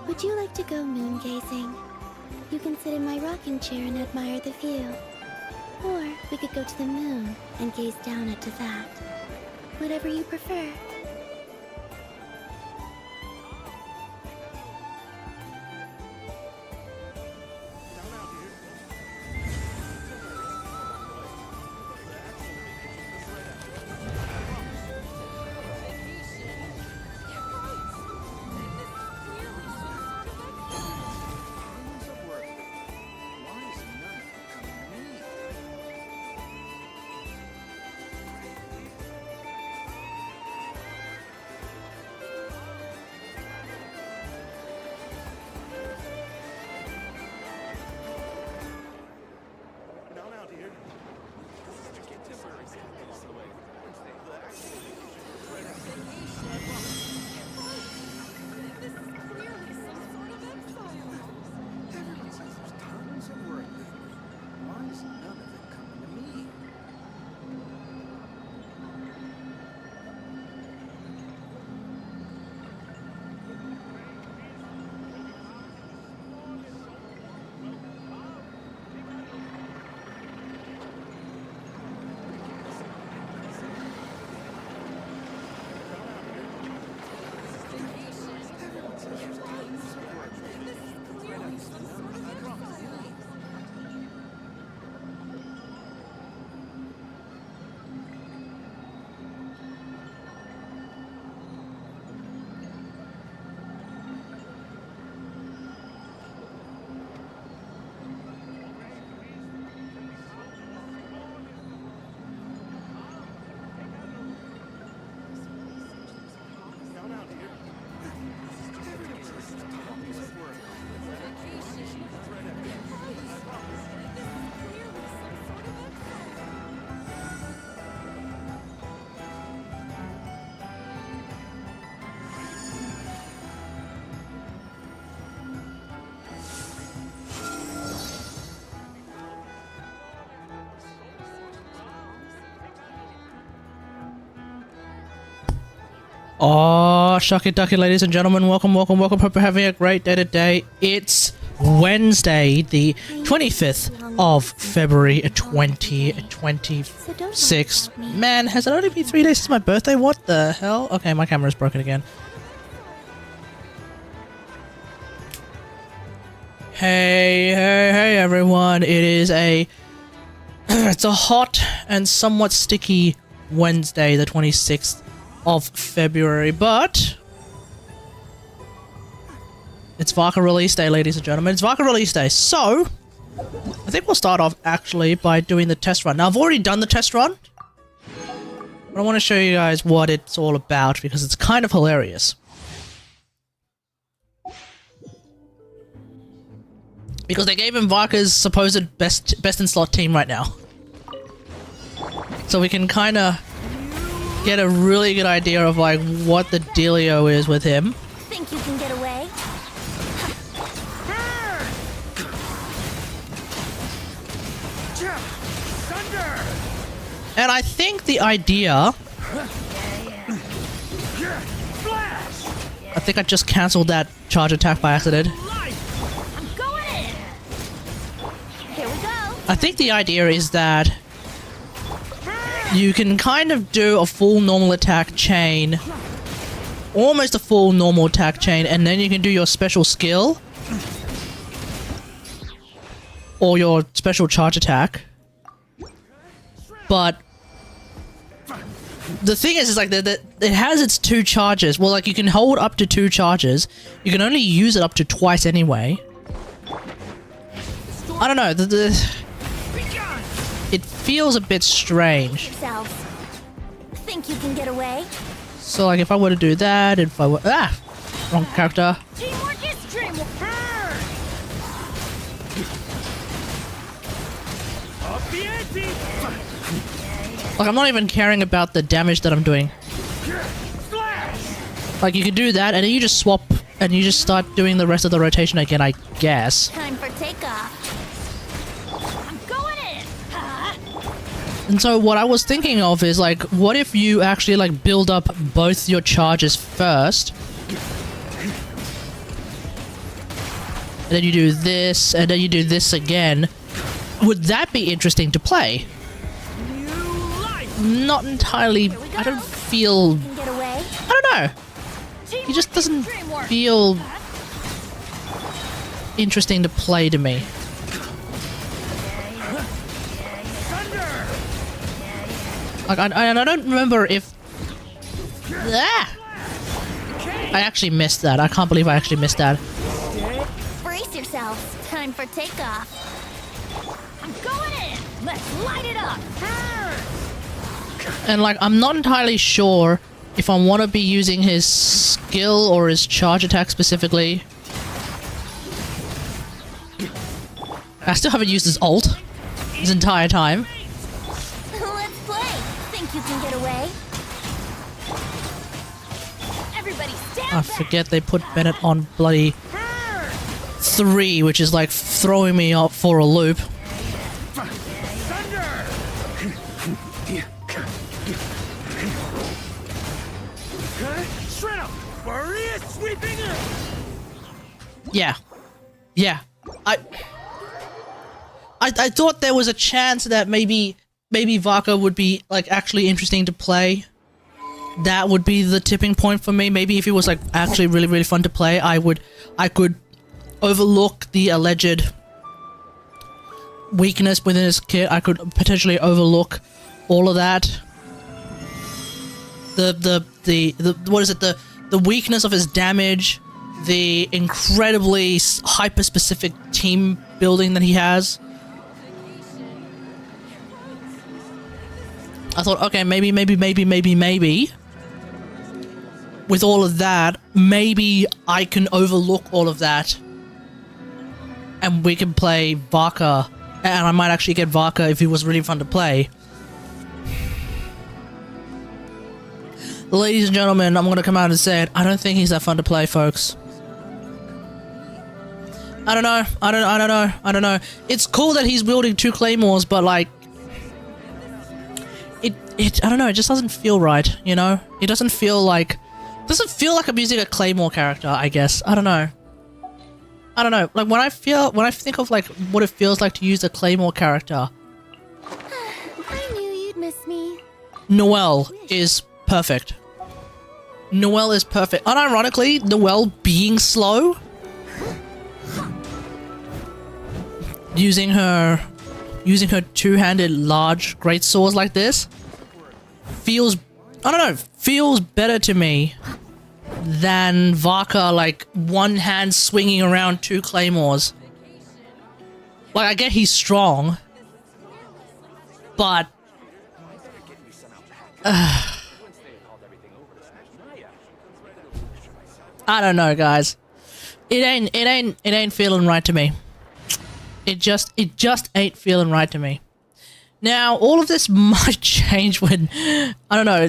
Would you like to go moon gazing? You can sit in my rocking chair and admire the view. Or we could go to the moon and gaze down into that. Whatever you prefer. Oh, shucky ducky, ladies and gentlemen, welcome. Hope you're having a great day today. It's Wednesday, the 25th of February 2026. Man, has it only been 3 days since my birthday? What the hell? Okay, my camera's broken again. Hey everyone. It is it's a hot and somewhat sticky Wednesday, the 26th of February, but it's Varka release day, ladies and gentlemen. It's Varka release day, so I think we'll start off actually by doing the test run. Now, I've already done the test run, but I want to show you guys what it's all about because it's kind of hilarious. Because they gave him Varka's supposed best in slot team right now, so we can kind of get a really good idea of like what the dealio is with him. Think you can get away? And I think the idea... I think I just cancelled that charge attack by accident. I'm going in. Here we go. I think the idea is that you can kind of do a full normal attack chain, almost a full normal attack chain, and then you can do your special skill or your special charge attack. But the thing is like that it has its 2 charges. Well, like you can hold up to 2 charges. You can only use it up to twice anyway. I don't know. It feels a bit strange. Think you can get away? So like if I were to do that, if I were... Ah! Wrong character. Teamwork is teamwork. Like I'm not even caring about the damage that I'm doing. Like you could do that and then you just swap and you just start doing the rest of the rotation again, I guess. Time for takeoff. I'm going in. And so what I was thinking of is like, what if you actually like build up both your charges first? and then you do this, and then you do this again. Would that be interesting to play? Not entirely. I don't feel. Get away. I don't know. He just doesn't feel interesting to play to me. Like I don't remember if. Ah! I actually missed that. I can't believe I actually missed that. Brace yourselves. Time for takeoff. I'm going in. Let's light it up. And like, I'm not entirely sure if I want to be using his skill or his charge attack specifically. I still haven't used his ult this entire time. Let's play. Think you can get away? Everybody stand I forget they put Bennett on bloody 3, which is like throwing me up for a loop. Yeah. Yeah. I thought there was a chance that maybe Varka would be like actually interesting to play. That would be the tipping point for me. Maybe if he was like actually really fun to play, I could overlook the alleged weakness within his kit. I could potentially overlook all of that. The what is it? The weakness of his damage, the incredibly hyper-specific team building that he has. I thought, okay, maybe, with all of that, maybe I can overlook all of that, and we can play Varka, and I might actually get Varka if he was really fun to play. Ladies and gentlemen, I'm gonna come out and say it. I don't think he's that fun to play, folks. I don't know. It's cool that he's wielding 2 claymores, but like, I don't know. It just doesn't feel right, you know. It doesn't feel like I'm using a claymore character. I guess I don't know. Like when I think of like what it feels like to use a claymore character. I knew you'd miss me. Noelle is perfect. Noelle is perfect. Unironically, Noelle being slow, using her two-handed large great swords like this, feels, I don't know, feels better to me than Varka like one hand swinging around 2 claymores. Like, I get he's strong, but I don't know, guys. It ain't feeling right to me. It just ain't feeling right to me. Now, all of this might change when, I don't know,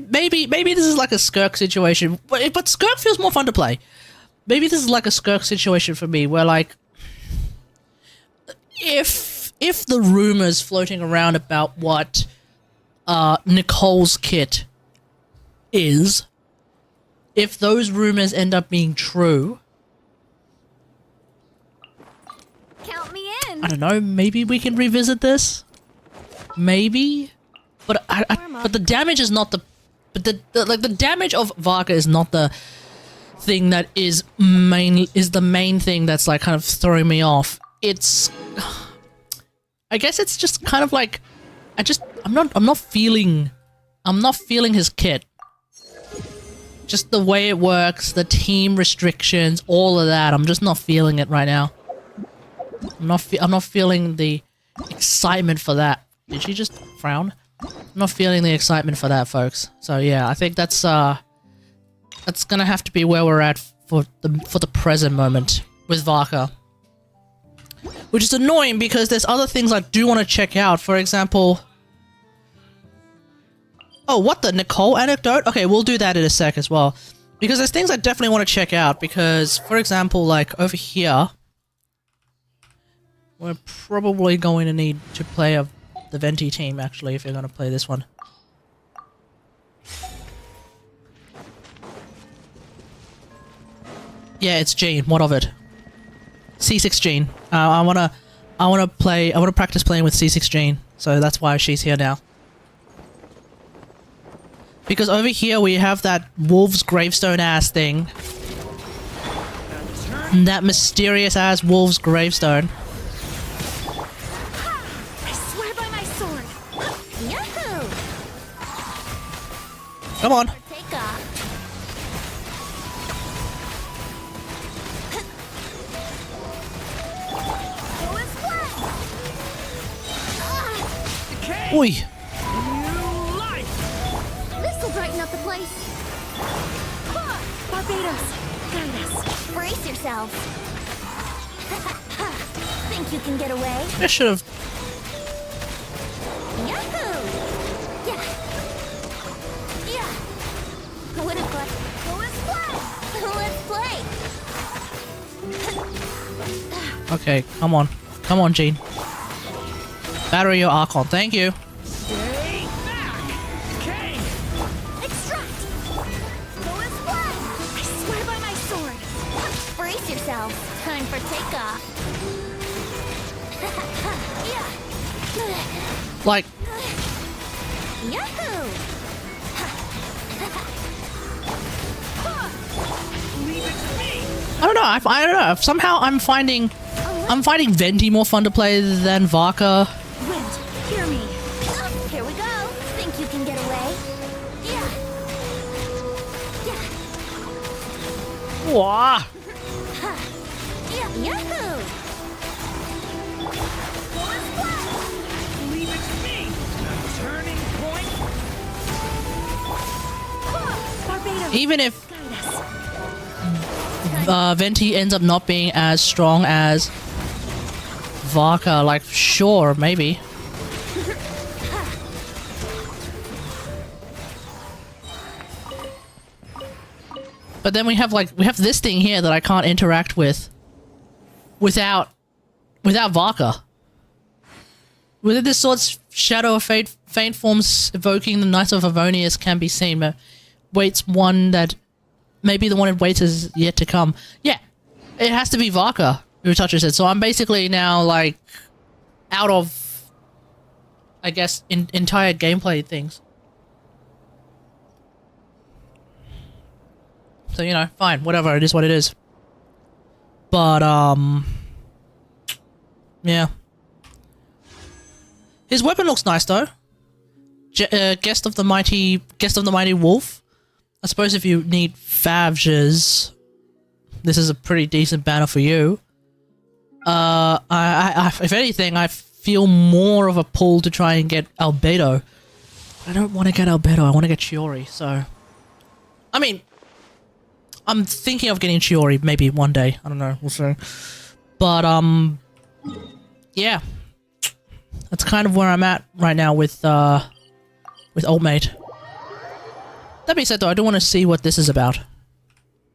maybe this is like a Skirk situation, but Skirk feels more fun to play. Maybe this is like a Skirk situation for me, where like, if the rumors floating around about what Nicole's kit is, if those rumors end up being true, Count me in. I don't know, maybe we can revisit this? Maybe? But but the damage is not the... But the damage of Varka is not the thing that is the main thing that's like kind of throwing me off. It's... I guess it's just kind of like... I'm not feeling his kit. Just the way it works, the team restrictions, all of that. I'm just not feeling it right now. I'm not feeling the excitement for that. Did she just frown? I'm not feeling the excitement for that, folks. So yeah, I think that's gonna have to be where we're at for the present moment with Varka. Which is annoying because there's other things I do want to check out. For example... Oh, what the Nicole anecdote? Okay, we'll do that in a sec as well. Because there's things I definitely want to check out. Because, for example, like over here, we're probably going to need to play the Venti team, actually, if you're going to play this one. Yeah, it's Jean. What of it? C6 Jean. I wanna practice playing with C6 Jean. So that's why she's here now. Because over here we have that wolf's gravestone ass thing. That mysterious ass wolf's gravestone. I swear by my sword. Yahoo! Come on. Take off. Oi. This'll brighten up the place. Barbados, guide us. Brace yourselves. Think you can get away? I should have. Yahoo! Yeah. Yeah. What if let's play. Okay, come on. Come on, Jean. Battery your Archon. Thank you. Stay back! Okay! Extract! Go and splat! I swear by my sword! Brace yourself. Time for takeoff. Yeah. Like, Yahoo! Leave it to me! I don't know. I don't know. Somehow I'm finding Venti more fun to play than Varka. Wind, hear me. Here we go. Think you can get away? Yeah. Yeah. Wah. Yeah. Yahoo! Leave it to me! Turning point! Barbados, Even if guide us. Venti ends up not being as strong as Varka, like, sure, maybe. But then we have this thing here that I can't interact with without Varka. Within this sword's shadow of faint forms evoking the Knights of Avonius can be seen, but waits one that maybe the one it waits is yet to come. Yeah, it has to be Varka who touches it. So I'm basically now like out of, I guess, entire gameplay things. So, you know, fine, whatever, it is what it is. But, yeah. His weapon looks nice, though. Guest of the Mighty Wolf. I suppose if you need Favges, this is a pretty decent banner for you. If anything, I feel more of a pull to try and get Albedo. I don't want to get Albedo, I want to get Chiori, so... I mean... I'm thinking of getting Chiori maybe one day. I don't know. We'll see. But, yeah. That's kind of where I'm at right now with Old Mate. That being said, though, I do want to see what this is about.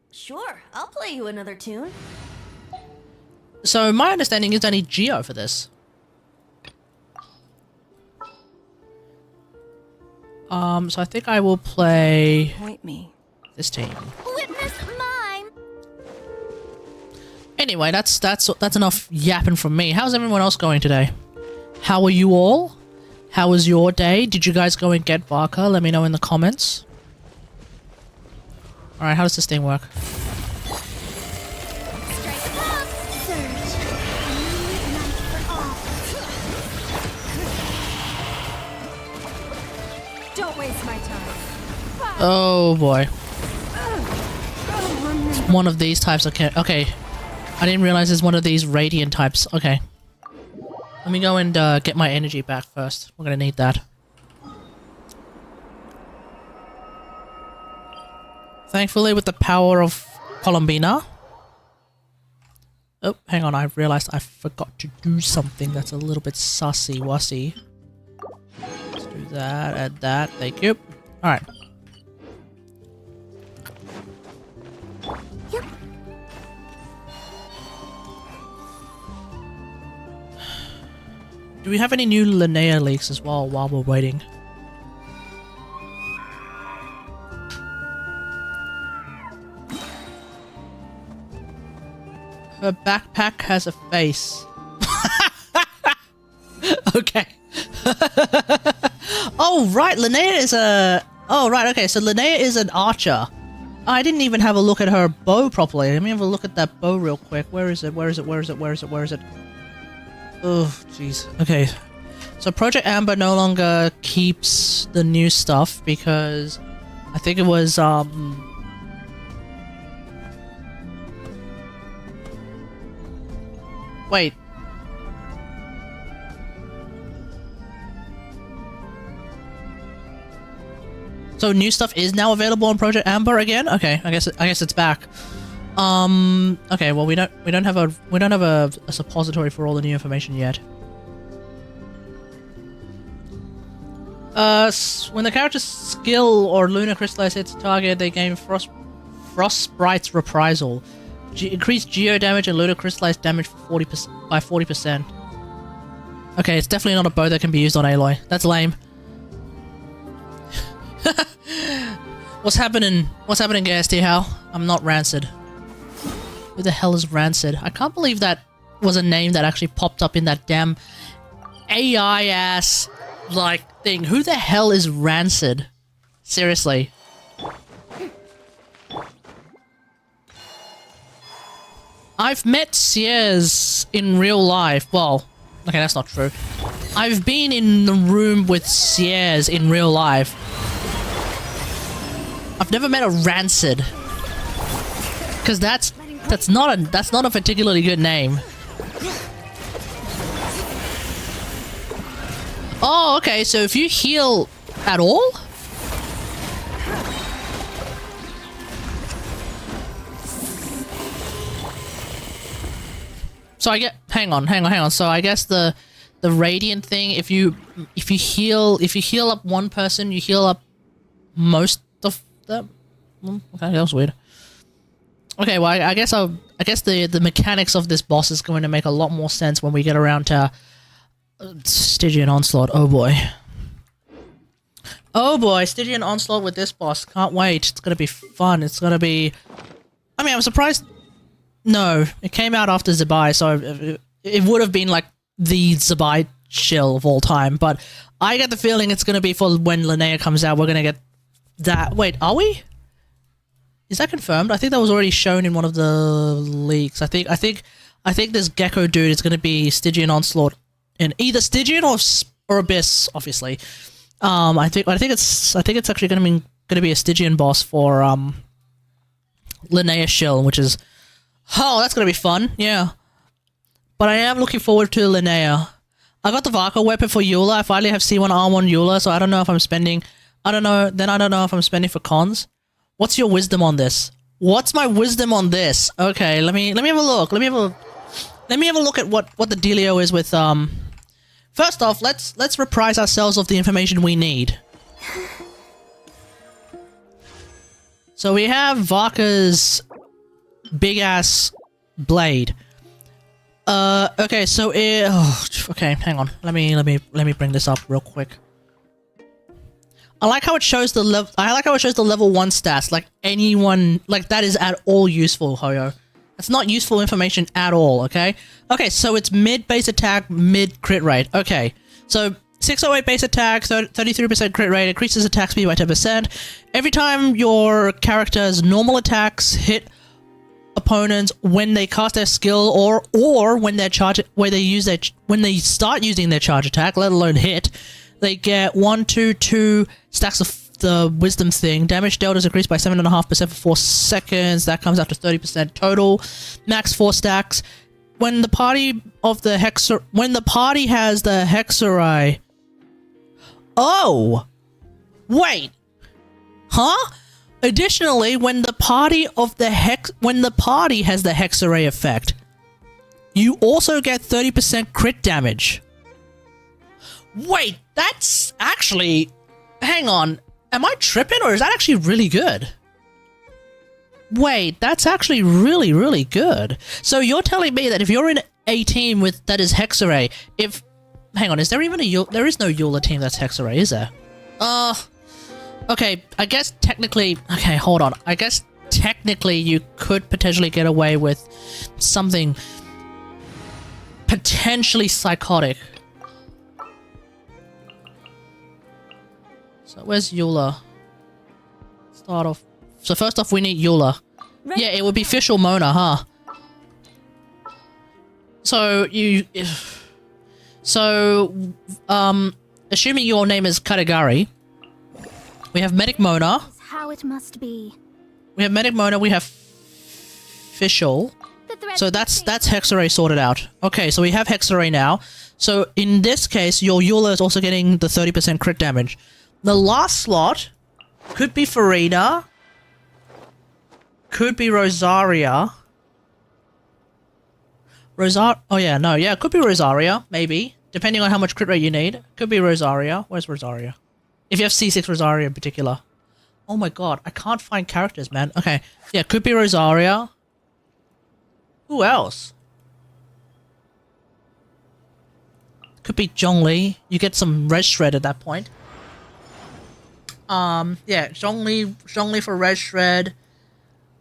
Sure, I'll play you another tune. So, my understanding is I need Geo for this. So I think I will play... Point me. this team. Witness mime. Anyway, that's enough yapping from me. How's everyone else going today? How are you all? How was your day? Did you guys go and get Varka? Let me know in the comments. Alright, how does this thing work? Strike up. Surge. New night for all. Don't waste my time. Oh boy. It's one of these types. Okay. I didn't realize it's one of these radiant types. Okay. Let me go and get my energy back first. We're gonna need that. Thankfully, with the power of Columbina. Oh, hang on. I realized I forgot to do something that's a little bit sussy-wussy. Let's do that, add that. Thank you. Alright. Yep. Do we have any new Linnea leaks as well while we're waiting? Her backpack has a face. Okay. Oh, right. Linnea is a... Oh, right. Okay, so Linnea is an archer. I didn't even have a look at her bow properly. Let me have a look at that bow real quick. Where is it? Where is it? Where is it? Where is it? Where is it? Oh, jeez. Okay. So Project Amber no longer keeps the new stuff because I think it was, wait. So new stuff is now available on Project Amber again? Okay, I guess it's back. Okay, well we don't have a suppository for all the new information yet. When the character's skill or lunar crystallize hits a target, they gain Frostbrite's reprisal. Increased geo damage and lunar crystallized damage for 40% by 40%. Okay, it's definitely not a bow that can be used on Aloy. That's lame. What's happening? What's happening, KST? How? I'm not Rancid. Who the hell is Rancid? I can't believe that was a name that actually popped up in that damn AI ass like thing. Who the hell is Rancid? Seriously. I've met Sears in real life. Well, okay, that's not true. I've been in the room with Sears in real life. I've never met a Rancid. Cause that's not a particularly good name. Oh, okay, so if you heal at all? So I get hang on. So I guess the radiant thing, if you heal up one person, you heal up most of them. Okay, that was weird. Okay, well I guess the mechanics of this boss is going to make a lot more sense when we get around to Stygian Onslaught. Oh boy. Oh boy, Stygian Onslaught with this boss. Can't wait. It's gonna be fun. It's gonna be... I mean, I'm surprised... No, it came out after Zabai, so it would have been like the Zabai shill of all time, but I get the feeling it's gonna be for when Linnea comes out, we're gonna get that... Wait, are we? Is that confirmed? I think that was already shown in one of the leaks. I think this Gecko dude is gonna be Stygian Onslaught in either Stygian or Abyss, obviously. I think it's actually gonna be a Stygian boss for Linnea shill, which is... Oh, that's gonna be fun, yeah. But I am looking forward to Linnea. I got the Varka weapon for Eula. I finally have C1 R1 Eula, so I don't know if I'm spending... I don't know if I'm spending for cons. What's your wisdom on this? What's my wisdom on this? Okay, let me have a look. Let me have a look at what the dealio is with First off, let's reprise ourselves of the information we need. So we have Varka's big ass blade. Okay, so okay, hang on. Let me bring this up real quick. I like how it shows the level. I like how it shows the level 1 stats. Like anyone, like that is at all useful, Hoyo. That's not useful information at all. Okay. Okay, so it's mid base attack, mid crit rate. Okay, so 608 base attack, 33% crit rate, increases attack speed by 10%. Every time your character's normal attacks hit opponents when they cast their skill or when they when they start using their charge attack, let alone hit, they get 1, 2, 2 stacks of the wisdom thing. Damage dealt is increased by 7.5% for 4 seconds. That comes out to 30% total. Max 4 stacks. When the party has the Hexerai. Oh! Wait! Huh? Additionally, when the party has the Hexerai effect, you also get 30% crit damage. Wait, that's actually... Hang on. Am I tripping, or is that actually really good? Wait, that's actually really, really good. So you're telling me that if you're in a team that is Hexerai, if... Hang on, is there even a... There is no Eula team that's Hexerai, is there? Okay, I guess technically... Okay, hold on. I guess technically you could potentially get away with something potentially psychotic. So where's Eula? Start off. So first off, we need Eula. Yeah, it would be Fish or Mona, huh? So assuming your name is Katagari, we have Medic Mona. How it must be. We have Medic Mona, we have Fischl. So that's Hexarray sorted out. Okay, so we have Hexarray now. So in this case, your Eula is also getting the 30% crit damage. The last slot could be Farina. Could be Rosaria. Oh yeah, no, yeah, it could be Rosaria, maybe. Depending on how much crit rate you need. Could be Rosaria. Where's Rosaria? If you have C6 Rosaria in particular. Oh my god, I can't find characters, man. Okay, yeah, could be Rosaria. Who else? Could be Zhongli. You get some red shred at that point. Yeah, Zhongli for red shred.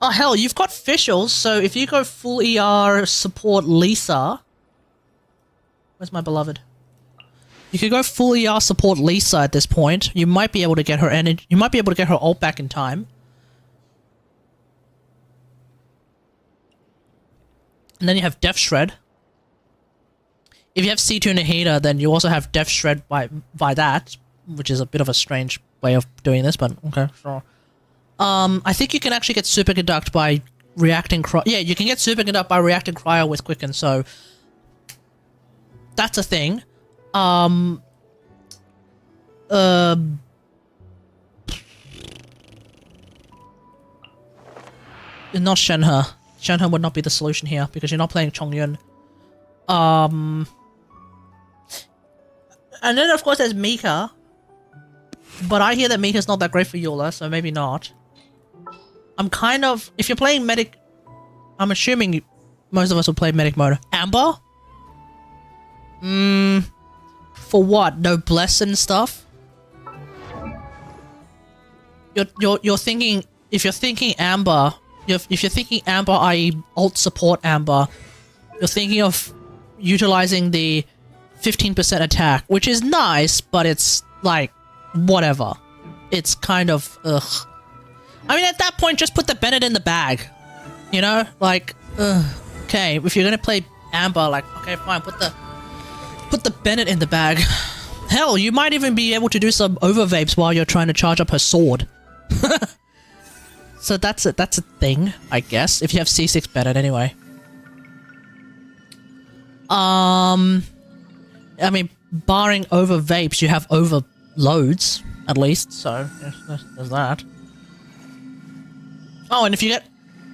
Oh hell, you've got Fischl, so if you go full ER support Lisa... Where's my beloved? You could go full ER support Lisa at this point. You might be able to get her energy. You might be able to get her ult back in time. And then you have Death Shred. If you have C2 Nahida, then you also have Death Shred by that, which is a bit of a strange way of doing this, but okay, sure. I think you can actually get Super Conduct by reacting yeah, you can get Super Conduct by reacting Cryo with Quicken, so that's a thing. Not Shenhe. Shenhe would not be the solution here because you're not playing Chongyun. And then of course there's Mika. But I hear that Mika's not that great for Eula, so maybe not. I'm kind of... If you're playing Medic... I'm assuming most of us will play Medic mode. Amber? For what? Noblesse and stuff? You're thinking... If you're thinking Amber... If you're thinking Amber, i.e. alt support Amber, you're thinking of utilizing the 15% attack, which is nice, but it's like... Whatever. It's kind of... Ugh. I mean, at that point, just put the Bennett in the bag. You know? Like, ugh. Okay, if you're gonna play Amber, like, okay, fine, put the Bennett in the bag. Hell, you might even be able to do some overvapes while you're trying to charge up her sword. So that's a thing, I guess, if you have C6 Bennett anyway. I mean, barring over vapes, you have over loads, at least, so there's that. Oh, and if you get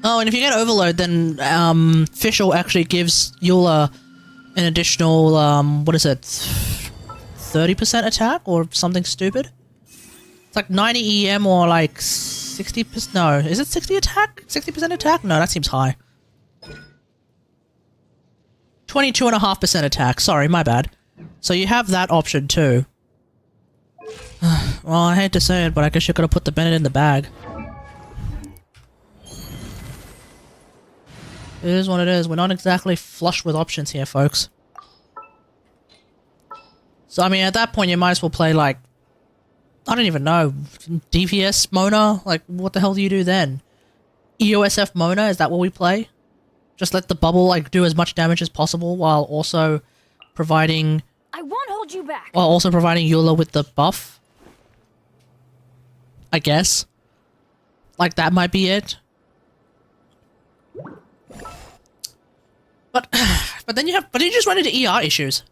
overload, then Fischl actually gives Eula an additional what is it, 30% attack or something stupid? It's like 90 EM or like 60%. No, is it 60 attack? 60% attack? No, that seems high. 22.5% attack. Sorry, my bad. So you have that option too. Well, I hate to say it, but I guess you're gonna put the Bennett in the bag. It is what it is. We're not exactly flush with options here, folks. So, I mean, at that point, you might as well play, like... I don't even know. DPS Mona? Like, what the hell do you do then? EOSF Mona? Is that what we play? Just let the bubble, like, do as much damage as possible while also providing... I won't hold you back. While also providing Eula with the buff? I guess. Like, that might be it. But then you just run into ER issues.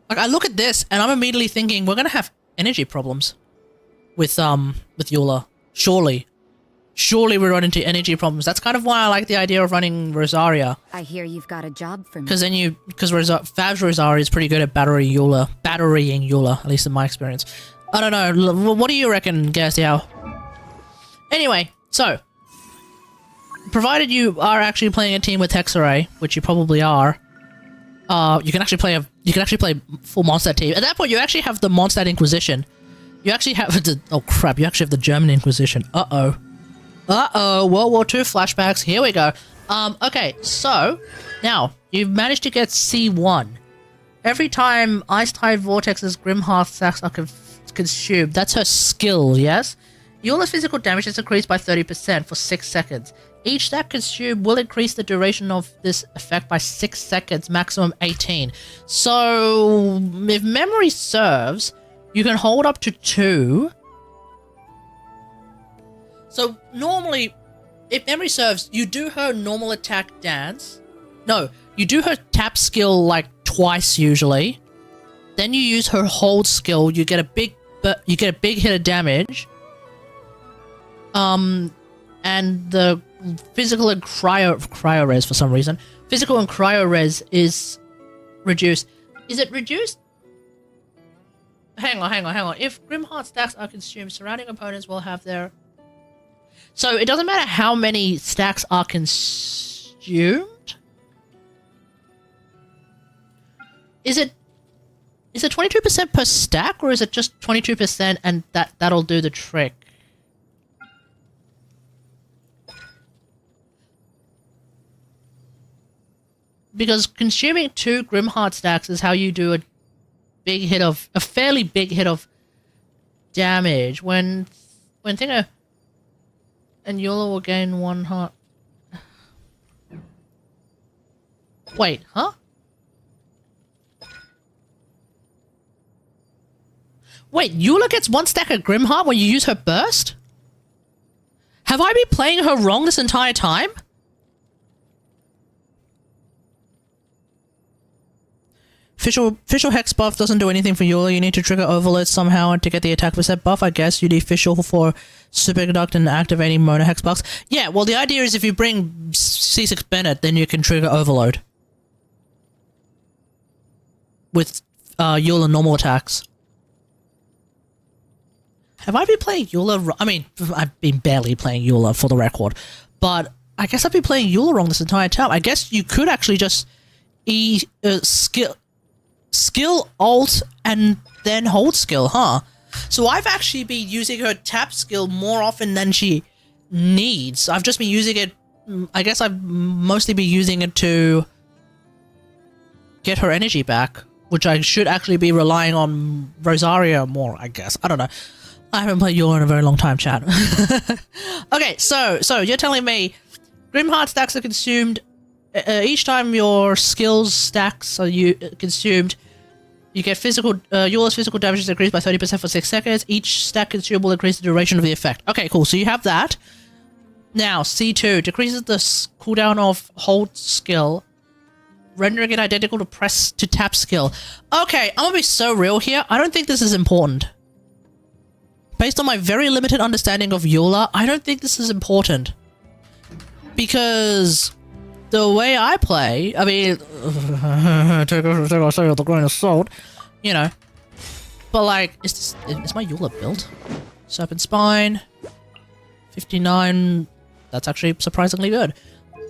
Like, I look at this and I'm immediately thinking we're gonna have energy problems with Eula. Surely we run into energy problems. That's kind of why I like the idea of running Rosaria. I hear you've got a job for me. Because Fav's Rosaria is pretty good at battering Eula, at least in my experience. I don't know. What do you reckon, Gastiao? Anyway, so provided you are actually playing a team with Hexarray, which you probably are, you can actually play full Mondstadt team. At that point, you actually have the Mondstadt Inquisition. You actually have the... Oh crap! You actually have the German Inquisition. Uh-oh. Uh-oh, World War II flashbacks. Here we go. Okay, so now you've managed to get C1. Every time Ice Tide Vortex's Grim Hearth stacks are consumed, that's her skill, yes? Eula's physical damage is increased by 30% for 6 seconds. Each stack consumed will increase the duration of this effect by 6 seconds, maximum 18. So, if memory serves, you can hold up to 2. So, normally, if memory serves, you do her normal attack dance. No, you do her tap skill like twice usually. Then you use her hold skill. You get a big hit of damage. And the physical and cryo res for some reason. Physical and cryo res is reduced. Is it reduced? Hang on. If Grimheart stacks are consumed, surrounding opponents will have their... So it doesn't matter how many stacks are consumed? Is it 22% per stack, or is it just 22% and that'll do the trick? Because consuming 2 Grimheart stacks is how you do a fairly big hit of damage. When Thinger and Eula will gain 1 heart. Wait, huh? Wait, Eula gets 1 stack of Grimheart when you use her burst? Have I been playing her wrong this entire time? Official Hex buff doesn't do anything for Eula. You need to trigger Overload somehow to get the attack percent buff. I guess you need Official for Superconduct and activating Mono Hex buffs. Yeah, well the idea is if you bring C6 Bennett, then you can trigger Overload. With Eula normal attacks. Have I been playing Eula? I mean, I've been barely playing Eula for the record. But I guess I've been playing Eula wrong this entire time. I guess you could actually just skill alt and then hold skill, huh? So I've actually been using her tap skill more often than she needs. I've just been using it, I guess I've mostly been using it to get her energy back, which I should actually be relying on Rosaria more, I guess. I don't know. I haven't played Eula in a very long time, chat. Okay, so you're telling me Grimheart stacks are consumed each time your skills stacks are consumed. You get Eula's physical damage is increased by 30% for 6 seconds. Each stack consumed will increase the duration of the effect. Okay, cool. So you have that. Now, C2 decreases the cooldown of hold skill, rendering it identical to press to tap skill. Okay, I'm gonna be so real here. I don't think this is important. Based on my very limited understanding of Eula, I don't think this is important. Because the way I play, I mean, take I say with a grain of salt, you know. But like, is my Eula built? Serpent Spine, 59. That's actually surprisingly good.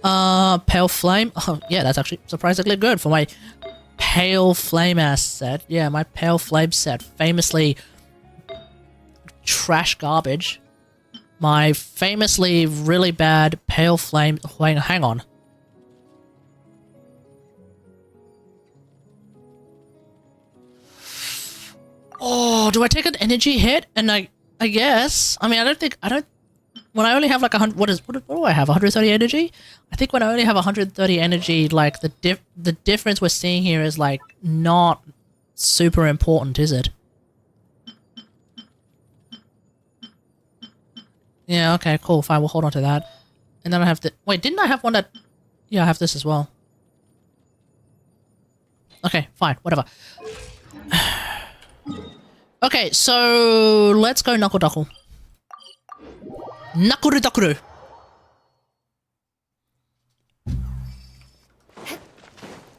Pale Flame. Oh yeah, that's actually surprisingly good for my Pale Flame ass set. Yeah, my Pale Flame set, famously trash garbage. My famously really bad Pale Flame. Hang on. Oh, do I take an energy hit? And I guess. I mean, I don't. When I only have like 100, what do I have? 130 energy? I think when I only have 130 energy, like the difference we're seeing here is like not super important, is it? Yeah, okay, cool, fine, we'll hold on to that. And then I have the... Wait, didn't I have one that... Yeah, I have this as well. Okay, fine, whatever. Okay, so... Let's go Knuckle Duckle. Knuckle Duckle!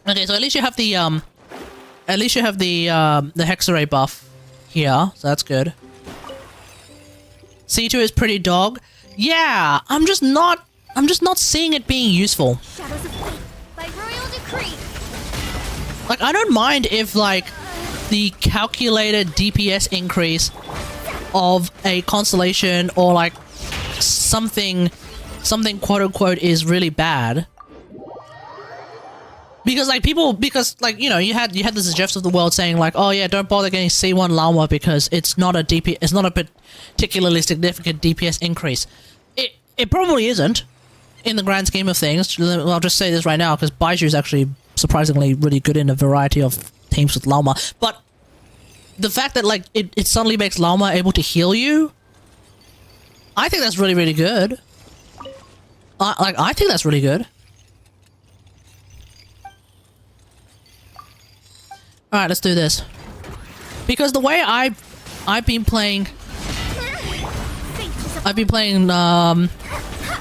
Okay, so at least you have the, At least you have the Hexarray buff here, so that's good. C2 is pretty dog. Yeah, I'm just not seeing it being useful. Shadows of Fate, by royal decree. Like, I don't mind if, like, the calculated DPS increase of a Constellation or, like, something quote unquote is really bad. Because like you know, you had the suggestions of the world saying like, oh yeah, don't bother getting C1 llama because it's not a particularly significant DPS increase. It probably isn't in the grand scheme of things. I'll just say this right now because Baiju is actually surprisingly really good in a variety of teams with llama. But the fact that like it suddenly makes llama able to heal you, I think that's really, really good. I think that's really good. Alright, let's do this. Because the way I've been playing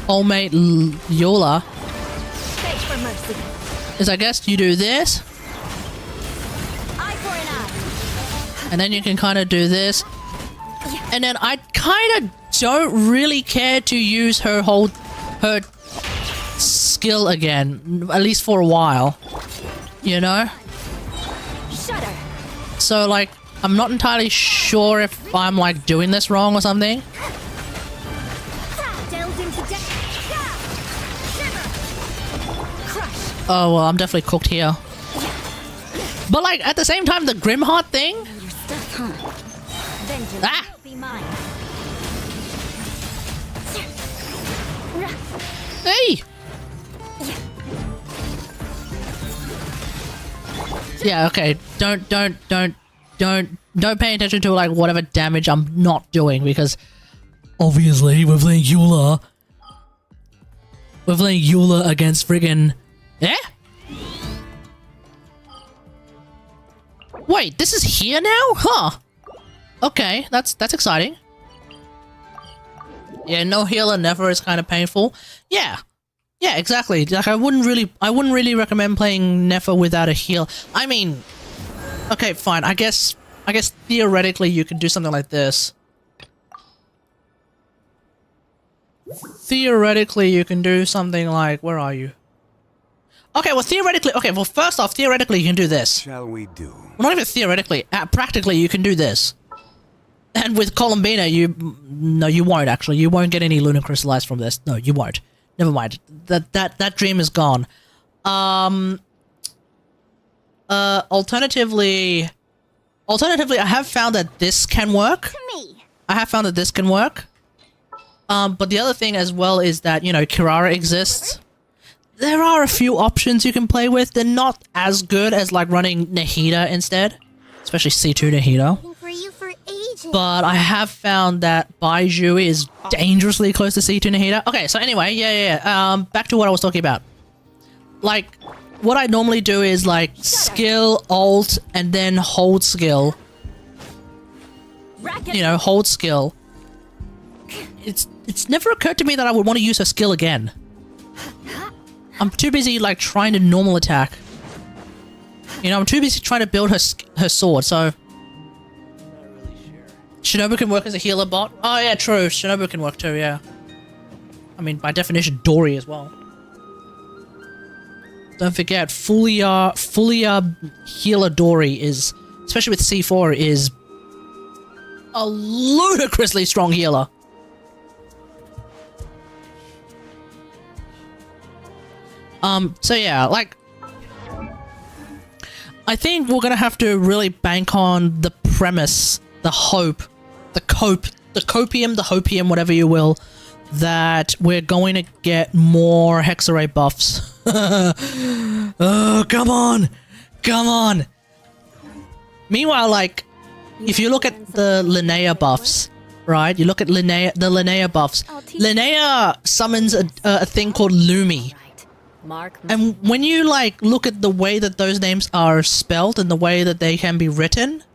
Old Mate Yola is, I guess you do this, and then you can kind of do this, and then I kind of don't really care to use her skill again, at least for a while, you know? So like, I'm not entirely sure if I'm like doing this wrong or something. Oh well, I'm definitely cooked here. But like, at the same time, the Grimheart thing... Ah! Hey! Yeah, okay. Don't pay attention to like whatever damage I'm not doing because obviously we're playing Eula. We're playing Eula against friggin'... Eh? Wait, this is here now? Huh. Okay, that's exciting. Yeah, no healer never is kind of painful. Yeah. Yeah, exactly. Like I wouldn't really recommend playing Nefer without a heal. I mean, okay, fine. I guess theoretically you could do something like this. Theoretically you can do something like, where are you? Okay, well theoretically, okay, well first off, theoretically you can do this. Shall we do? Well, not even theoretically, practically you can do this. And with Columbina, no, you won't actually. You won't get any Lunar Crystallized from this. No, you won't. Never mind. That dream is gone. Alternatively, I have found that this can work. I have found that this can work. But the other thing as well is that, you know, Kirara exists. There are a few options you can play with. They're not as good as like running Nahida instead. Especially C2 Nahida. But I have found that Baiju is dangerously close to C2 Nahida. Okay, so anyway, yeah. Back to what I was talking about. Like, what I normally do is like skill, alt, and then hold skill. You know, hold skill. It's never occurred to me that I would want to use her skill again. I'm too busy like trying to normal attack. You know, I'm too busy trying to build her sword, so... Shinobu can work as a healer bot? Oh yeah, true. Shinobu can work too, yeah. I mean, by definition, Dory as well. Don't forget, Fulia healer Dory is, especially with C4, is a ludicrously strong healer. So yeah, like, I think we're gonna have to really bank on the premise, the hope, the copium, the hopium, whatever you will, that we're going to get more Hexarray buffs. Oh, come on! Come on! Meanwhile, like, if you look at the Linnea buffs, right? You look at the Linnea buffs. Linnea summons a thing called Lumi. And when you, like, look at the way that those names are spelled and the way that they can be written,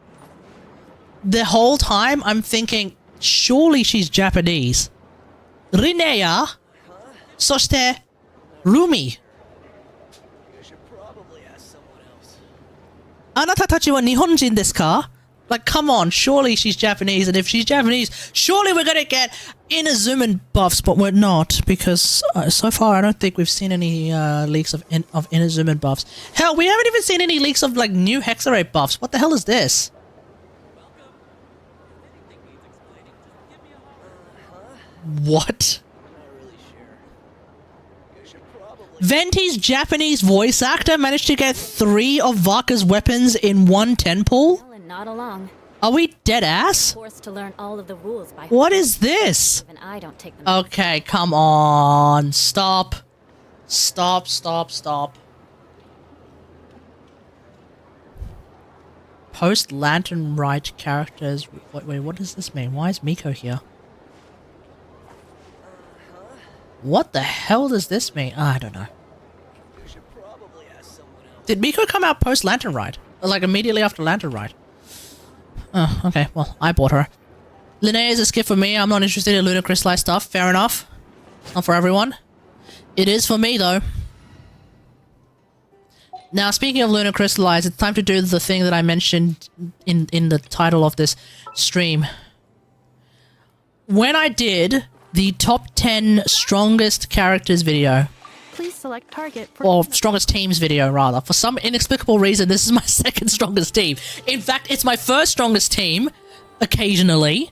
the whole time I'm thinking, surely she's Japanese. Linnea, そして Lumi. あなたたちは日本人ですか? Like, come on, surely she's Japanese, and if she's Japanese, surely we're gonna get Inazuman buffs, but we're not, because so far I don't think we've seen any leaks of Inazuman buffs. Hell, we haven't even seen any leaks of, like, new Hexarray buffs. What the hell is this? What? Venti's Japanese voice actor managed to get 3 of Varka's weapons in one 10 pull? Well, and not along. Are we dead ass? Forced to learn all of the rules by What is this? Even I don't take them. Okay, come on. Stop. Stop, stop, stop. Post Lantern Rite characters. Wait, what does this mean? Why is Miko here? What the hell does this mean? I don't know. Did Miko come out post Lantern Rite? Or like immediately after Lantern Rite? Oh, okay. Well, I bought her. Linnea is a skip for me. I'm not interested in Lunar Crystallized stuff. Fair enough. Not for everyone. It is for me, though. Now, speaking of Lunar Crystallized, it's time to do the thing that I mentioned in the title of this stream. When I did the top 10 strongest characters video, Please select target for or strongest teams video, rather. For some inexplicable reason, this is my second strongest team. In fact, it's my first strongest team, occasionally,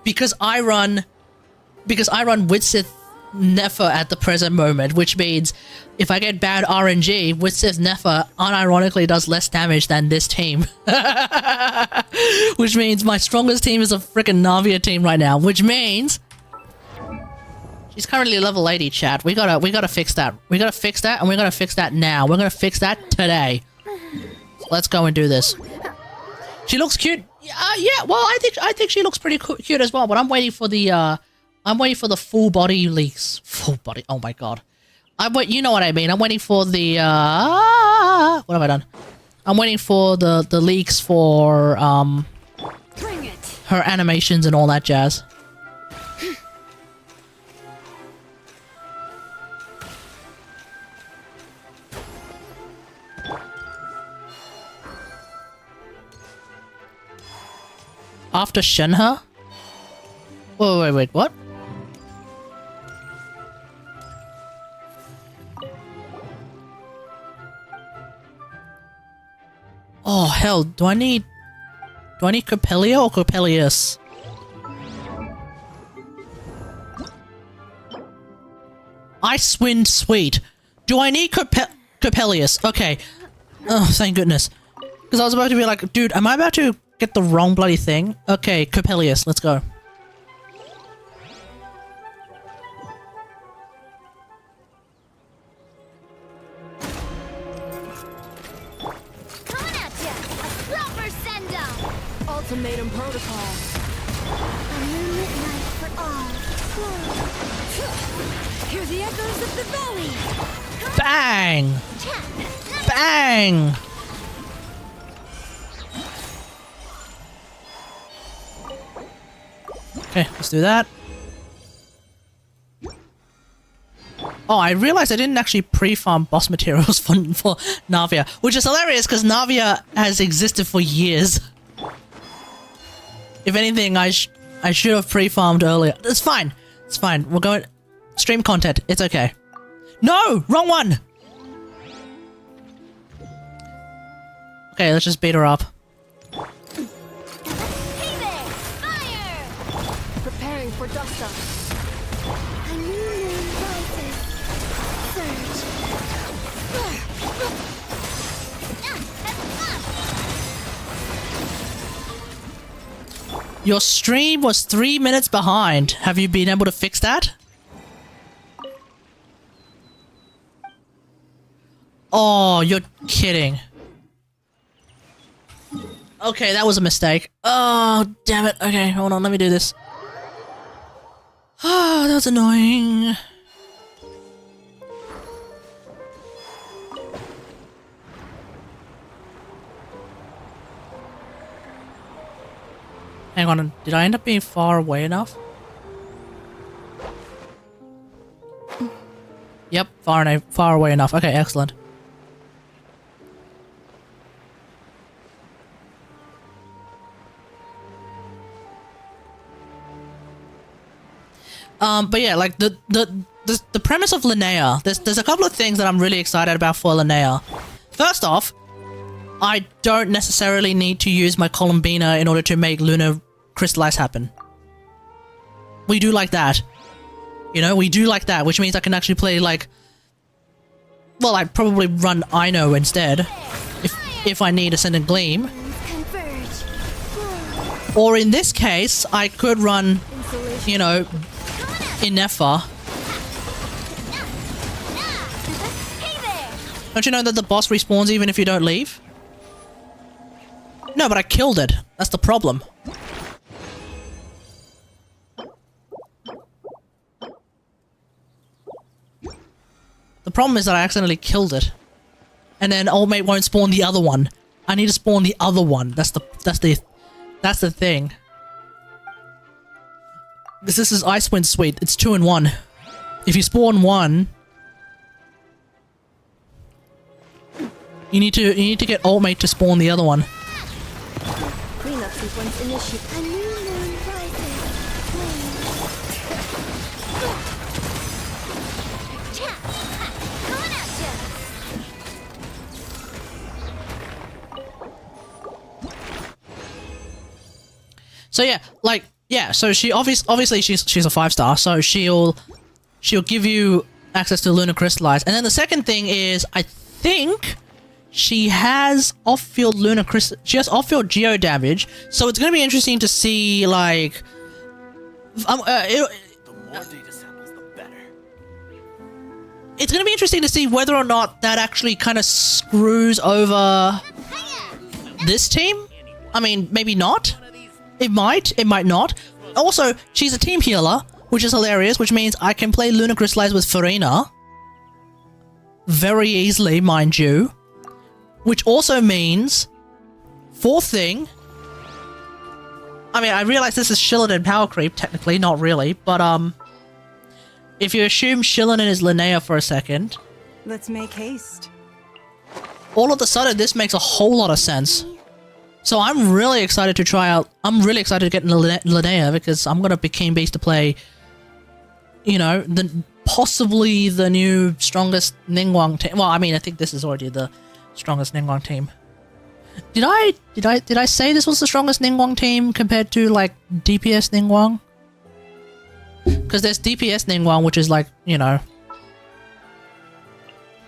because I run Witsith Nefer at the present moment, which means if I get bad RNG, Witsith Nefer unironically does less damage than this team. Which means my strongest team is a freaking Navia team right now, which means she's currently level 80, chat. We gotta fix that. We gotta fix that, and we're gonna fix that now. We're gonna fix that today. So let's go and do this. She looks cute. Yeah. Well, I think she looks pretty cute as well. But I'm waiting for the full body leaks. Full body. Oh my god. You know what I mean. I'm waiting for the what have I done? I'm waiting for the leaks for Bring it. her animations and all that jazz. After Shenhe? Wait, what? Oh hell, do I need Copelia or Copelius? Icewind Sweet. Do I need Copelius? Okay. Oh, thank goodness. Because I was about to be like, dude, am I about to get the wrong bloody thing? Okay, Copelius, let's go. Coming at ya! A proper send-up! ultimatum protocol. A moonlit night for all. Hear the echoes of the valley. Bang! Bang! Okay, let's do that. Oh, I realized I didn't actually pre-farm boss materials for Navia, which is hilarious because Navia has existed for years. If anything, I should have pre-farmed earlier. It's fine. It's fine. We're going... Stream content. It's okay. No! Wrong one! Okay, let's just beat her up. Hey there! Fire! Preparing for dust up. A new moon rises. Surge. Your stream was 3 minutes behind. Have you been able to fix that? Oh, you're kidding. Okay, that was a mistake. Oh, damn it. Okay, hold on. Let me do this. Oh, that was annoying. Hang on. Did I end up being far away enough? Yep, far away enough. Okay, excellent. But yeah, like the premise of Linnea, there's a couple of things that I'm really excited about for Linnea. First off, I don't necessarily need to use my Columbina in order to make Lunar Crystallize happen. We do like that. You know, we do like that, which means I can actually play like well, I'd probably run Ino instead. If I need Ascendant Gleam. Converge. Or in this case, I could run, you know, Inefa. Hey there! Don't you know that the boss respawns even if you don't leave? No, but I killed it. That's the problem. The problem is that I accidentally killed it. And then old mate won't spawn the other one. I need to spawn the other one. That's the thing. Because this is Icewind Suite. It's 2 in 1. If you spawn one, you need to get old mate to spawn the other one. Cleanup sequence initiated. A new moon rises. Cha! Coming at ya! So yeah, like so she obviously she's a 5-star, so she'll give you access to Lunar Crystallize. And then the second thing is I think she has off-field she has off-field geo damage, so it's going to be interesting to see like The more data samples, the better. it's going to be interesting to see whether or not that actually kind of screws over this team. I mean, maybe not. It might not. Also, she's a team healer, which is hilarious, which means I can play Lunar Crystallize with Farina very easily, mind you. Which also means, fourth thing, I mean, I realize this is Shillidan power creep, technically, not really, but if you assume Shillidan is Linnea for a second, Let's make haste. all of a sudden this makes a whole lot of sense. So I'm really excited to try out, I'm really excited to get into Linnea because I'm gonna be keen beast to play, you know, possibly the new strongest Ningguang team. Well, I mean, I think this is already the strongest Ningguang team. Did I say this was the strongest Ningguang team compared to like DPS Ningguang? Because there's DPS Ningguang, which is like, you know,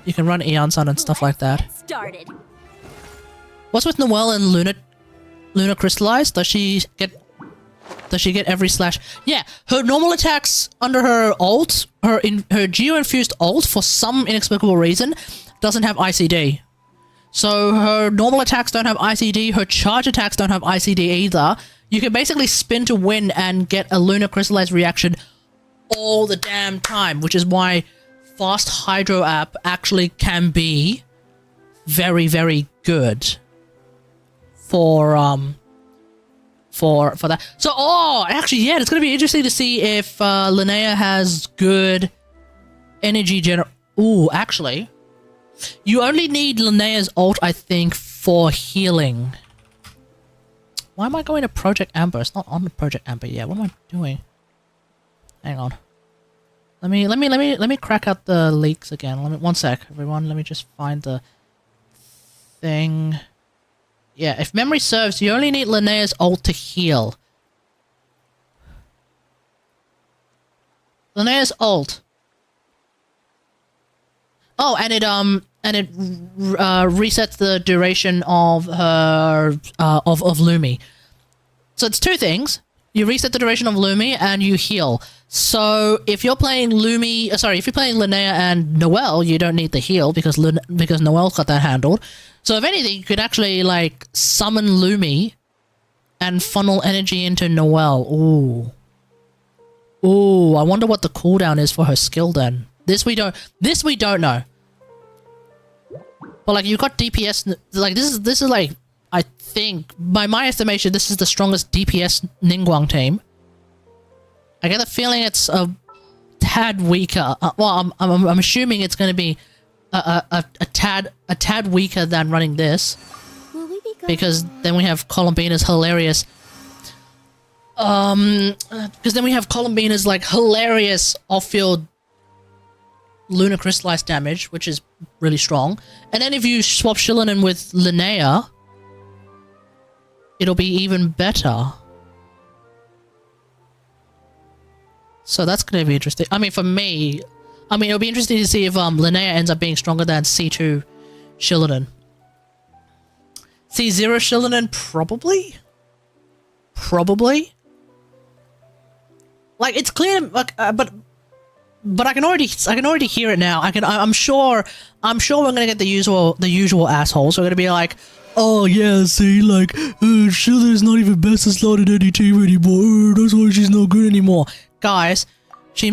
you can run Aeon Sun and stuff like that. Started. What's with Noelle and Lunar Crystallize? Does she get every slash? Yeah, her normal attacks under her ult, her Geo-infused ult, for some inexplicable reason, doesn't have ICD. So her normal attacks don't have ICD, her charge attacks don't have ICD either. You can basically spin to win and get a Lunar Crystallize reaction all the damn time, which is why Fast Hydro app actually can be very, very good for that. So, actually, yeah, it's gonna be interesting to see if Linnea has good energy Ooh, actually, you only need Linnea's ult, I think, for healing. Why am I going to Project Amber? It's not on the Project Amber yet. What am I doing? Hang on. Let me crack out the leaks again. One sec, everyone. Let me just find the thing. Yeah, if memory serves, you only need Linnea's ult to heal. Linnea's ult. Oh, and it resets the duration of her of Lumi. So it's two things. You reset the duration of Lumi and you heal. So if you're playing if you're playing Linnea and Noelle, you don't need the heal because Noelle's got that handled. So if anything, you could actually like summon Lumi and funnel energy into Noelle. Ooh, I wonder what the cooldown is for her skill then. This we don't know. But like, you've got DPS, like this is like, I think by my estimation this is the strongest DPS Ningguang team. I get the feeling it's a tad weaker. Well, I'm assuming it's going to be a tad weaker than running this, Will we be going because then we have Columbina's hilarious. Because then we have Columbina's like hilarious off-field Lunar Crystallize damage, which is really strong. And then if you swap Shillinan with Linnea, it'll be even better. So that's going to be interesting. I mean, for me, I mean, it'll be interesting to see if Linnea ends up being stronger than C2 Shillidan. C0 Shillidan, probably? Probably? Like, it's clear, like, but I can already hear it now. I'm sure we're gonna get the usual assholes. We're gonna be like, oh yeah, see, like, Shillidan's not even best in slot in any team anymore. That's why she's not good anymore. Guys, she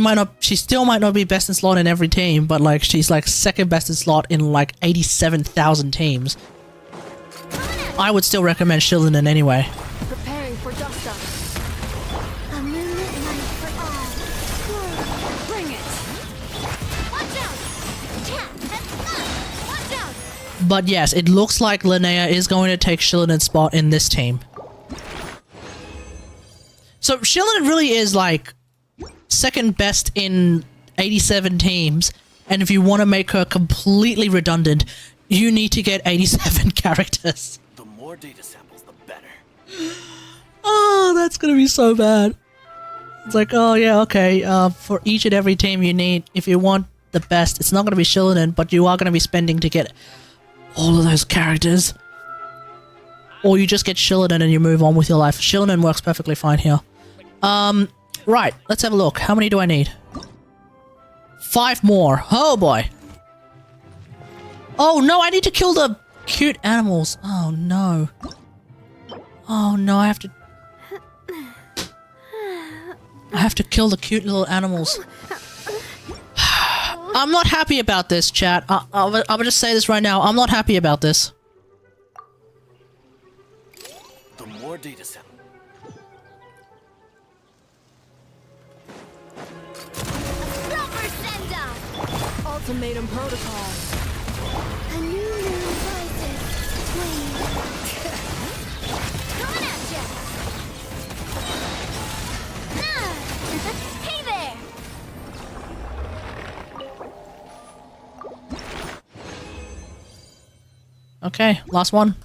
still might not be best in slot in every team, but like, she's like second best in slot in like 87,000 teams. I would still recommend Shillidan anyway. Preparing for dust up. A moonlit night for all. Bring it. Watch out! Chat! Watch out! But yes, it looks like Linnea is going to take Shillidan's spot in this team. So Shillidan really is like second best in 87 teams, and if you want to make her completely redundant, you need to get 87 characters. The more data samples, the better. Oh, that's gonna be so bad. It's like, oh yeah, okay, for each and every team you need, if you want the best, it's not gonna be Shillidan, but you are gonna be spending to get all of those characters. Or you just get Shillidan and you move on with your life. Shillidan works perfectly fine here. Right, let's have a look. How many do I need? 5 more. Oh boy. Oh no, I need to kill the cute animals. Oh no. Oh no, I have to kill the cute little animals. I'm not happy about this, chat. I'll just say this right now. I'm not happy about this. The more data samples. Rubber send-up! Ultimatum protocol. A new moon rises. Wait. Coming at ya! Hey there! Okay, last one.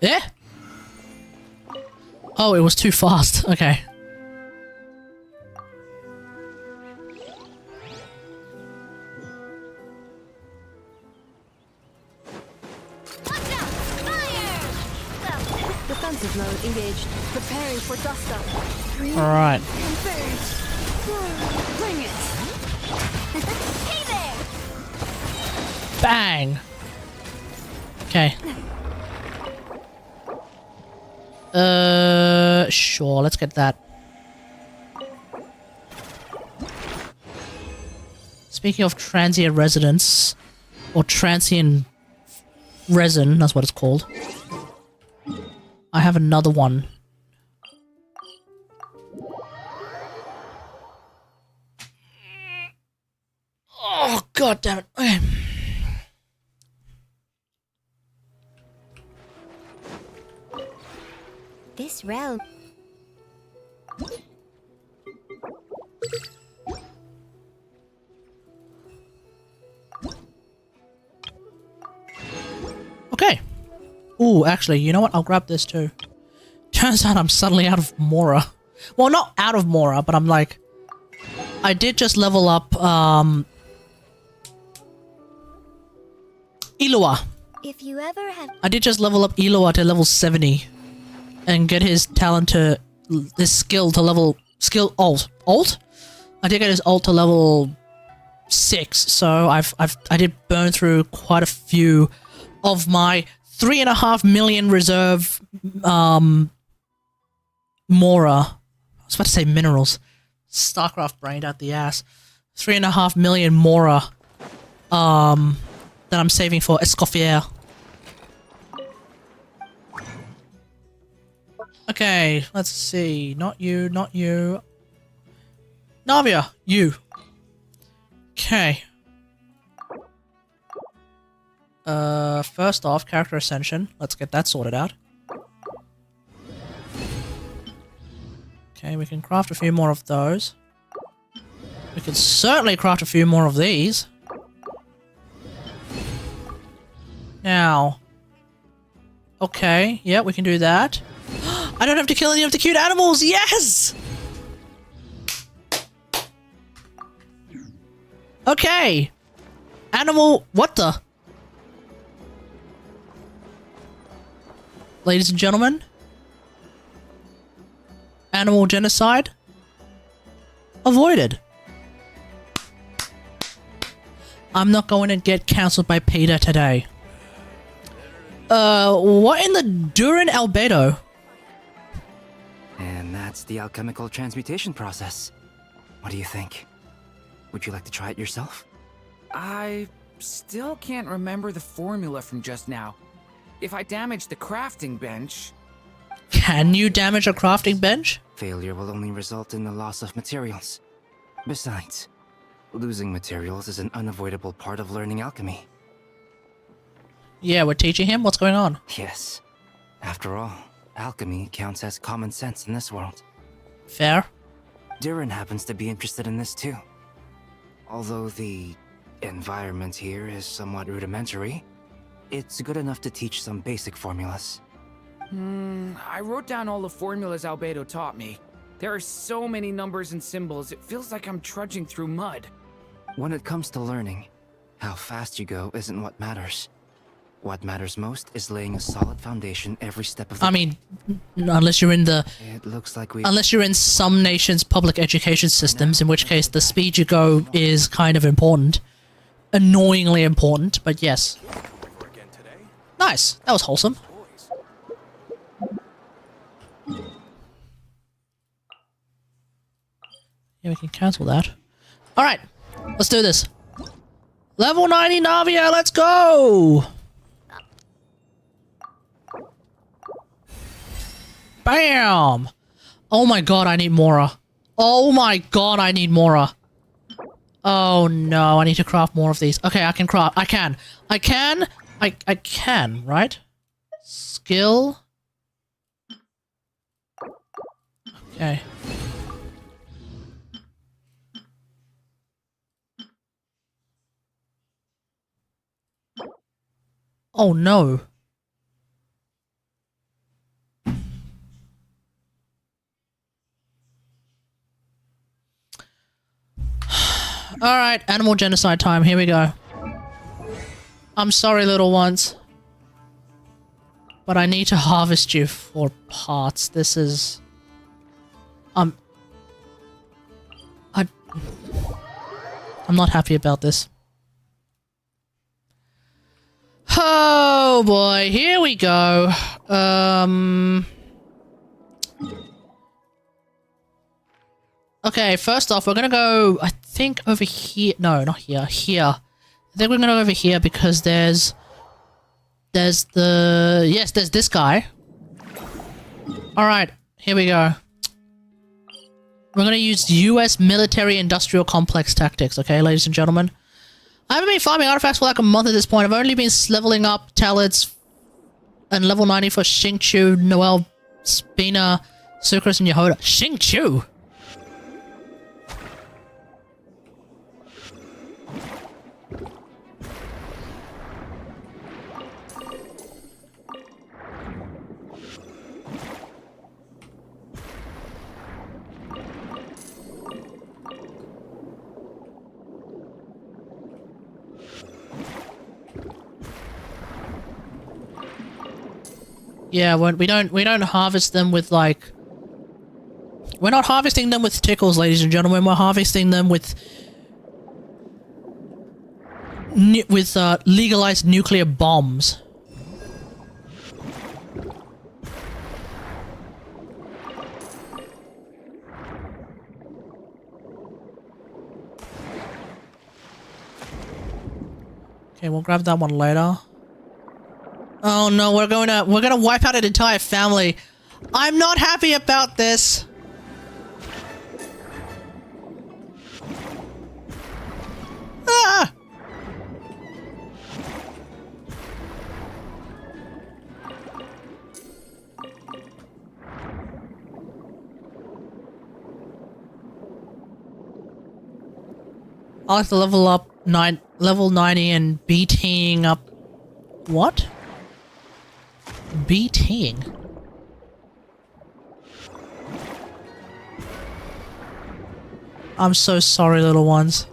Yeah? Oh, it was too fast. Okay. Watch out! Fire! Defensive mode engaged. Preparing for dust up. Alright. Bring it. Hey there! Bang! Okay. Sure, let's get that. Speaking of transient residents, or transient resin, that's what it's called. I have another one. Oh, god damn it. Okay. This realm. Okay. Ooh, actually, you know what? I'll grab this too. Turns out I'm suddenly out of Mora. Well, not out of Mora, but I'm like... I did just level up, Ilua. If you ever have I did just level up Ilua to level 70. And get his talent to... His skill to level... Skill alt. Alt? I did get his alt to level 6, so I did burn through quite a few of my 3.5 million reserve Mora. I was about to say minerals. StarCraft brained out the ass. 3.5 million Mora that I'm saving for Escoffier. Okay, let's see. Not you, not you. Navia, you. Okay. First off, character ascension. Let's get that sorted out. Okay, we can craft a few more of those. We can certainly craft a few more of these. Now. Okay, yeah, we can do that. I don't have to kill any of the cute animals. Yes! Okay. Animal... What the? Ladies and gentlemen. Animal genocide. Avoided. I'm not going to get cancelled by PETA today. What in the Duran albedo? And that's the alchemical transmutation process. What do you think? Would you like to try it yourself? I still can't remember the formula from just now. If I damage the crafting bench... Can you damage a crafting bench? Failure will only result in the loss of materials. Besides, losing materials is an unavoidable part of learning alchemy. Yeah, we're teaching him? What's going on? Yes. After all, alchemy counts as common sense in this world. Fair. Duran happens to be interested in this too. Although the environment here is somewhat rudimentary, it's good enough to teach some basic formulas. I wrote down all the formulas Albedo taught me. There are so many numbers and symbols, it feels like I'm trudging through mud. When it comes to learning, how fast you go isn't what matters. What matters most is laying a solid foundation every step of the way. I mean, unless you're in the... It looks like Unless you're in some nations' public education systems, in which case the speed you go is kind of important. Annoyingly important, but yes. Nice. That was wholesome. Yeah, we can cancel that. Alright, let's do this. Level 90 Navia, let's go! Bam! Oh my god, I need Mora. Oh my god, I need Mora. Oh no, I need to craft more of these. Okay, I can craft. I can, right? Skill. Okay. Oh no. Alright, animal genocide time. Here we go. I'm sorry, little ones. But I need to harvest you for parts. This is... I'm not happy about this. Oh boy, here we go. Okay, first off, we're gonna go, I think, over here. No, not here. Here. I think we're gonna go over here because there's the... Yes, there's this guy. Alright, here we go. We're gonna use US military industrial complex tactics, okay, ladies and gentlemen? I haven't been farming artifacts for like a month at this point. I've only been leveling up talents and level 90 for Xingqiu, Noel, Spina, Sucrose, and Yehoda. Xingqiu! Yeah, we don't harvest them with like... We're not harvesting them with tickles, ladies and gentlemen. We're harvesting them with... legalized nuclear bombs. Okay, we'll grab that one later. Oh no, we're gonna wipe out an entire family. I'm not happy about this. Ah! I like to level up level 90 and BTing up. What? BTing? I'm so sorry, little ones.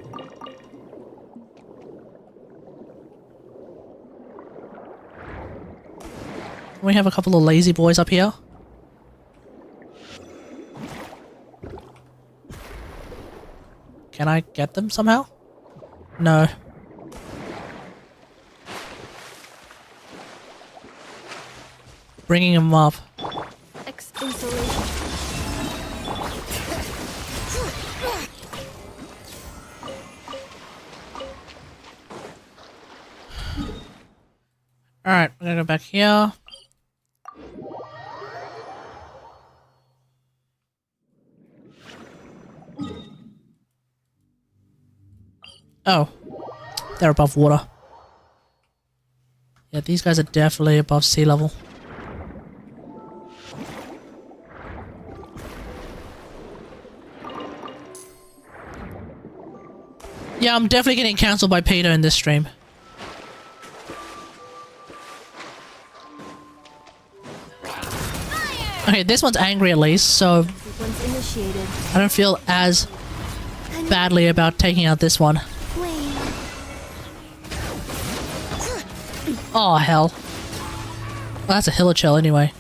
We have a couple of lazy boys up here. Can I get them somehow? No. Bringing them up. Insulation. Alright, we're gonna go back here. Oh, they're above water. Yeah, these guys are definitely above sea level. Yeah, I'm definitely getting cancelled by Peter in this stream. Okay, this one's angry at least, so Sequence initiated. I don't feel as badly about taking out this one. Wait. Oh, hell. Well, that's a hilichurl anyway.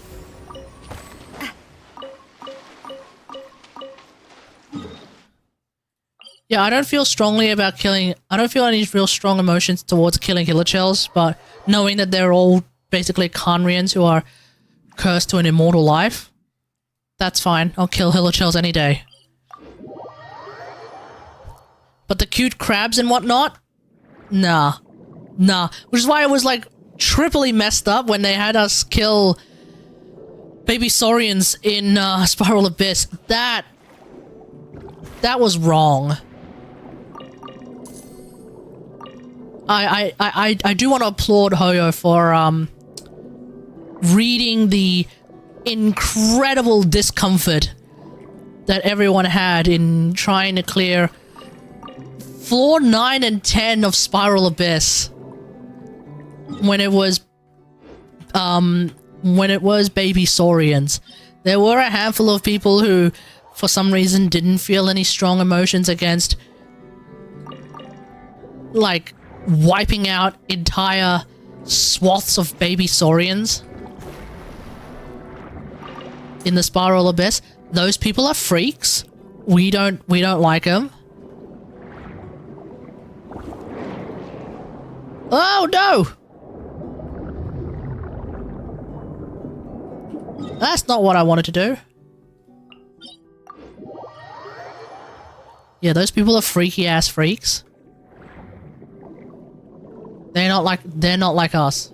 Yeah, I don't feel strongly about killing... I don't feel any real strong emotions towards killing hilichurls, but knowing that they're all basically Khanrians who are cursed to an immortal life, that's fine. I'll kill hilichurls any day. But the cute crabs and whatnot? Nah. Nah. Which is why it was like triply messed up when they had us kill baby saurians in Spiral Abyss. That was wrong. I do want to applaud Hoyo for reading the incredible discomfort that everyone had in trying to clear floor 9 and 10 of Spiral Abyss when it was baby saurians. There were a handful of people who for some reason didn't feel any strong emotions against like wiping out entire swaths of baby saurians in the Spiral Abyss. Those people are freaks. We don't like them. Oh no! That's not what I wanted to do. Yeah, those people are freaky ass freaks. They're not like us.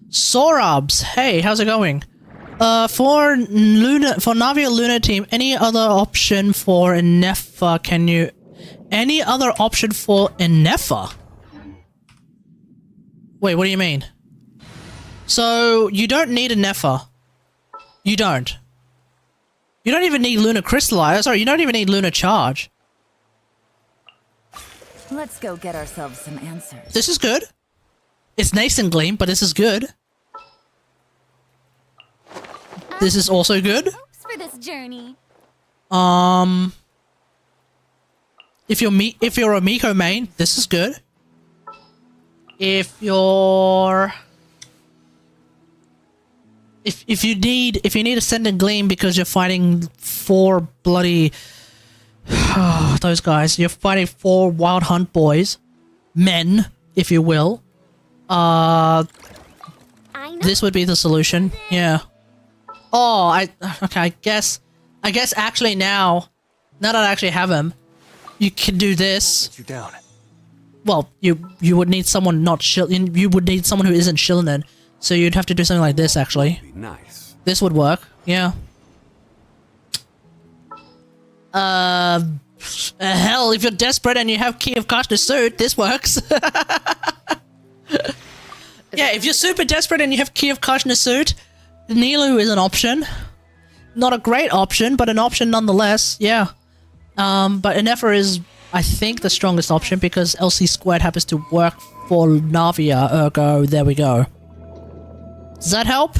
Sorabs, hey, how's it going? For Navia Luna team, any other option for Nefa? Any other option for Nefa? Wait, what do you mean? So you don't need a Nefa. You don't. You don't even need Luna Crystallize. Sorry, you don't even need Luna Charge. Let's go get ourselves some answers. This is good. It's Nascent Gleam, but this is good. This is also good. Hopes for this journey. If you're a Miko main, this is good. If you need Ascendant Gleam because you're fighting 4 bloody those guys, you're fighting 4 Wild Hunt boys, men, if you will. This would be the solution. Yeah. Oh, okay. I guess actually now that I actually have him, you can do this. You down. Well, you would need someone not shilling. You would need someone who isn't shilling in. So you'd have to do something like this. Actually, Be nice. this would work. Yeah. Hell, if you're desperate and you have Key of Karshna's suit, this works. Yeah, if you're super desperate and you have Key of Karshna's suit, Nilu is an option. Not a great option, but an option nonetheless, yeah. But Inefer is, I think, the strongest option because LC squared happens to work for Navia, ergo, there we go. Does that help?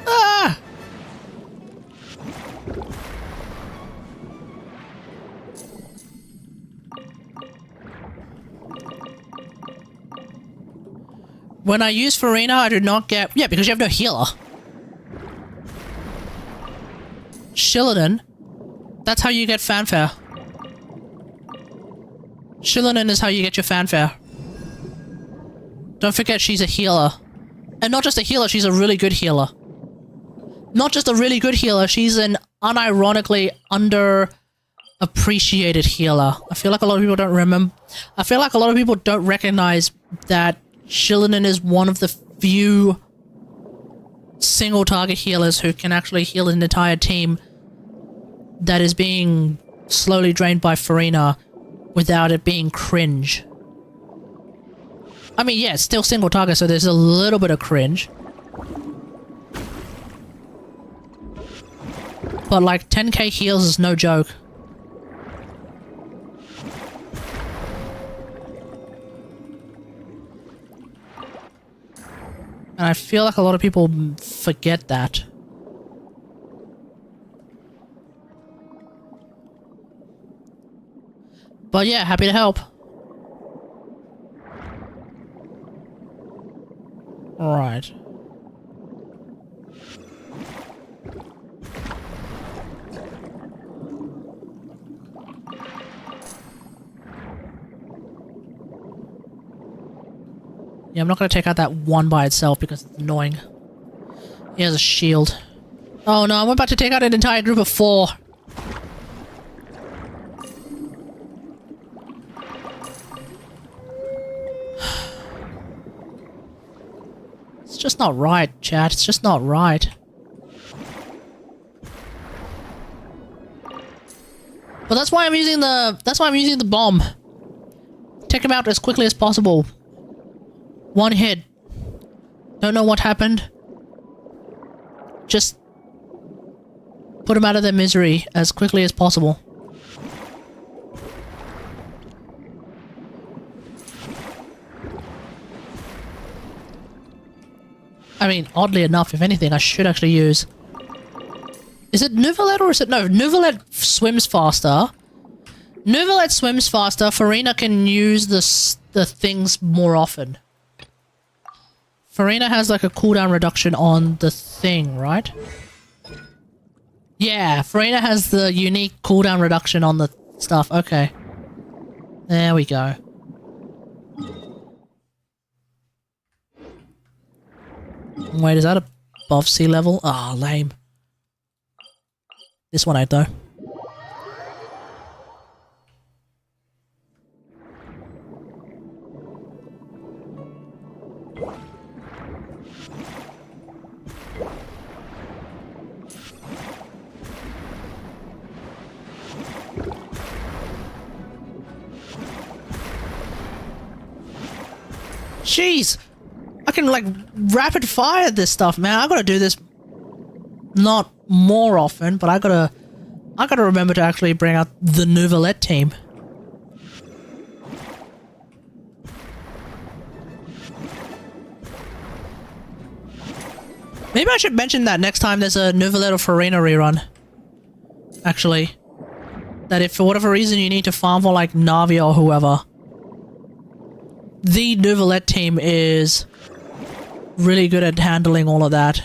Ah! When I use Farina, I do not get... Yeah, because you have no healer. Shillidan. That's how you get fanfare. Shillidan is how you get your fanfare. Don't forget she's a healer. And not just a healer, she's a really good healer. Not just a really good healer, she's an unironically underappreciated healer. I feel like a lot of people don't remember... I feel like a lot of people don't recognize that Shillidan is one of the few single target healers who can actually heal an entire team that is being slowly drained by Farina without it being cringe. I mean, yeah, it's still single target, so there's a little bit of cringe. But like 10k heals is no joke. And I feel like a lot of people forget that. But yeah, happy to help. Alright. Yeah, I'm not going to take out that one by itself because it's annoying. He has a shield. Oh no, I'm about to take out an entire group of 4. It's just not right, chat. It's just not right. But that's why I'm using the bomb. Take him out as quickly as possible. One hit. Don't know what happened. Just put them out of their misery as quickly as possible. I mean, oddly enough, if anything, I should actually use... Is it Nuvalet or is it... No, Nuvalet swims faster. Nuvalet swims faster. Farina can use the things more often. Farina has like a cooldown reduction on the thing, right? Yeah, Farina has the unique cooldown reduction on the stuff. Okay. There we go. Wait, is that above sea level? Ah, oh, lame. This one ain't though. Jeez! I can, like, rapid fire this stuff, man. I gotta do this not more often, but I gotta remember to actually bring out the Nuvalet team. Maybe I should mention that next time there's a Nuvalet or Farina rerun. Actually. That if for whatever reason you need to farm for, like, Navia or whoever, the Nuvalet team is really good at handling all of that.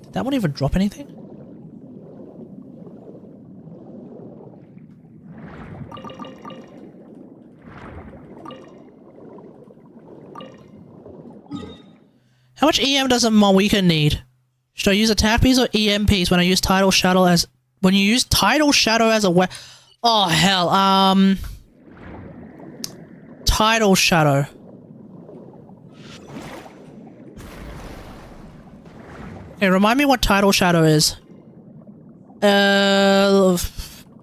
Did that one even drop anything? How much EM does a Mawika need? Should I use attack piece or EM piece when I use Tidal Shadow as... When you use Tidal Shadow as a weapon... Oh, hell. Tidal Shadow. Okay, remind me what Tidal Shadow is.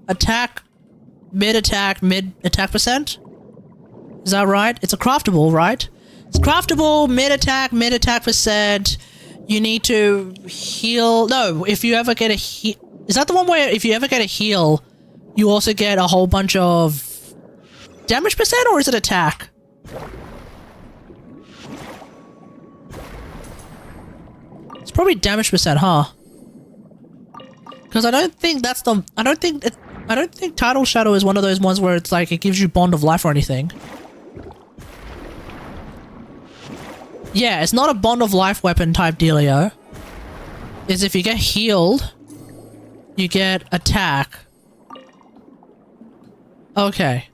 Attack, mid attack percent? Is that right? It's a craftable, right? It's craftable, mid attack percent. You need to heal... No, if you ever get a heal... Is that the one where if you ever get a heal, you also get a whole bunch of damage percent, or is it attack? It's probably damage percent, huh? Because I don't think that's the... I don't think Tidal Shadow is one of those ones where it's like it gives you Bond of Life or anything. Yeah, it's not a Bond of Life weapon type dealio. Is if you get healed, you get attack. Okay.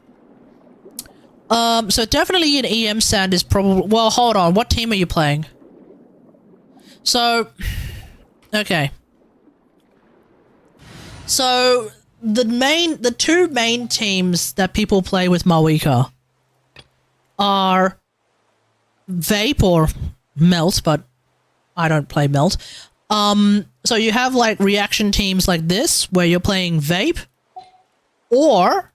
So definitely an EM sand is probably... Well, hold on. What team are you playing? So... Okay. So, the two main teams that people play with Mawika are Vape or Melt, but I don't play Melt. So you have like reaction teams like this, where you're playing Vape, or...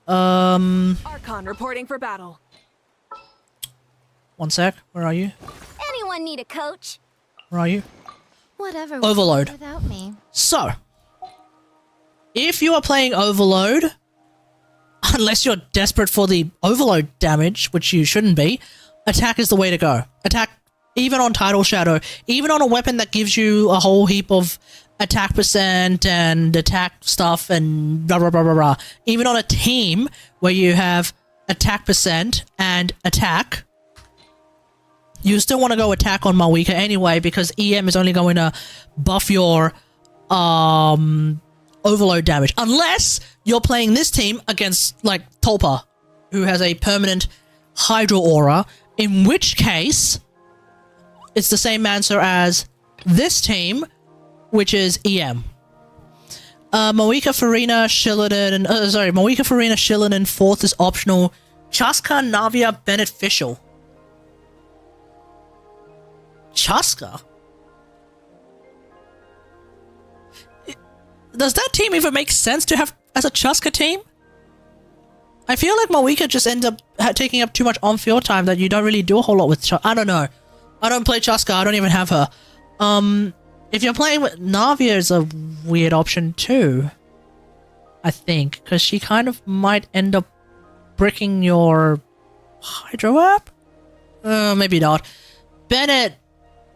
Archon reporting for battle. One sec, where are you? Anyone need a coach? Where are you? Whatever. Overload. Without me. So, if you are playing Overload, unless you're desperate for the Overload damage, which you shouldn't be, attack is the way to go. Attack, even on Tidal Shadow, even on a weapon that gives you a whole heap of attack percent and attack stuff and blah blah blah blah blah. Even on a team where you have attack percent and attack, you still want to go attack on Mawika anyway, because EM is only going to buff your overload damage. Unless you're playing this team against, like, Tulpa, who has a permanent Hydro Aura, in which case, it's the same answer as this team, which is EM. Mawika, Farina, Shillidan, Mawika, Farina, Shillidan, fourth is optional. Chaska, Navia, beneficial. Chaska? Does that team even make sense to have as a Chaska team? I feel like Mawika just ends up taking up too much on-field time that you don't really do a whole lot with Chaska. I don't know. I don't play Chaska, I don't even have her. If you're playing with Navia is a weird option too, I think, because she kind of might end up bricking your Hydro app? Maybe not. Bennett,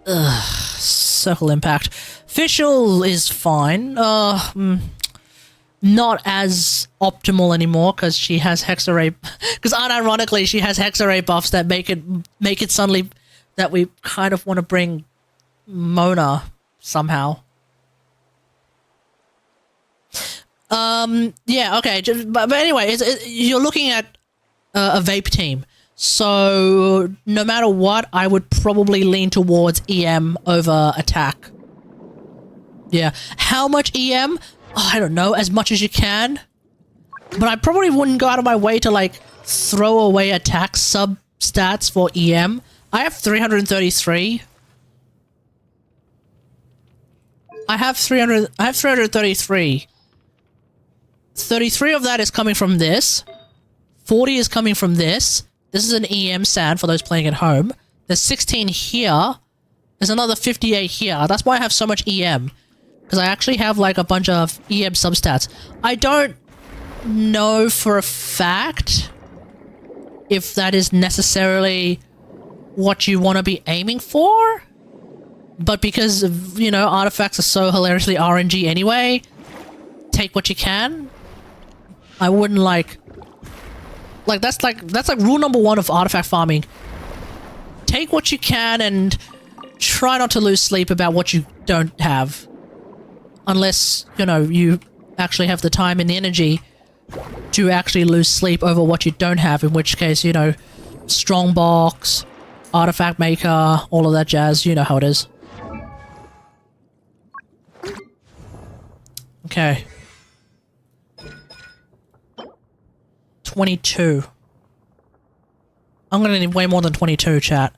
Circle Impact. Fischl is fine. Not as optimal anymore because she has Hexarray. Because unironically, she has Hexarray buffs that make it suddenly that we kind of want to bring Mona somehow. Yeah, okay. But anyway, you're looking at a Vape team. So, no matter what, I would probably lean towards EM over attack. Yeah. How much EM? Oh, I don't know. As much as you can. But I probably wouldn't go out of my way to, like, throw away attack sub-stats for EM. I have 333. I have 333. 33 of that is coming from this. 40 is coming from this. This is an EM sand for those playing at home. There's 16 here. There's another 58 here. That's why I have so much EM. Because I actually have like a bunch of EM substats. I don't know for a fact if that is necessarily what you want to be aiming for. But because, you know, artifacts are so hilariously RNG anyway, take what you can. I wouldn't like that's like rule number 1 of artifact farming. Take what you can and try not to lose sleep about what you don't have. Unless, you know, you actually have the time and the energy to actually lose sleep over what you don't have, in which case, you know, strongbox, artifact maker, all of that jazz. You know how it is. Okay. 22. I'm gonna need way more than 22, chat.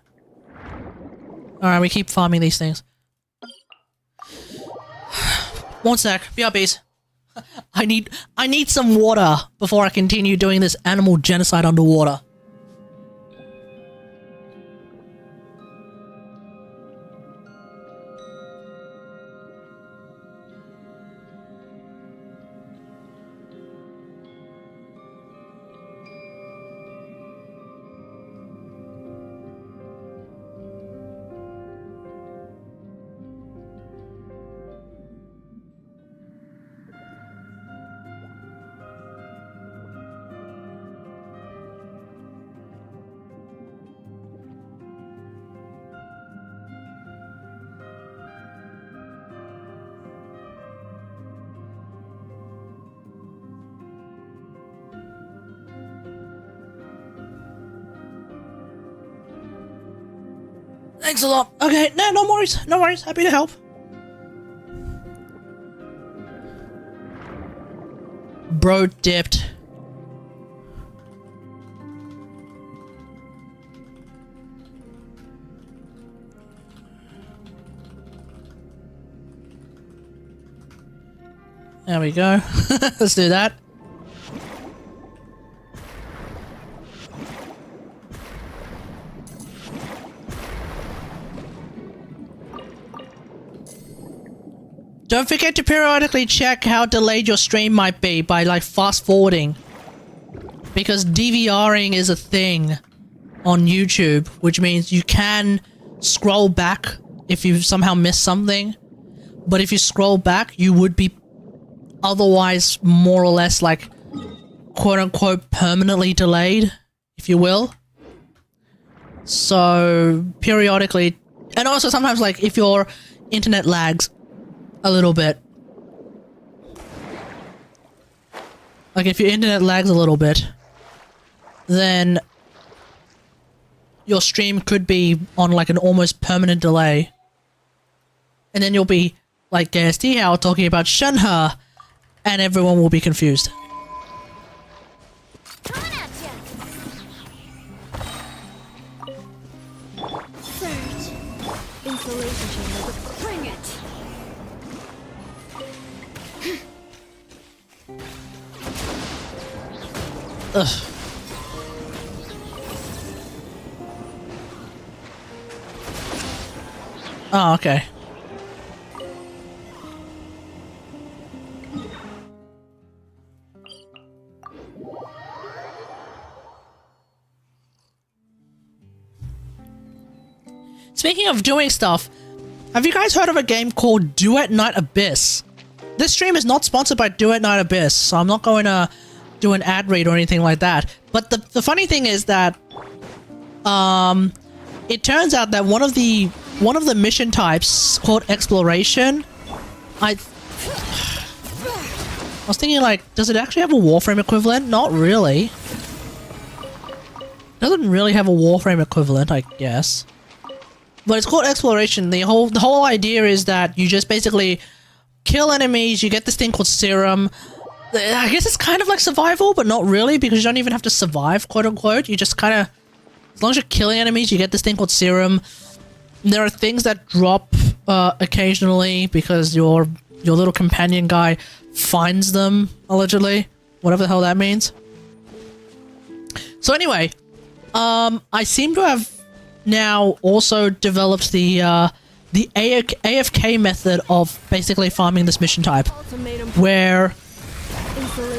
Alright, we keep farming these things. One sec, BRBs. I need some water before I continue doing this animal genocide underwater. Thanks a lot. Okay, no worries. No worries. Happy to help. Bro dipped. There we go. Let's do that. Don't forget to periodically check how delayed your stream might be by like fast forwarding. Because DVRing is a thing on YouTube, which means you can scroll back if you somehow missed something. But if you scroll back, you would be otherwise more or less like quote unquote permanently delayed, if you will. So periodically, and also sometimes like if your internet lags a little bit. Like if your internet lags a little bit, then your stream could be on like an almost permanent delay. And then you'll be like KST How talking about Shenhe, and everyone will be confused. Coming at ya. Surge. Insulation chamber. Bring it. Ugh. Oh, okay. Speaking of doing stuff, have you guys heard of a game called Duet Night Abyss? This stream is not sponsored by Duet Night Abyss, so I'm not going to do an ad read or anything like that. But the funny thing is that it turns out that one of the mission types called exploration, I was thinking like, does it actually have a Warframe equivalent? Not really. Doesn't really have a Warframe equivalent, I guess. But it's called exploration. The whole idea is that you just basically kill enemies, you get this thing called serum. I guess it's kind of like survival, but not really, because you don't even have to survive, quote unquote. You just kind of, as long as you're killing enemies, you get this thing called serum. There are things that drop occasionally because your little companion guy finds them, allegedly. Whatever the hell that means. So anyway, I seem to have now also developed the AFK method of basically farming this mission type, where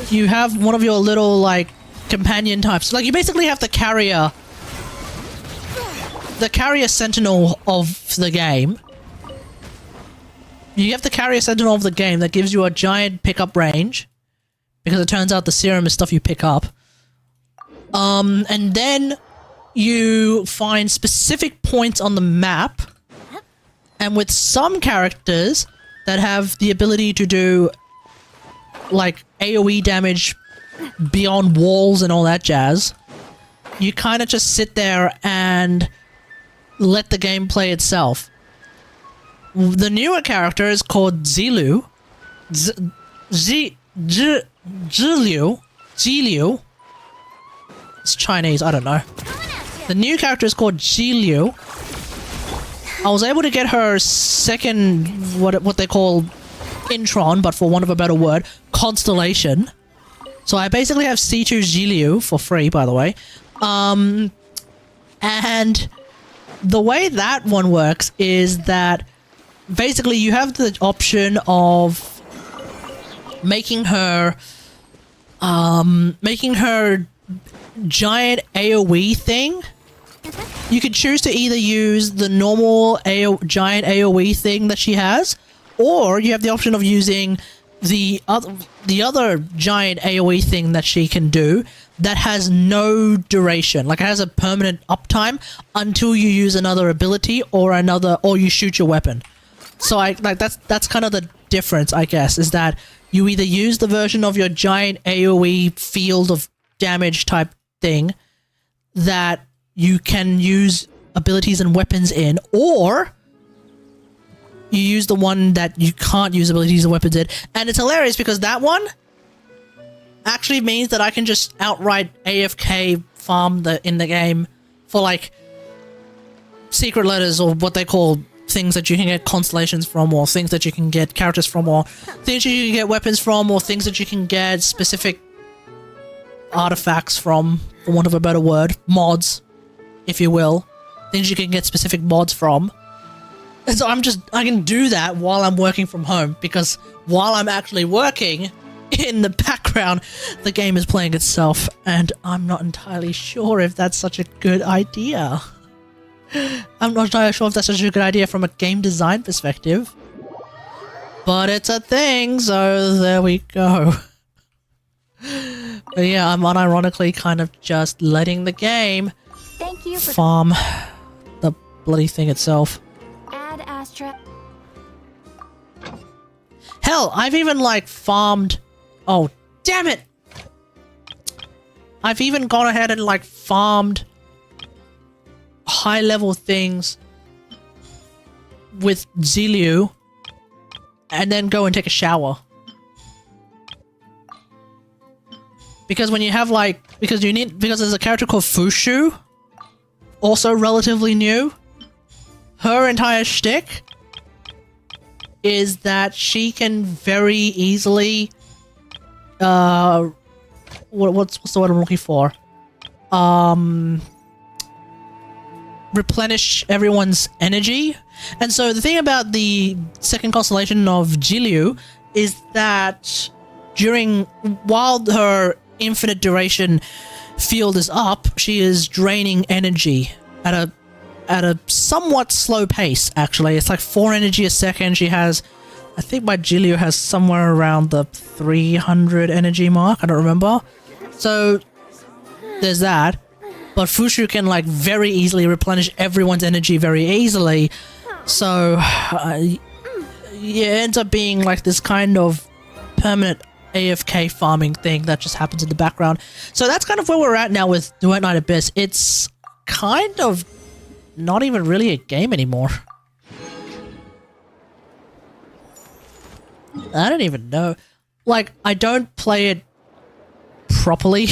you have one of your little like companion types. Like you basically have the carrier sentinel of the game. You have the carrier sentinel of the game that gives you a giant pickup range, because it turns out the serum is stuff you pick up. And then you find specific points on the map, and with some characters that have the ability to do like AoE damage beyond walls and all that jazz, you kind of just sit there and let the game play itself. The newer character is called Zilu. Ziliu. It's Chinese, I don't know. The new character is called Ziliu. I was able to get her second, what they call intron, but for want of a better word, constellation. So I basically have C2 Ziliu for free, by the way. And the way that one works is that basically you have the option of making her giant AoE thing. You could choose to either use the normal giant AoE thing that she has, or you have the option of using the other giant AoE thing that she can do that has no duration. Like, it has a permanent uptime until you use another ability or you shoot your weapon. So that's kind of the difference, I guess, is that you either use the version of your giant AoE field of damage type thing that you can use abilities and weapons in, or you use the one that you can't use abilities and weapons in. And it's hilarious because that one actually means that I can just outright AFK farm in the game for like secret letters, or what they call things that you can get constellations from, or things that you can get characters from, or things that you can get weapons from, or things that you can get specific artifacts from, for want of a better word, mods, if you will, things you can get specific mods from. And so I can do that while I'm working from home, because while I'm actually working, in the background, the game is playing itself, and I'm not entirely sure if that's such a good idea. I'm not entirely sure if that's such a good idea from a game design perspective. But it's a thing, so there we go. But yeah, I'm unironically kind of just letting the game farm the bloody thing itself. Add Astra. Hell, I've even like farmed... Oh, damn it! I've even gone ahead and like farmed high level things with Ziliu and then go and take a shower. Because when you have like, because there's a character called Fushu, also relatively new. Her entire shtick is that she can very easily, what's the word I'm looking for? Replenish everyone's energy. And so the thing about the second constellation of Jiliu is that while her infinite duration field is up, she is draining energy at a somewhat slow pace, actually. It's like 4 energy a second. She has, I think my Jiliu has somewhere around the 300 energy mark. I don't remember. So there's that. But Fushu can like very easily replenish everyone's energy very easily. So yeah, it ends up being like this kind of permanent AFK farming thing that just happens in the background. So that's kind of where we're at now with Duet Night Abyss. It's kind of not even really a game anymore. I don't even know. Like, I don't play it properly.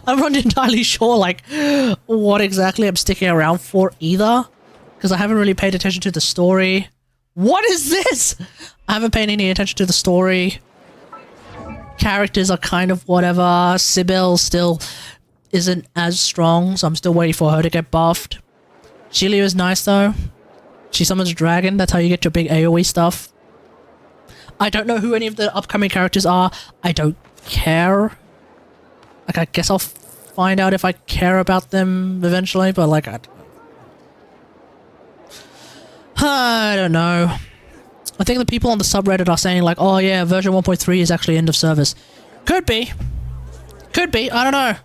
I'm not entirely sure, like, what exactly I'm sticking around for either. Because I haven't really paid attention to the story. What is this? I haven't paid any attention to the story. Characters are kind of whatever. Sybil still isn't as strong, so I'm still waiting for her to get buffed. Jiliu is nice, though. She summons a dragon. That's how you get your big AoE stuff. I don't know who any of the upcoming characters are. I don't care. Like, I guess I'll find out if I care about them eventually, but like, I don't know. I think the people on the subreddit are saying like, oh yeah, version 1.3 is actually end of service. Could be. Could be. I don't know.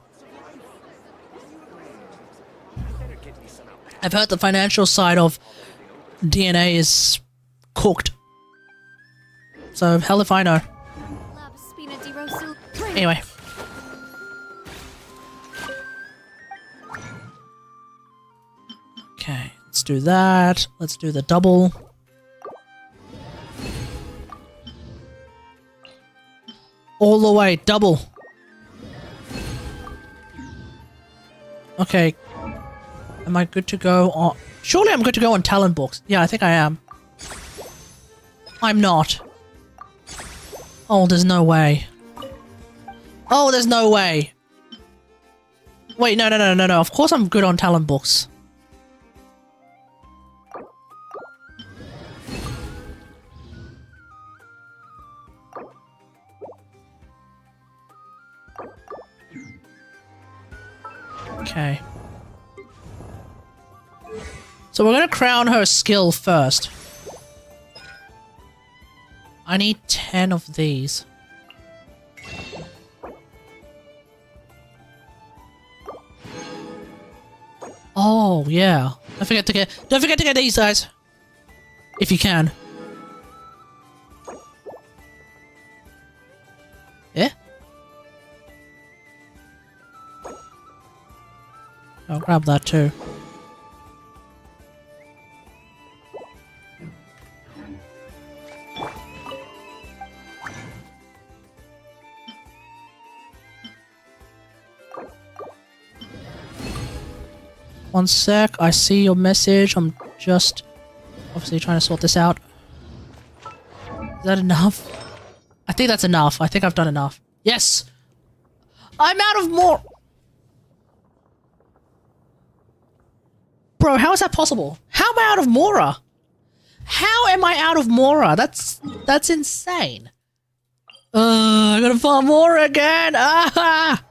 I've heard the financial side of DNA is cooked. So, hell if I know. Anyway. Let's do that. Let's do the double. All the way, double. Okay. Am I good to go on... Surely I'm good to go on talent books. Yeah, I think I am. I'm not. Oh, there's no way. Oh, there's no way. Wait, no. Of course I'm good on talent books. Okay. So we're gonna crown her skill first. I need 10 of these. Oh, yeah. Don't forget to get these, guys. If you can. Yeah? I'll grab that too. One sec, I see your message. I'm just obviously trying to sort this out. Is that enough? I think that's enough. I think I've done enough. Yes! I'm out of more! Bro, how is that possible? How am I out of Mora? How am I out of Mora? That's insane. I gotta farm Mora again! Ah!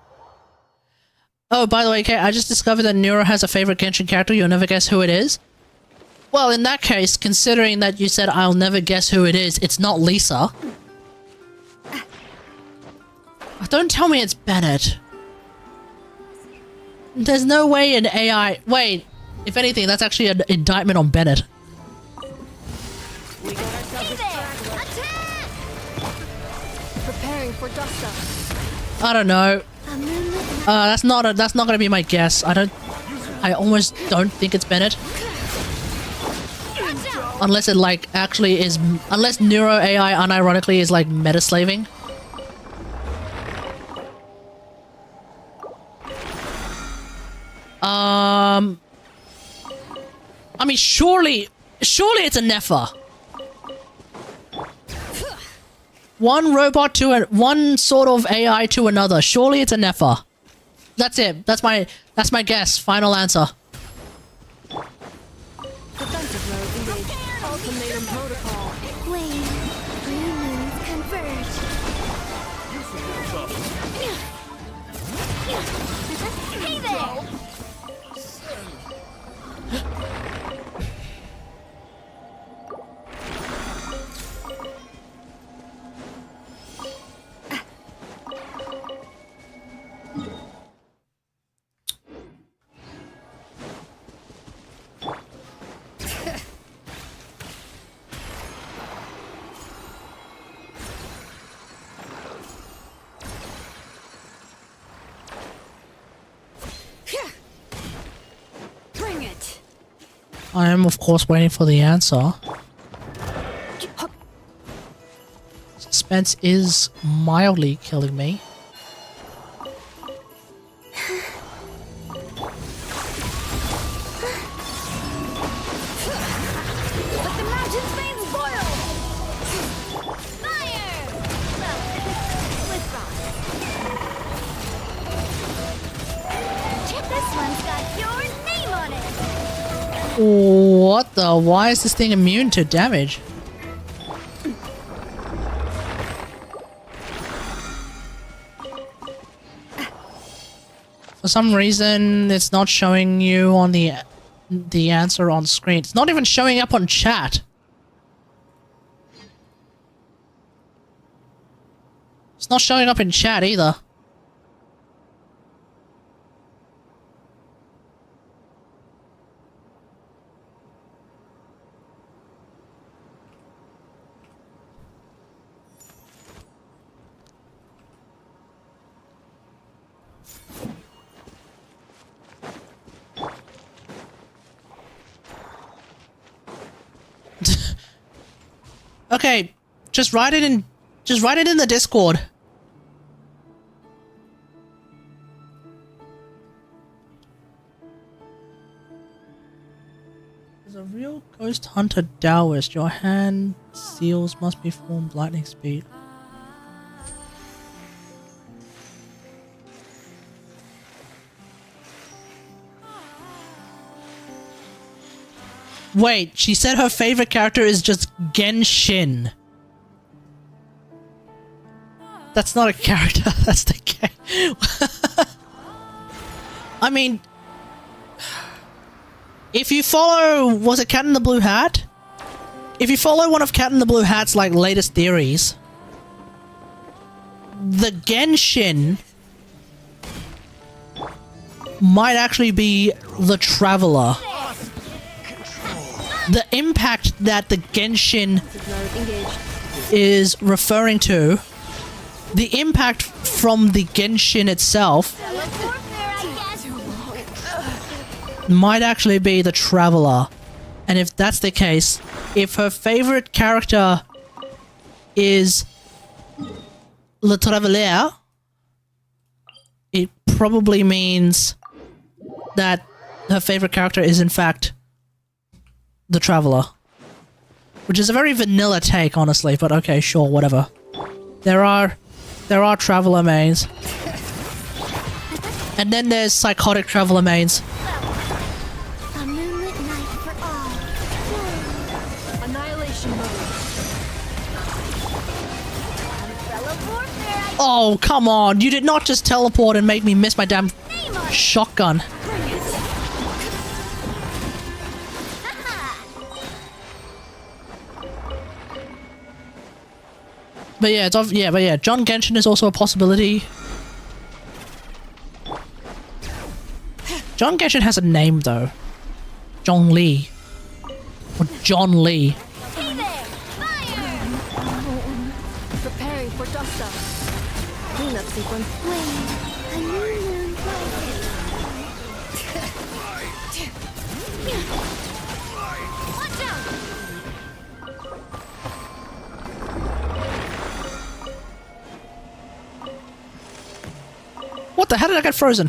Oh, by the way, Kate, I just discovered that Neuro has a favorite Genshin character. You'll never guess who it is. Well, in that case, considering that you said I'll never guess who it is, it's not Lisa. Don't tell me it's Bennett. There's no way an AI... Wait, if anything, that's actually an indictment on Bennett. We got ourselves a track. Attack! Preparing for dust up. I don't know. That's not gonna be my guess. I almost don't think it's Bennett. Unless it like actually is, unless Neuro AI unironically is like meta slaving. I mean, surely it's a Nefa. One robot to one sort of AI to another. Surely it's a Nefa. That's it. That's my guess. Final answer. Defensive mode engaged. Ultimatum protocol. Wait, blue moons converge. Hey there! Bring it. I am, of course, waiting for the answer. Suspense is mildly killing me. Let the mountain's veins boil! Fire! Well, with frost. Check this one's got your name on it! What the? Why is this thing immune to damage? For some reason, it's not showing you on the answer on screen. It's not even showing up on chat. It's not showing up in chat either. Okay, just write it in. Just write it in the Discord. As a real ghost hunter Taoist, your hand seals must be formed lightning speed. Wait, she said her favorite character is just Genshin. That's not a character, that's the game. I mean, if you follow, was it Cat in the Blue Hat? If you follow one of Cat in the Blue Hat's like latest theories, the Genshin might actually be the Traveler. The impact that the Genshin is referring to, the impact from the Genshin itself might actually be the Traveler. And if that's the case, if her favorite character is Le Traveler, it probably means that her favorite character is in fact the Traveler. Which is a very vanilla take, honestly, but okay, sure, whatever. There are Traveler mains. And then there's psychotic Traveler mains. A moonlit night for all. Annihilation mode. Oh, come on. You did not just teleport and make me miss my damn shotgun. But yeah, John Genshin is also a possibility. John Genshin has a name though. John Lee. Or John Lee. Hey there! Fire! Preparing for dust up. Cleanup sequence. Wait, a new moon rises. Watch out! What the hell did I get frozen?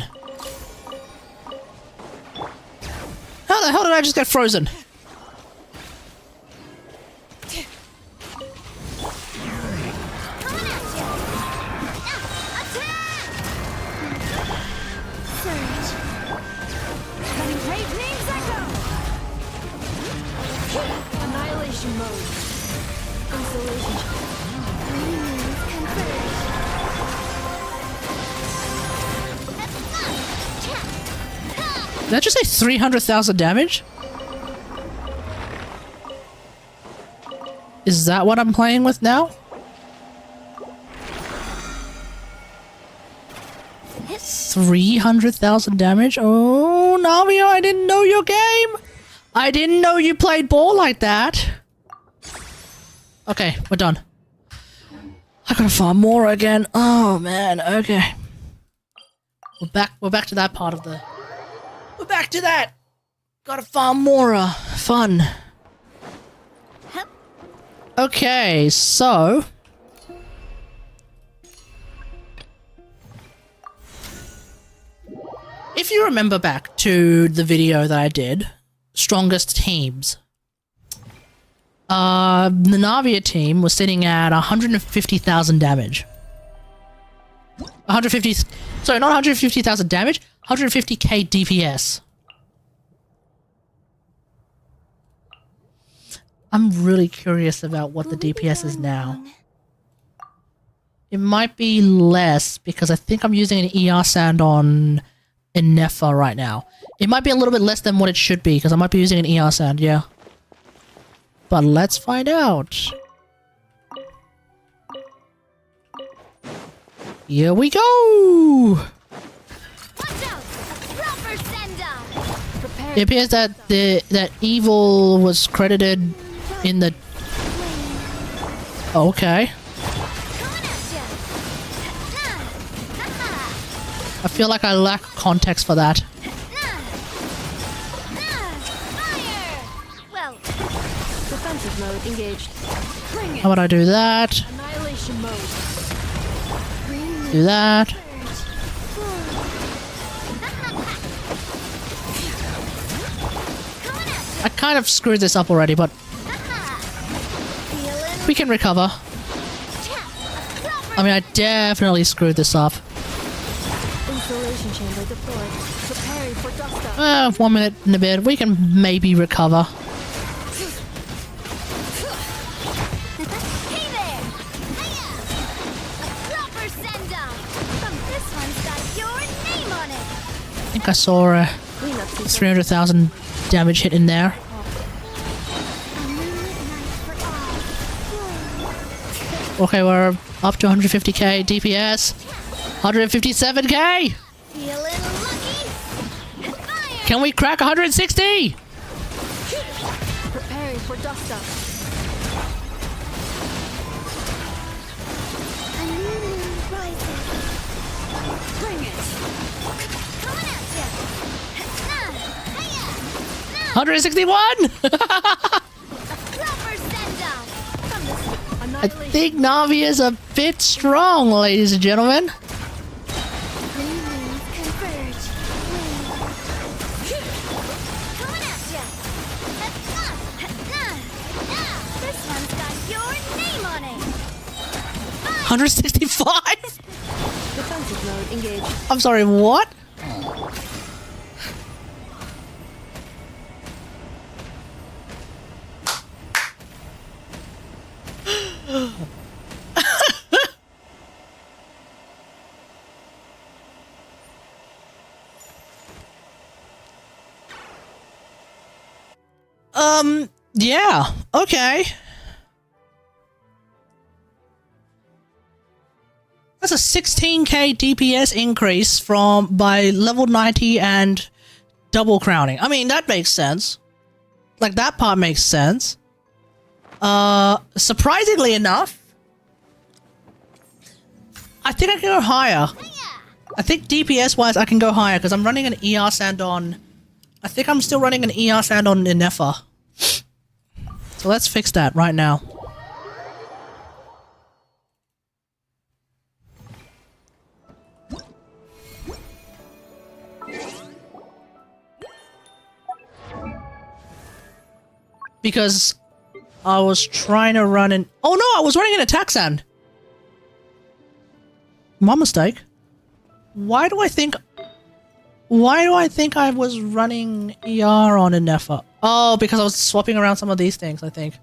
How the hell did I just get frozen? Annihilation mode. Insulation. Three moons converge. Did I just say 300,000 damage? Is that what I'm playing with now? 300,000 damage? Oh, Navia, I didn't know your game! I didn't know you played ball like that! Okay, we're done. I gotta farm more again. Oh man, okay. We're back to that part of the... We're back to that! Gotta farm more, fun. Okay, so... If you remember back to the video that I did, Strongest Teams, the Navia team was sitting at 150,000 damage. 150... Sorry, not 150,000 damage, 150k DPS. I'm really curious about what the DPS is now. It might be less, because I think I'm using an ER sand on Inefa right now. It might be a little bit less than what it should be, because I might be using an ER sand, yeah. But let's find out. Here we go! Watch out! Proper send up! It appears that that evil was credited in the... Okay. I feel like I lack context for that. Fire! Well, Defensive mode engaged. Bring it. How about I do that? Annihilation mode. Do that. I kind of screwed this up already, but we can recover. I mean, I definitely screwed this up. Installation chamber deployed. Preparing for dust up. 1 minute and a bit. We can maybe recover. Hey there! Hiya! A proper send-off! This one's got your name on it! I think I saw a Clean up sequence. 300,000 damage hit in there. A moonlit night for all. Okay, we're up to 150k DPS. 157k! Feeling lucky? Fire! Can we crack 160? Preparing for dust up. A new moon rises. Bring it. Coming at ya! Hiya! 161! Proper send-off! From the I Annihilation. think Navia is a bit strong, ladies and gentlemen. green moons converge. Coming at ya! This one's got your name on it! 165? Defensive mode engaged. I'm sorry, what? Yeah, okay. That's a 16k DPS increase by level 90 and double crowning. I mean, that makes sense. Like, that part makes sense. Surprisingly enough, I think I can go higher. I think DPS-wise I can go higher because I'm running an ER sand on... I think I'm still running an ER sand on Inefa. So let's fix that right now. Because I was trying to run an... Oh no, I was running an attack sand! My mistake. Why do I think I was running ER on Inefa? Oh, because I was swapping around some of these things, I think.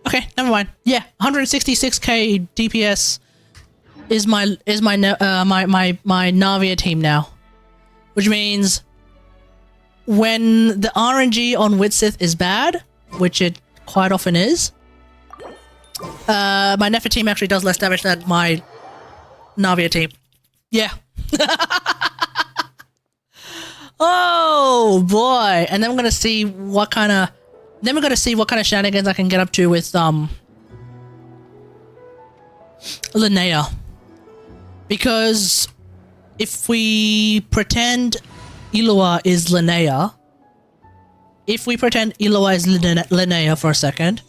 Okay, never mind. Yeah, 166k DPS is my Navia team now, which means when the RNG on Witsith is bad, which it quite often is, my Nefa team actually does less damage than my Navia team. Yeah. Oh boy! And then we're gonna see what kind of shenanigans I can get up to with Linnea. Because if we pretend Ilua is Linnea, Linnea for a second,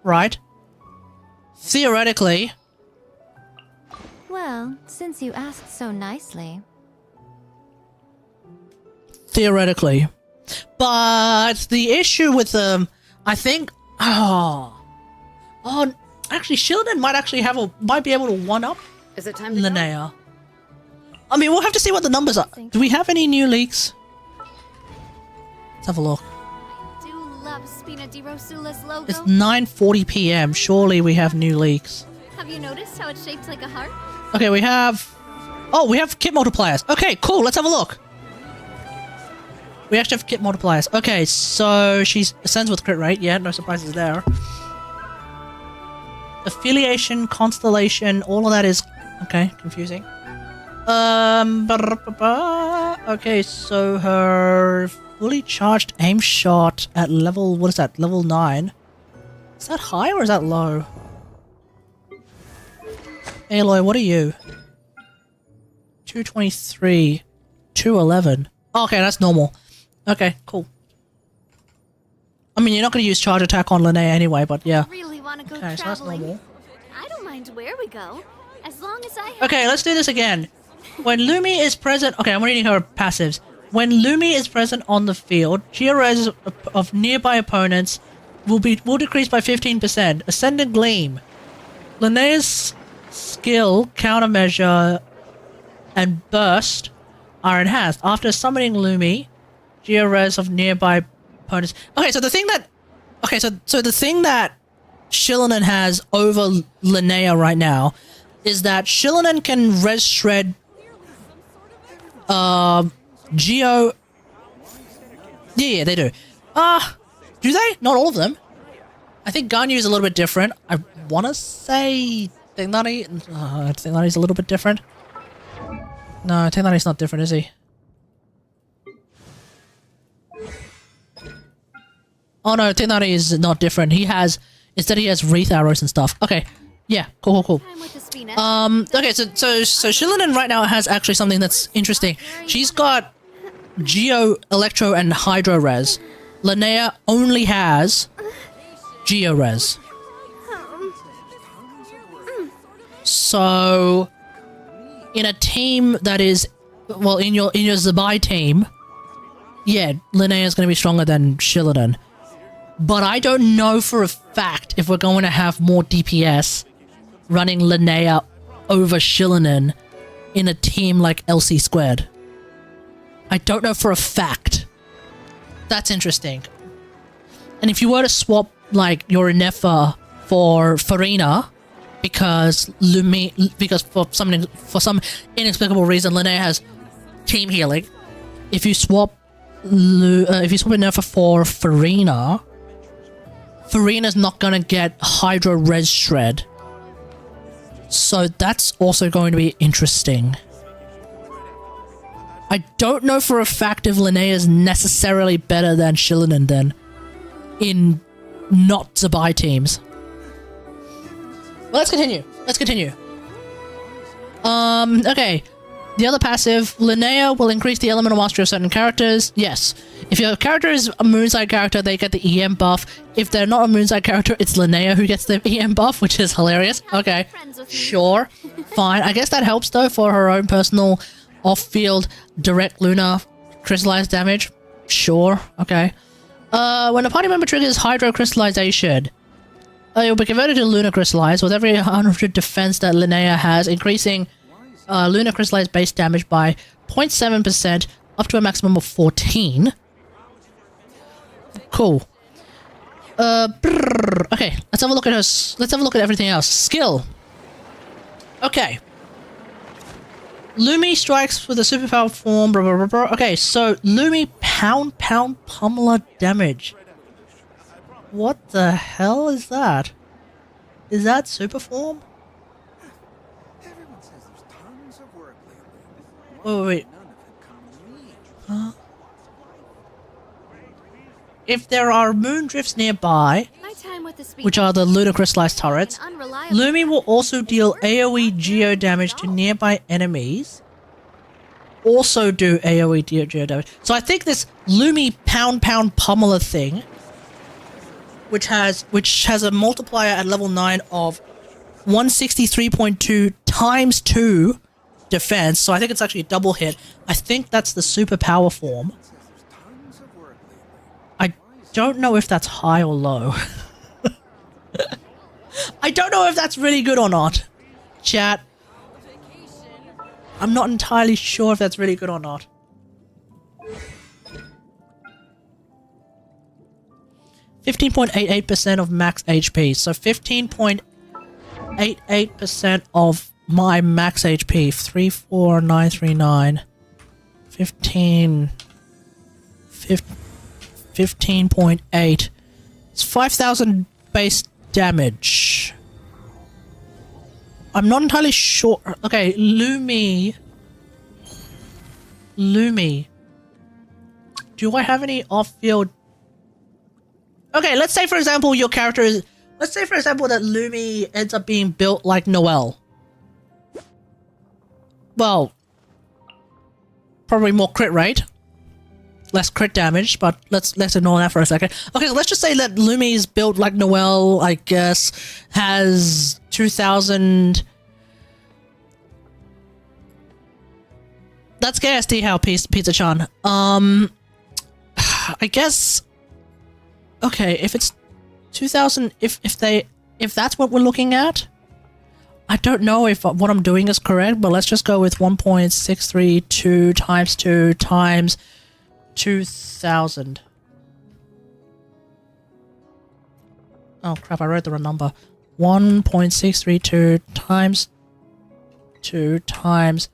right? Theoretically, Well, since you asked so nicely. but the issue with I think actually Shilden might be able to one up Is it time to go? Linnea. I mean, we'll have to see what the numbers are. Do we have any new leaks? Let's have a look. Do love Spina di Rosula's logo? It's 9:40 p.m. Surely we have new leaks. Have you noticed how it's shaped like a heart? Okay, we have... Oh, we have kit multipliers. Okay, cool. Let's have a look. We actually have kit multipliers. Okay, so she ascends with crit rate. Yeah, no surprises there. Affiliation, constellation, all of that is... Okay, confusing. Okay, so her fully charged aim shot at level... What is that? Level 9. Is that high or is that low? Aloy, what are you? 223. 211. Okay, that's normal. Okay, cool. I mean, you're not going to use charge attack on Linnea anyway, but yeah. Really want to go Okay, so that's traveling? normal. I don't mind where we go, as long as I have... Okay, let's do this again. When Lumi is present... Okay, I'm reading her passives. When Lumi is present on the field, GRS of nearby opponents will decrease by 15%. Ascendant Gleam. Linnea's skill, countermeasure, and burst are enhanced. After summoning Lumi, GRS of nearby opponents... Okay, so the thing that... Okay, so the thing that Shillanen has over Linnea right now is that Shillanen can res shred Geo... Yeah, they do. Do they? Not all of them. I think Ganyu is a little bit different. I want to say Thingnani is a little bit different. No, Thingnani's not different, is he? Oh no, Thingnani is not different. Instead he has wreath arrows and stuff. Okay. Yeah, cool. Time with the spina. Okay, so Shillanen right now has actually something that's interesting. She's got Geo, Electro, and Hydro Res. Linnea only has Geo Res. So, in a team that is, well, in your Zabai team, yeah, Linnea is going to be stronger than Shillanen. But I don't know for a fact if we're going to have more DPS running Linnea over Shillanen in a team like LC Squared. I don't know for a fact. That's interesting. And if you were to swap, like, your Inefa for Farina, because for some inexplicable reason Linnea has team healing, if you swap Inefa for Farina, Farina's not gonna get Hydro Res Shred. So that's also going to be interesting. I don't know for a fact if Linnea is necessarily better than Shillanen then in not Zabai teams. Well, let's continue. Okay. The other passive, Linnea will increase the elemental mastery of certain characters. Yes. If your character is a Moonside character, they get the EM buff. If they're not a Moonside character, it's Linnea who gets the EM buff, which is hilarious. Okay. Sure. Fine. I guess that helps, though, for her own personal off-field direct lunar crystallized damage. Sure. Okay. When a party member triggers Hydro Crystallization, it will be converted to Lunar Crystallize with every 100 defense that Linnea has, increasing Lunar Crystallized base damage by 0.7% up to a maximum of 14. Cool. Okay, let's have a look at her. Let's have a look at everything else. Skill. Okay. Lumi strikes with a superpower form. Blah, blah, blah, blah. Okay, so Lumi pound pummeler damage. What the hell is that? Is that super form? Wait. Huh? If there are moon drifts nearby, which are the lunar crystallized turrets, Lumi will also deal AoE geo damage to nearby enemies. Also do AoE geo damage. So I think this Lumi pound pummeler thing, which has a multiplier at level 9 of 163.2 times 2 defense, so I think it's actually a double hit. I think that's the superpower form. I don't know if that's high or low. I don't know if that's really good or not. Chat. I'm not entirely sure if that's really good or not. %15.88% of max HP. So 15.88% of my max HP. 34939. 15.8. It's 5,000 base damage. I'm not entirely sure. Okay, Lumi. Do I have any off-field? Okay, let's say for example your character is... Let's say for example that Lumi ends up being built like Noelle. Well, probably more crit rate. less crit damage, but let's ignore that for a second. Okay, so let's just say that Lumi's build like Noelle, I guess, has 2,000. That's KSD how Pizza-chan. I guess. Okay, if it's 2,000, if that's what we're looking at, I don't know if what I'm doing is correct, but let's just go with 1.632 times 2 times 2,000. Oh crap, I wrote the wrong number. 1.632 times 2 times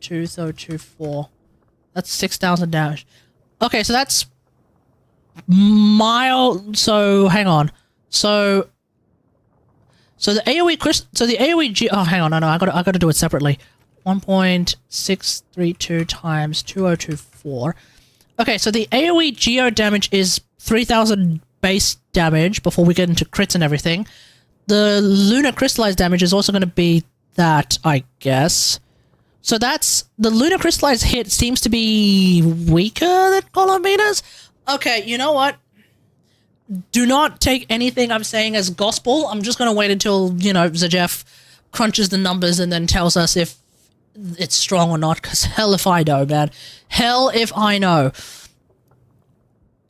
2024. That's 6,000 damage. Okay, so that's so hang on. So the AoE oh hang on, no, I got to do it separately. 1.632 times 2024. Okay, so the AoE geo damage is 3,000 base damage before we get into crits and everything. The lunar crystallized damage is also going to be that, I guess. So that's the lunar crystallized hit seems to be weaker than Colometer's. Okay, you know what? Do not take anything I'm saying as gospel. I'm just going to wait until, you know, Zajef crunches the numbers and then tells us if it's strong or not, because hell if I know, man. Hell if I know.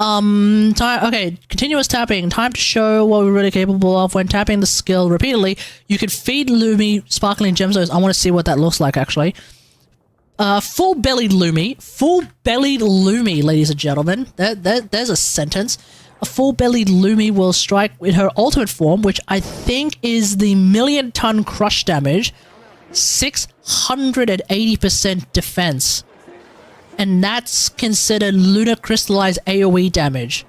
Okay, continuous tapping. Time to show what we're really capable of. When tapping the skill repeatedly, you can feed Lumi sparkling gemstones. I want to see what that looks like, actually. Full-bellied Lumi, ladies and gentlemen. There's a sentence. A full-bellied Lumi will strike with her ultimate form, which I think is the million-ton crush damage, 680% defense. And that's considered lunar crystallized AoE damage.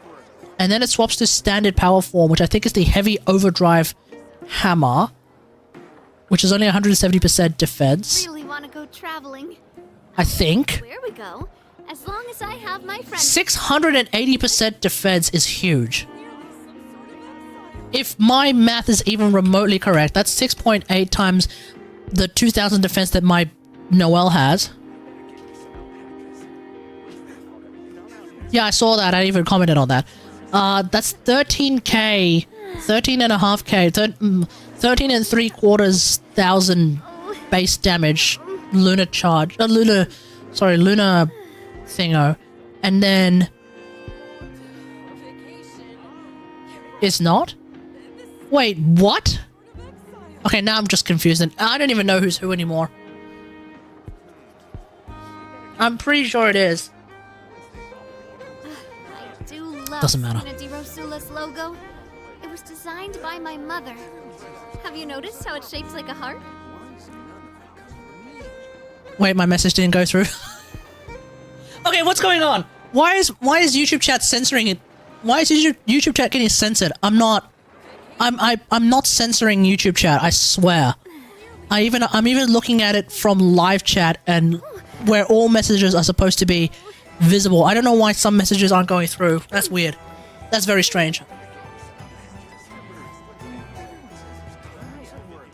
And then it swaps to standard power form, which I think is the heavy overdrive hammer, which is only 170% defense. Really want to go traveling? I think. Where we go? As long as I have my friends. 680% defense is huge. If my math is even remotely correct, that's 6.8 times the 2,000 defense that my Noelle has. Yeah, I saw that. I even commented on that. That's 13k, 13.5k, 13 and 3/4 thousand base damage, lunar charge, lunar thingo, and then it's not. Wait, what? Okay, now I'm just confused, and I don't even know who's who anymore. I'm pretty sure it is. Doesn't matter. Rosula's logo. It was designed by my mother. Have you noticed how it's shaped like a heart? Wait, my message didn't go through. Okay, what's going on? Why is YouTube chat censoring it? Why is YouTube chat getting censored? I'm not censoring YouTube chat, I swear. I'm even looking at it from live chat and where all messages are supposed to be visible. I don't know why some messages aren't going through. That's weird. That's very strange.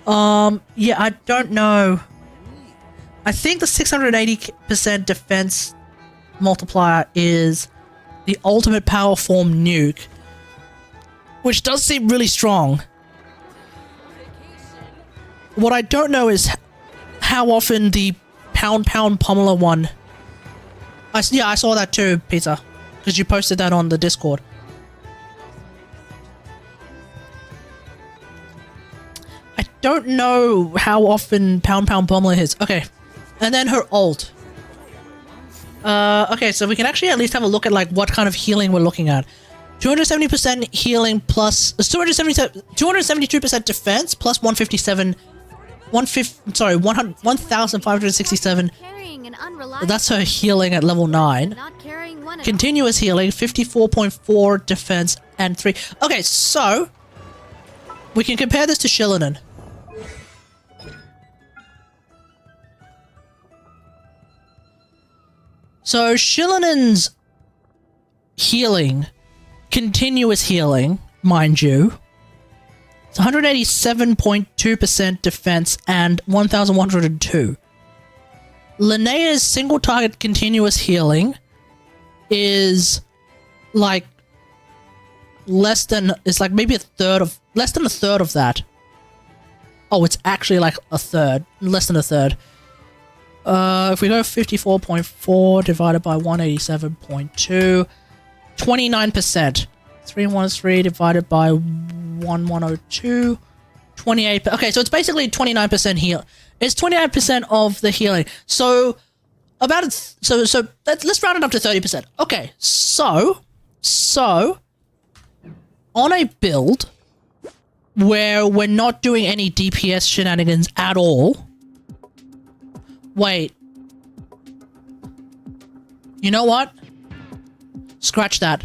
Yeah, I don't know. I think the 680% defense multiplier is the ultimate power form nuke, which does seem really strong. What I don't know is how often the pound pummeler one. Yeah, I saw that too, Pizza, because you posted that on the Discord. I don't know how often pound pummeler hits. Okay, and then her ult. Okay, so we can actually at least have a look at like what kind of healing we're looking at. 270% healing plus 272% defense plus 1,567. That's her healing at level 9. Continuous healing, 54.4 defense and 3. Okay, so we can compare this to Shillinen. So Shillinen's healing, continuous healing, mind you, it's 187.2% defense and 1,102. Linnea's single target continuous healing is like less than, it's like maybe less than a third of that. Oh, it's actually like a third, less than a third. If we go 54.4 divided by 187.2, 29%. 313 divided by 1102, 28. Okay, so it's basically 29% heal. It's 29% of the healing. So about so let's round it up to 30%. Okay, so on a build where we're not doing any DPS shenanigans at all. Wait. You know what? Scratch that.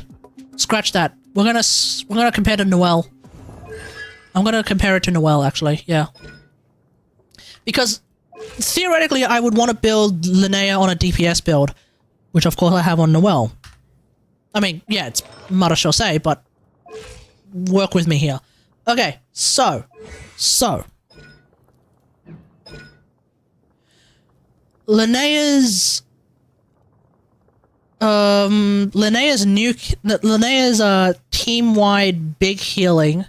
Scratch that. We're gonna compare to Noelle. I'm gonna compare it to Noelle, actually. Yeah. Because theoretically, I would want to build Linnea on a DPS build, which of course I have on Noelle. I mean, yeah, it's Marechaussee, but work with me here. Okay, so Linnea's team-wide big healing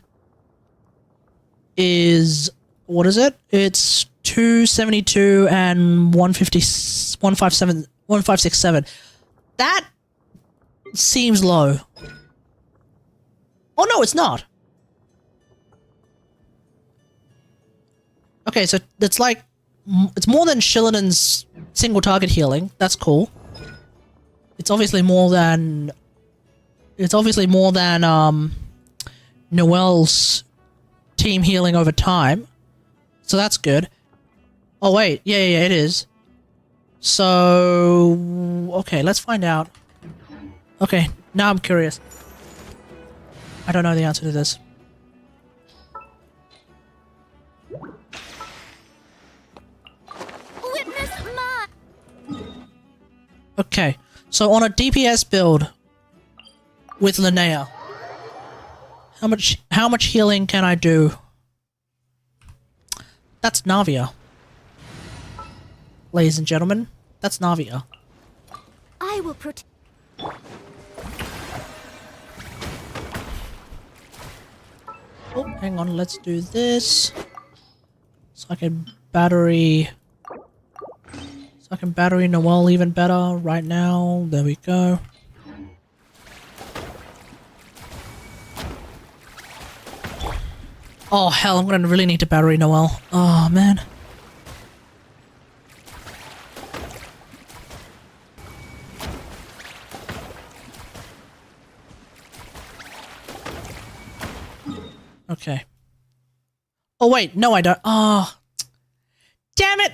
is, what is it? It's 272 and 157. That seems low. Oh no, it's not. Okay, so that's like, it's more than Shillinen's single target healing. That's cool. It's obviously more than Noelle's team healing over time. So that's good. Oh wait, yeah, it is. So okay, let's find out. Okay, now I'm curious. I don't know the answer to this. Witness my... Okay, so on a DPS build with Linnea, how much healing can I do? That's Navia. Ladies and gentlemen, that's Navia. I will protect... Oh, hang on, let's do this. So I can battery Noelle even better right now. There we go. Oh hell, I'm gonna really need to battery Noelle. Oh man. Okay. Oh wait, no I don't. Oh. Damn it!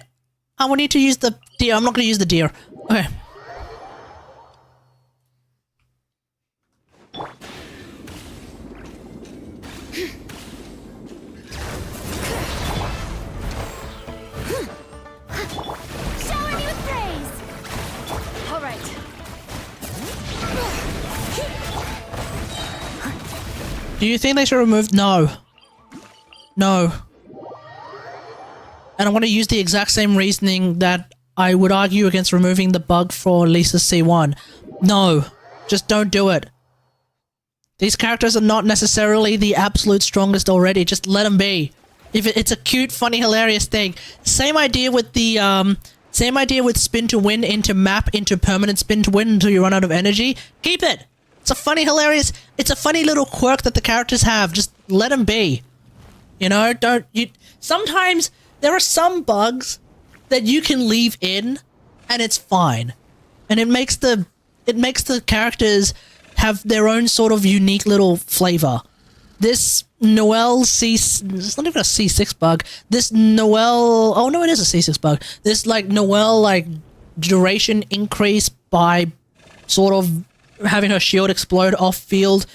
I will need to use the deer. I'm not gonna use the deer. Okay. Shower me with praise! All right. Do you think they should remove? No. No. And I'm going to use the exact same reasoning that I would argue against removing the bug for Lisa C1. No. Just don't do it. These characters are not necessarily the absolute strongest already. Just let them be. If it's a cute, funny, hilarious thing. Same idea with the, same idea with spin to win into map into permanent spin to win until you run out of energy. Keep it. It's a funny, hilarious, it's a funny little quirk that the characters have. Just let them be. You know, sometimes there are some bugs that you can leave in and it's fine. And it makes the characters have their own sort of unique little flavor. This Noelle it's not even a C6 bug. This Noelle, oh no, it is a C6 bug. This like Noelle like duration increase by sort of having her shield explode off field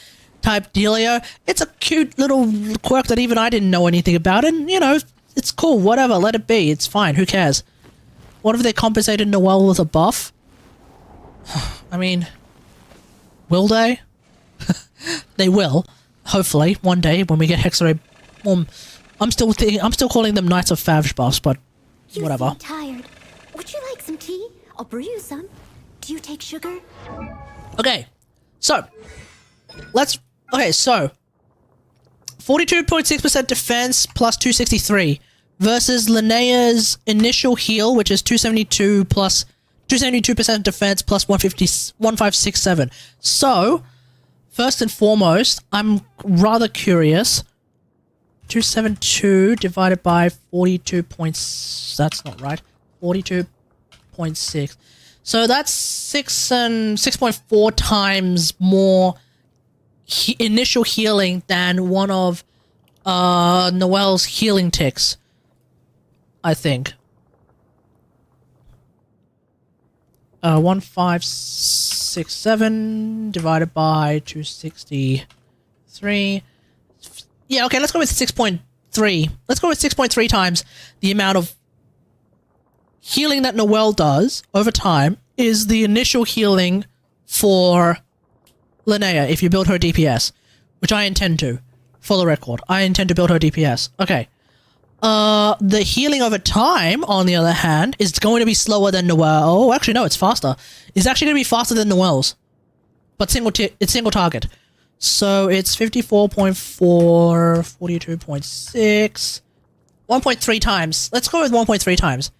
type dealio. It's a cute little quirk that even I didn't know anything about, and you know, it's cool, whatever, let it be, it's fine, who cares? What if they compensated Noelle with a buff? I mean, will they? They will, hopefully, one day when we get Hexarray. I'm still calling them Knights of Favge buffs, but You whatever. seem tired. Would you like some tea? I'll brew you some. Do you take sugar? Okay, so let's. Okay, so 42.6% defense plus 263 versus Linnea's initial heal, which is 272 plus 272% defense plus 1567. So, first and foremost, I'm rather curious. 272 divided by 42 points. That's not right. 42.6. So that's 6.4 times more initial healing than one of Noelle's healing ticks, I think. 1567 divided by 263. Yeah, okay, let's go with 6.3. Let's go with 6.3 times the amount of healing that Noelle does over time is the initial healing for Linnea if you build her DPS, which I intend to, for the record. I intend to build her DPS. Okay. The healing over time, on the other hand, is going to be slower than Noelle. Oh, actually, no, it's faster. It's actually going to be faster than Noelle's. But it's single target. So it's 54.4, 42.6, 1.3 times. Let's go with 1.3 times.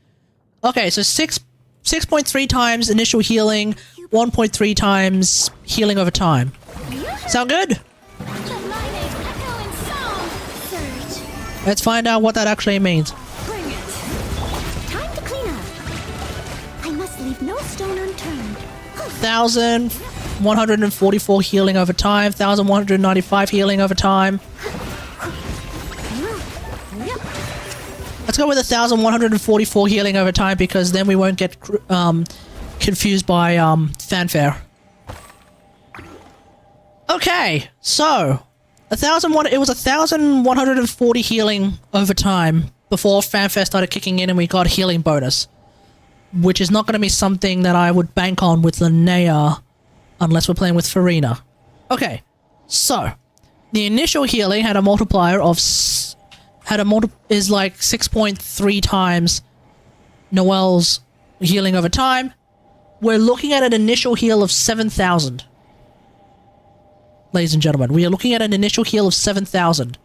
Okay, so 6.3 times initial healing, 1.3 times healing over time. Sound good? Let's find out what that actually means. Bring it. Time to clean up. I must leave no stone unturned. 1,144 healing over time, 1,195 healing over time. Let's go with 1,144 healing over time because then we won't get confused by fanfare. Okay, so it was 1,140 healing over time before fanfare started kicking in and we got healing bonus, which is not going to be something that I would bank on with Linnea unless we're playing with Farina. Okay, so the initial healing had a multiplier of is like 6.3 times Noelle's healing over time. We're looking at an initial heal of 7,000. Ladies and gentlemen, we are looking at an initial heal of 7,000.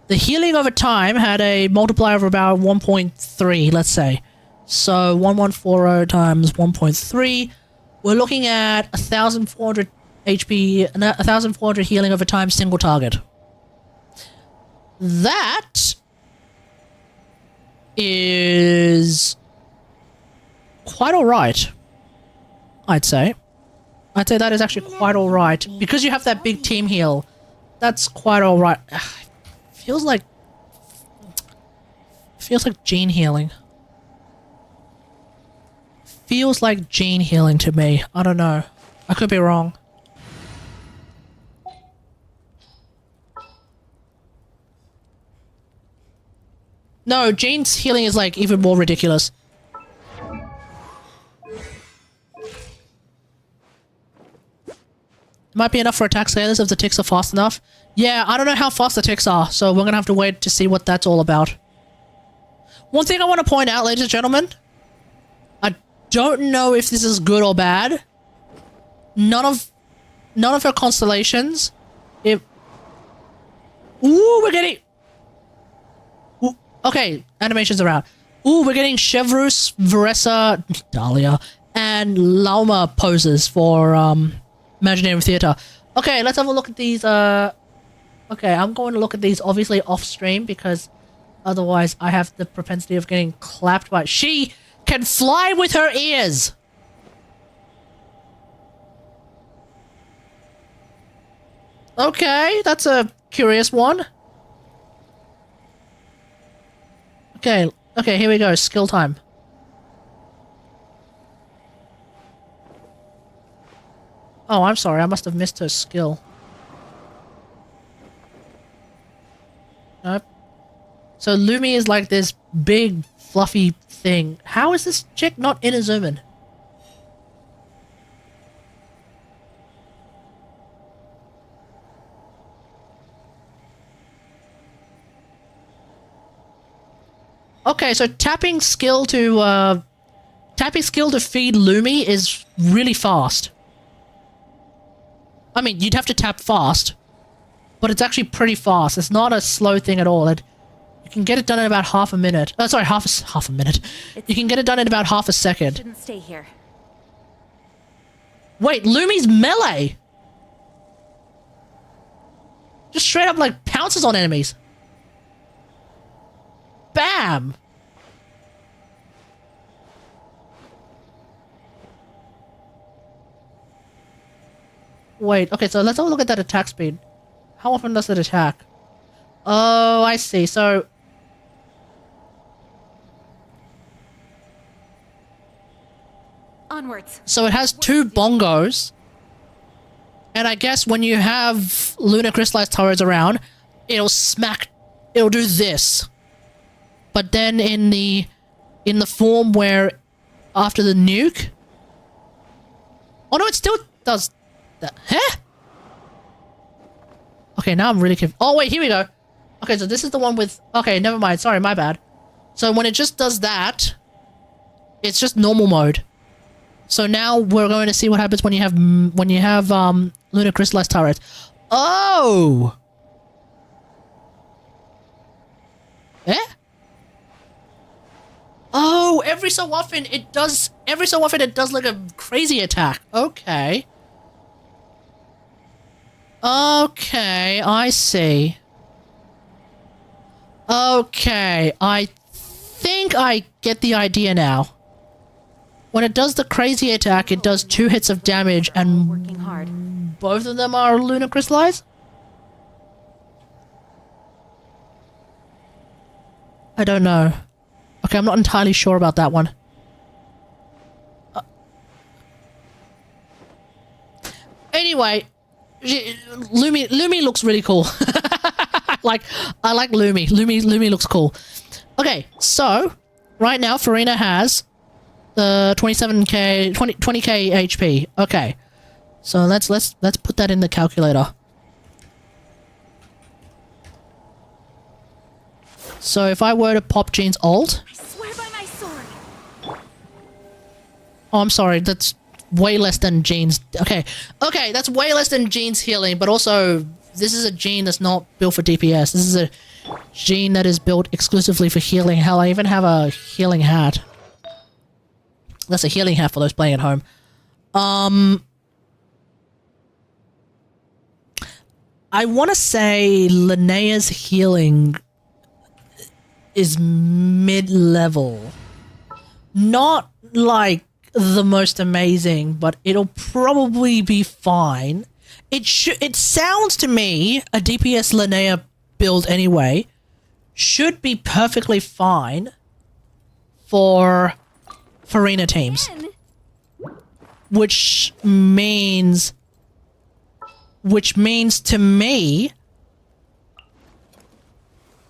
The healing over time had a multiplier of about 1.3, let's say. So 1140 times 1.3. We're looking at 1,400 HP, 1,400 healing over time, single target. That is quite alright, I'd say. I'd say that is actually quite alright. Because you have that big team heal, that's quite alright. Feels like gene healing. Feels like gene healing to me. I don't know. I could be wrong. No, Jane's healing is like even more ridiculous. Might be enough for attack scalers if the ticks are fast enough. Yeah, I don't know how fast the ticks are, so we're gonna have to wait to see what that's all about. One thing I want to point out, ladies and gentlemen, I don't know if this is good or bad. None of her constellations. Ooh, we're getting. Ooh, okay, animations are out. Ooh, we're getting Chevrus, Veressa, Dahlia, and Lauma poses for Imaginary Theatre. Okay, let's have a look at these. Okay, I'm going to look at these obviously off stream because otherwise I have the propensity of getting clapped by. She can fly with her ears. Okay, that's a curious one. Okay, here we go. Skill time. Oh, I'm sorry. I must have missed her skill. Nope. So Lumi is like this big, fluffy thing. How is this chick not in a zoom in? Okay, so tapping skill to feed Lumi is really fast. I mean, you'd have to tap fast, but it's actually pretty fast. It's not a slow thing at all. You can get it done in about half a minute. Oh, sorry, half a minute. You can get it done in about half a second. Shouldn't stay here. Wait, Lumi's melee! Just straight up, like, pounces on enemies. Bam! Wait, okay, so let's have a look at that attack speed. How often does it attack? Oh, I see. So... Onwards. So it has 2 bongos. And I guess when you have lunar crystallized turrets around, it'll do this. But then in the form where after the nuke... Oh no, it still does that. Huh? Okay, now I'm really confused. Oh wait, here we go. Okay, so this is the one with... Okay, never mind. Sorry, my bad. So when it just does that, it's just normal mode. So now we're going to see what happens when you have lunar crystallized turrets. Oh! Eh? Oh, every so often it does like a crazy attack. Okay. Okay, I see. Okay, I think I get the idea now. When it does the crazy attack, it does 2 hits of damage, and Working hard. both of them are lunar crystallized? I don't know. Okay, I'm not entirely sure about that one. Anyway, Lumi looks really cool. I like Lumi. Lumi looks cool. Okay, so right now Farina has 20k HP. Okay, so let's put that in the calculator. So if I were to pop Jean's ult, I swear by my sword. oh, I'm sorry, that's way less than Jean's. Okay, that's way less than Jean's healing, but also this is a Jean that's not built for DPS. This is a Jean that is built exclusively for healing. Hell, I even have a healing hat. That's a healing hat for those playing at home. I want to say Linnea's healing is mid-level. Not like the most amazing, but it'll probably be fine. It sounds to me, a DPS Linnea build anyway, should be perfectly fine for Farina teams. Which means to me,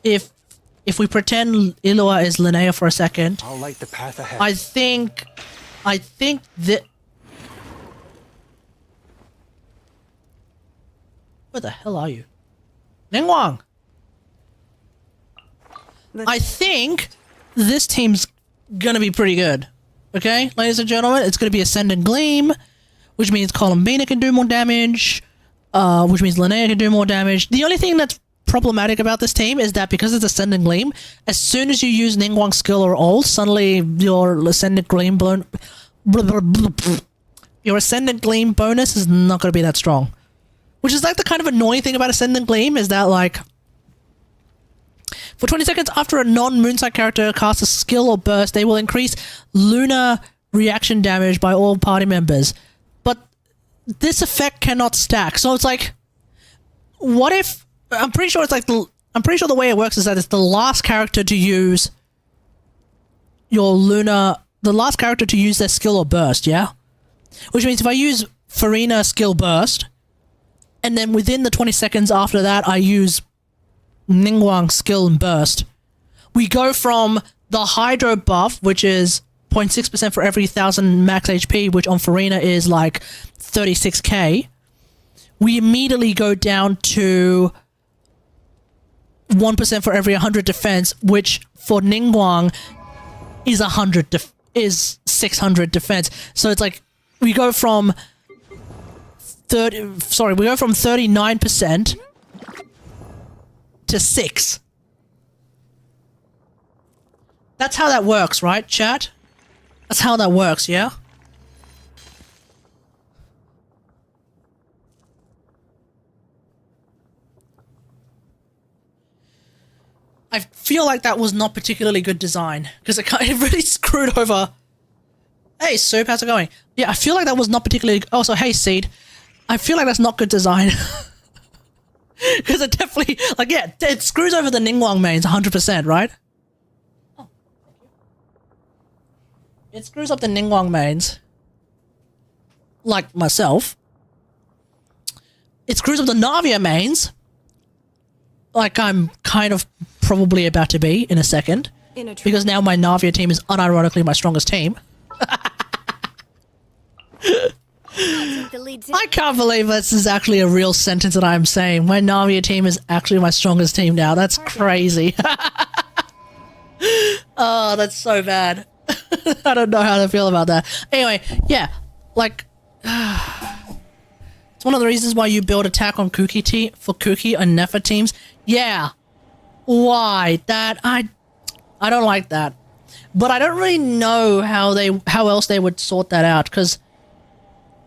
if we pretend Illua is Linnea for a second, I'll light the path ahead. I think that... Where the hell are you? Ningguang! I think this team's gonna be pretty good. Okay, ladies and gentlemen, it's gonna be Ascendant Gleam, which means Columbina can do more damage, which means Linnea can do more damage. The only thing that's problematic about this team is that because it's Ascendant Gleam, as soon as you use Ningguang's skill or ult, suddenly your Ascendant Gleam bonus is not gonna be that strong. Which is like the kind of annoying thing about Ascendant Gleam, is that like, for 20 seconds after a non-Moonside character casts a skill or burst, they will increase lunar reaction damage by all party members. But this effect cannot stack. So it's like, what if... I'm pretty sure the way it works is that it's the last character to use your lunar... The last character to use their skill or burst, yeah? Which means if I use Farina skill burst, and then within the 20 seconds after that I use Ningguang skill and burst, we go from the Hydro buff, which is 0.6% for every 1000 max HP, which on Farina is like 36k. We immediately go down to 1% for every 100 defense, which for Ningguang is 600 defense. So it's like we go from 39% to 6. That's how that works, right, chat? That's how that works, yeah? I feel like that was not particularly good design, because it really screwed over... Hey, Soup, how's it going? Yeah, I feel like that was not particularly... Oh, so hey, Seed. I feel like that's not good design. Because it definitely... Like, yeah, it screws over the Ningguang mains 100%, right? Oh, thank you. It screws up the Ningguang mains. Like myself. It screws up the Navia mains. Like I'm kind of probably about to be in a second. Because now my Navia team is unironically my strongest team. I can't believe this is actually a real sentence that I'm saying. My Navia team is actually my strongest team now. That's crazy. Oh, that's so bad. I don't know how to feel about that. Anyway, yeah, like... It's one of the reasons why you build attack on Kuki for Kuki and Nefa teams. Yeah. Why? I don't like that. But I don't really know how else they would sort that out, because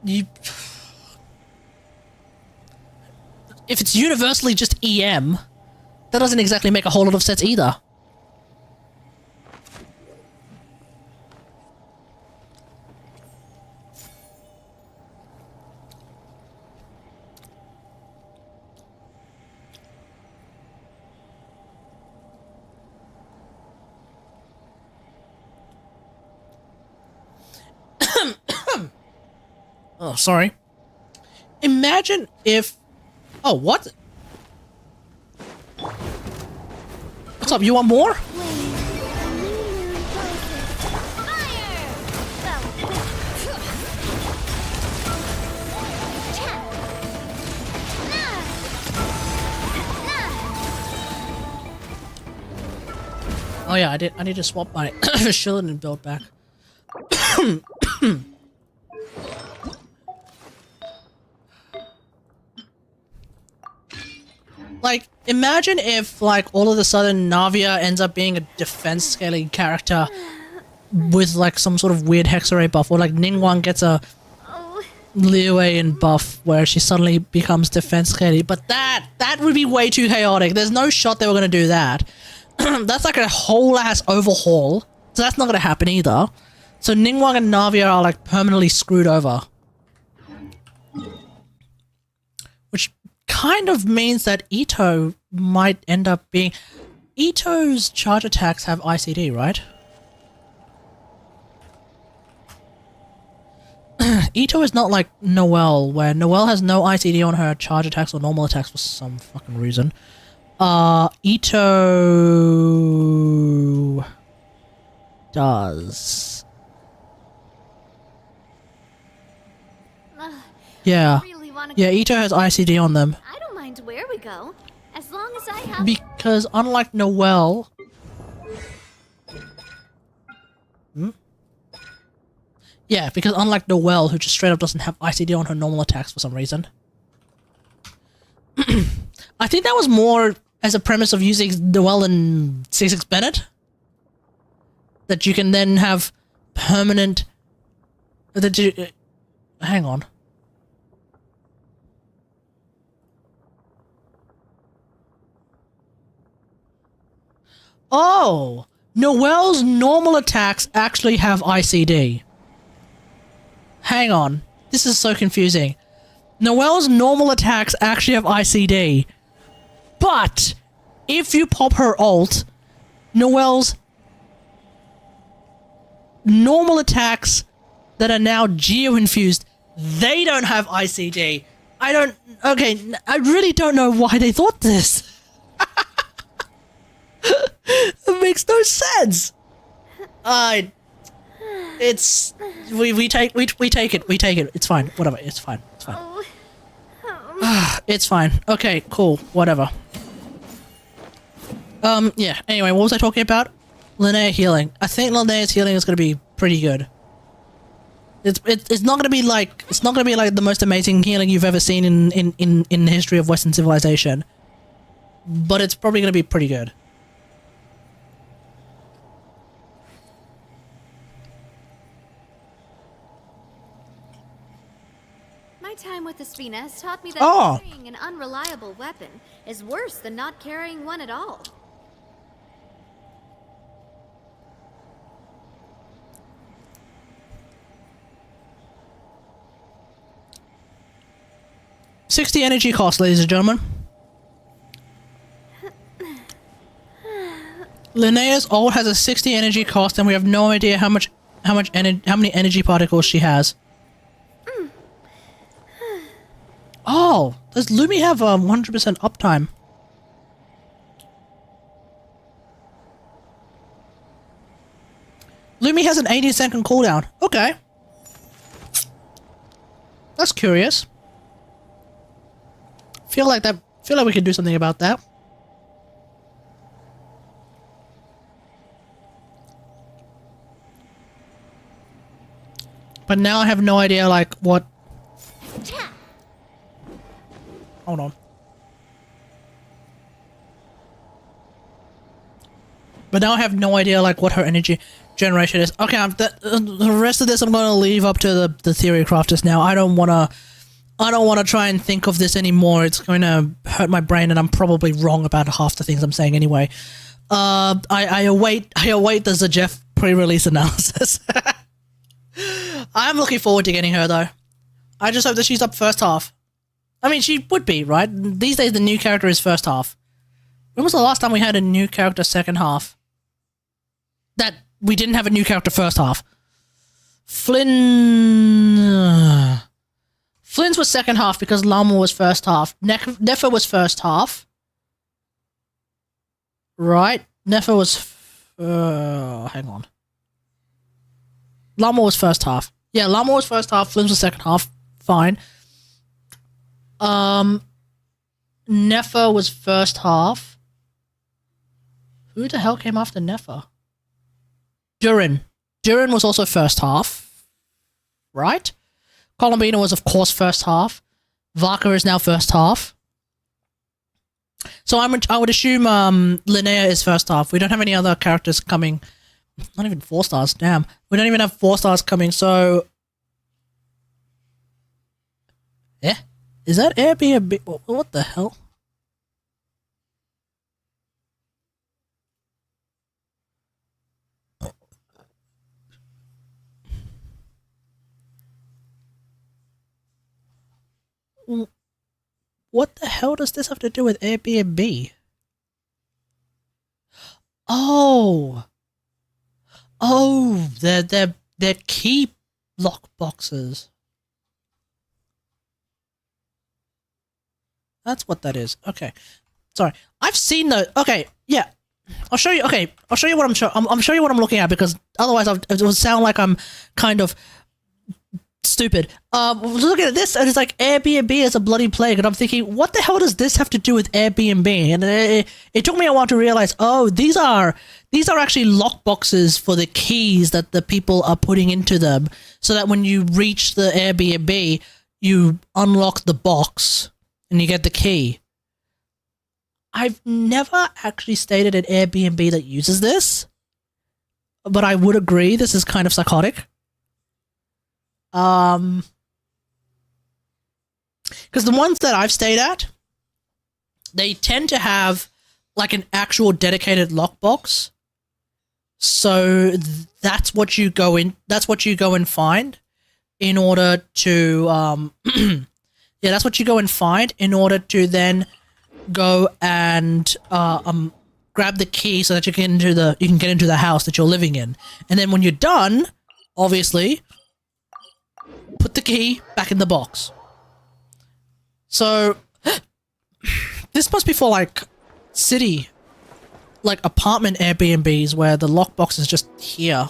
if it's universally just EM, that doesn't exactly make a whole lot of sense either. Oh, sorry. Imagine if... Oh, what? What's up? You want more? Oh yeah, I need to swap my Shilling and build back. Like, imagine if, like, all of a sudden Navia ends up being a defense scaling character with, like, some sort of weird Hexarray buff, or, like, Ningguang gets a Liuan buff where she suddenly becomes defense scaling. But that would be way too chaotic. There's no shot they were gonna do that. That's like a whole ass overhaul, so that's not gonna happen either. So Ningguang and Navia are, like, permanently screwed over. Which kind of means that Ito might end up being... Ito's charge attacks have ICD, right? Ito is not like Noelle, where Noelle has no ICD on her charge attacks or normal attacks for some fucking reason. Ito... does... Yeah. Yeah, Ito has ICD on them. I don't mind where we go, as long as I have... Because unlike Noelle... Yeah, because unlike Noelle, who just straight up doesn't have ICD on her normal attacks for some reason. I think that was more as a premise of using Noelle and 66 Bennett. That you can then have permanent... That you... hang on. Oh! Noelle's normal attacks actually have ICD. Hang on. This is so confusing. Noelle's normal attacks actually have ICD. But, if you pop her ult, Noelle's normal attacks that are now geo-infused, they don't have ICD. Okay, I really don't know why they thought this. It makes no sense. It's we take it. It's fine. Whatever. It's fine. It's fine. It's fine. Okay. Cool. Whatever. Yeah. Anyway, what was I talking about? Linnea healing. I think Linnea's healing is going to be pretty good. It's not gonna be like the most amazing healing you've ever seen in the history of Western civilization, but it's probably gonna be pretty good. My time with the Spina has taught me that Oh. carrying an unreliable weapon is worse than not carrying one at all. $60 energy cost, ladies and gentlemen. Linnea's ult has a 60 energy cost, and we have no idea how many energy particles she has. Oh, does Lumi have 100% uptime? Lumi has an 80-second cooldown. Okay. That's curious. Feel like we could do something about that. But now I have no idea, like, what... Hold on. But now I have no idea, like, what her energy generation is. Okay, the rest of this I'm going to leave up to the theory crafters now. I don't want to try and think of this anymore. It's going to hurt my brain, and I'm probably wrong about half the things I'm saying anyway. I await the Zajeff pre-release analysis. I'm looking forward to getting her, though. I just hope that she's up first half. I mean, she would be, right? These days, the new character is first half. When was the last time we had a new character second half? That we didn't have a new character first half. Flynn's was second half because Llama was first half. Nefer was first half. Right? Nefer was... hang on. Llama was first half. Yeah, Llama was first half. Flynn's was second half. Fine. Nefer was first half. Who the hell came after Nefer? Durin. Durin was also first half. Right? Columbina was, of course, first half. Varka is now first half. So I would assume Linnea is first half. We don't have any other characters coming. Not even 4 stars. Damn. We don't even have 4 stars coming, so... Eh? Is that Airbnb? What the hell? What the hell does this have to do with Airbnb? Oh! Oh, they're key lock boxes. That's what that is. Okay. Sorry. I've seen the... Okay, yeah. I'll show you... Okay, I'll show you what I'm show you what I'm looking at, because otherwise it would sound like I'm kind of stupid. Looking at this, and it's like Airbnb is a bloody plague, and I'm thinking, what the hell does this have to do with Airbnb? And it took me a while to realize, oh, these are actually lock boxes for the keys that the people are putting into them, so that when you reach the Airbnb, you unlock the box and you get the key. I've never actually stayed at an Airbnb that uses this, but I would agree this is kind of psychotic. Because the ones that I've stayed at, they tend to have like an actual dedicated lockbox. So that's what you go in. That's what you go and find in order to yeah, that's what you go and find in order to then go and grab the key so that you can get into the house that you're living in. And then when you're done, obviously, put the key back in the box. So this must be for like city, like apartment Airbnbs where the lockbox is just here.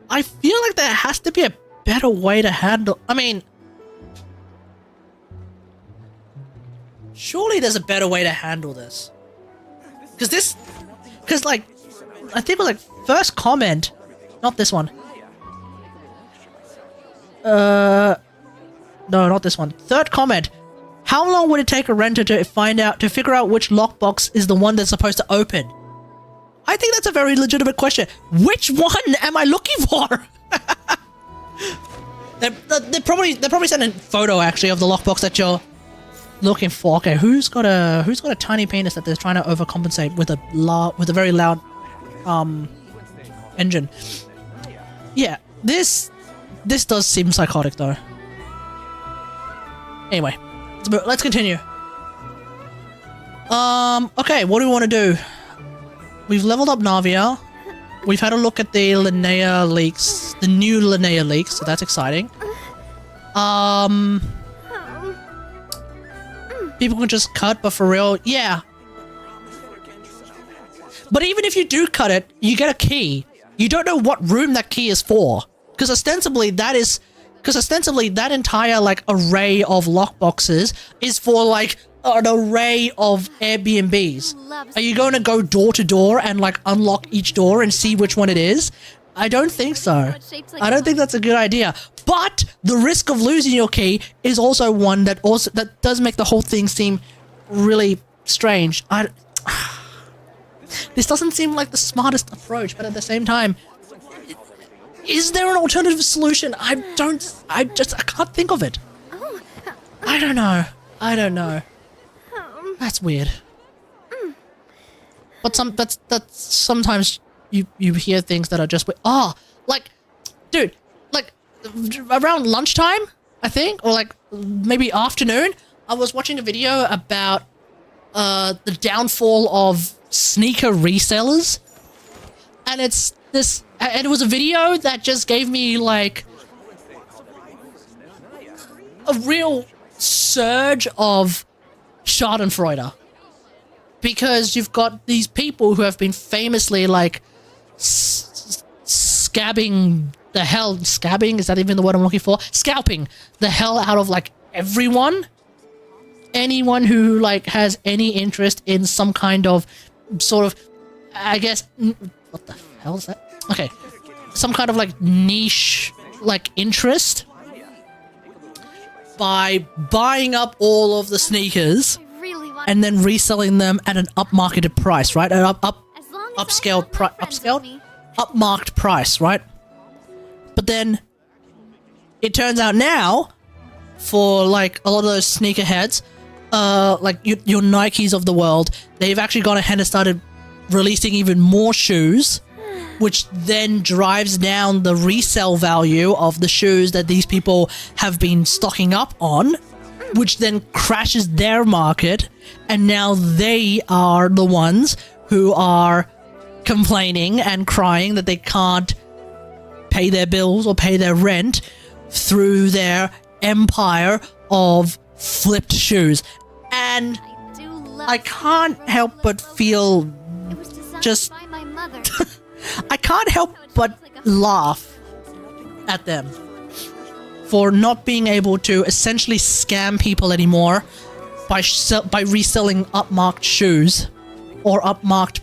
I feel like there has to be a better way to handle... I mean... Surely there's a better way to handle this. Because like... I think it was like first comment Not this one. No, not this one. Third comment. How long would it take a renter to figure out which lockbox is the one that's supposed to open? I think that's a very legitimate question. Which one am I looking for? They're probably sending a photo actually of the lockbox that you're looking for. Okay, who's got a tiny penis that they're trying to overcompensate with a very loud engine? Yeah, this does seem psychotic though. Anyway, let's continue. Okay, what do we want to do? We've leveled up Navia. We've had a look at the Linnea leaks, the new Linnea leaks, so that's exciting. People can just cut, but for real, yeah. But even if you do cut it, you get a key. You don't know what room that key is for, because ostensibly that entire like array of lockboxes is for like an array of Airbnbs. Are you going to go door to door and like unlock each door and see which one it is? I don't think so. I don't think that's a good idea. But the risk of losing your key is also one that does make the whole thing seem really strange. This doesn't seem like the smartest approach, but at the same time, is there an alternative solution? I can't think of it. I don't know. That's weird. But that's sometimes you hear things that are just like, dude, like around lunchtime, I think, or like maybe afternoon, I was watching a video about the downfall of sneaker resellers, and it was a video that just gave me like a real surge of Schadenfreude, because you've got these people who have been famously like scabbing the hell, scabbing, is that even the word I'm looking for? Scalping the hell out of like anyone who like has any interest in some kind of sort of, I guess, what the hell is that? Okay, some kind of like niche like interest, by buying up all of the sneakers and then reselling them at an upmarketed price, right? An upmarked price, right? But then it turns out now, for like a lot of those sneakerheads, like your Nikes of the world, they've actually gone ahead and started releasing even more shoes, which then drives down the resale value of the shoes that these people have been stocking up on, which then crashes their market, and now they are the ones who are complaining and crying that they can't pay their bills or pay their rent through their empire of flipped shoes. And I can't help but feel just I can't help but laugh at them for not being able to essentially scam people anymore by reselling upmarked shoes or upmarked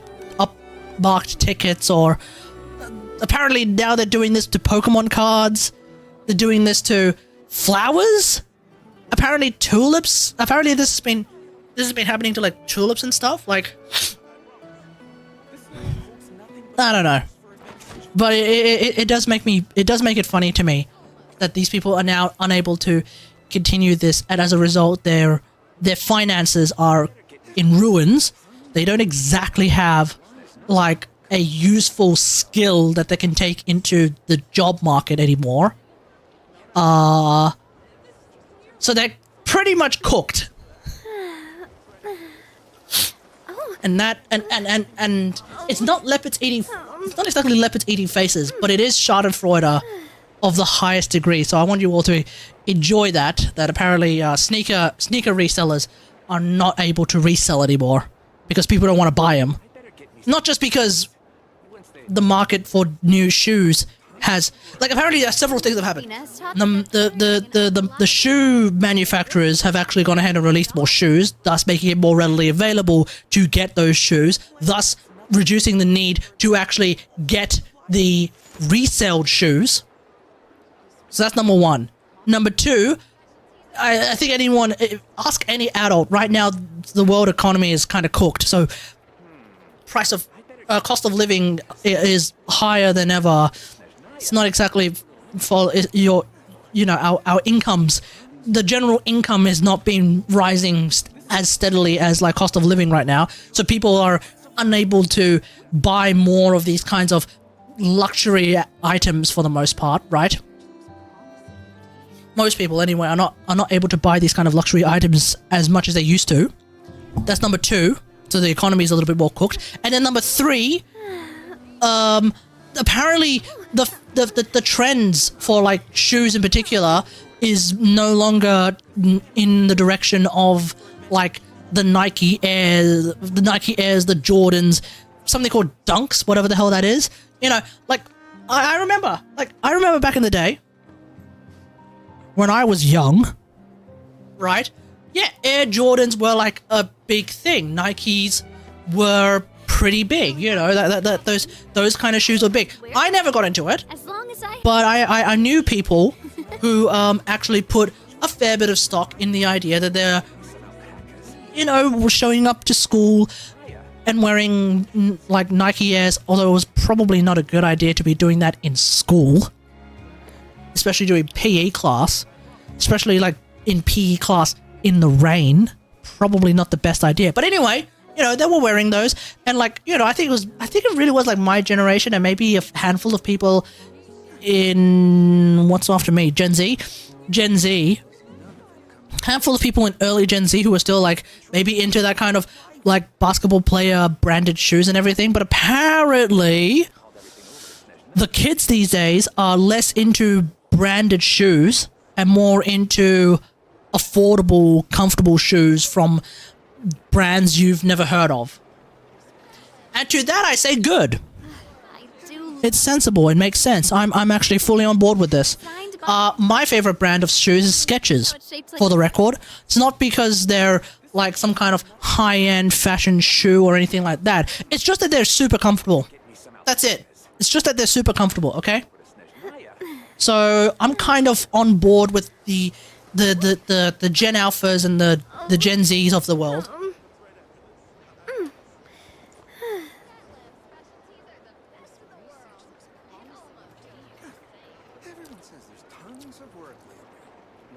tickets, or apparently now they're doing this to Pokemon cards. They're doing this to flowers. Apparently tulips. Apparently this has been happening to like tulips and stuff. Like, I don't know, but it does make it funny to me that these people are now unable to continue this, and as a result, their finances are in ruins. They don't exactly have like a useful skill that they can take into the job market anymore. So they're pretty much cooked. And that and it's not leopards eating. It's not exactly leopards eating faces, but it is Schadenfreude of the highest degree. So I want you all to enjoy that. That apparently sneaker resellers are not able to resell anymore because people don't want to buy them. Not just because the market for new shoes has, like, apparently there are several things that have happened. The shoe manufacturers have actually gone ahead and released more shoes, thus making it more readily available to get those shoes, thus reducing the need to actually get the reselled shoes. So that's number one. Number two, I think ask any adult right now. The world economy is kind of cooked, so cost of living is higher than ever. It's not exactly for our incomes. The general income is not been rising as steadily as like cost of living right now. So people are unable to buy more of these kinds of luxury items for the most part, right? Most people anyway are not able to buy these kind of luxury items as much as they used to. That's number two. So the economy is a little bit more cooked. And then number three, apparently the trends for like shoes in particular is no longer in the direction of like the Nike Airs, the Jordans, something called Dunks, whatever the hell that is. You know, like I remember back in the day when I was young, right? Yeah, Air Jordans were like a big thing. Nikes were pretty big, you know, that those kind of shoes were big. I never got into it, As long as I... but I knew people who actually put a fair bit of stock in the idea that they're, you know, showing up to school and wearing like Nike Airs, although it was probably not a good idea to be doing that in school, especially during PE class, especially like in PE class in the rain. Probably not the best idea. But anyway, you know, they were wearing those, and like, you know, I think it really was like my generation and maybe a handful of people in what's after me, Gen Z, handful of people in early Gen Z who were still like maybe into that kind of like basketball player branded shoes and everything. But apparently the kids these days are less into branded shoes and more into affordable, comfortable shoes from brands you've never heard of. And to that I say good. It's sensible. It makes sense. I'm actually fully on board with this. My favorite brand of shoes is Skechers, for the record. It's not because they're like some kind of high-end fashion shoe or anything like that. It's just that they're super comfortable. That's it. It's just that they're super comfortable, okay? So I'm kind of on board with the Gen Alphas and the Gen Zs of the world. Everyone says there's tons of work lately.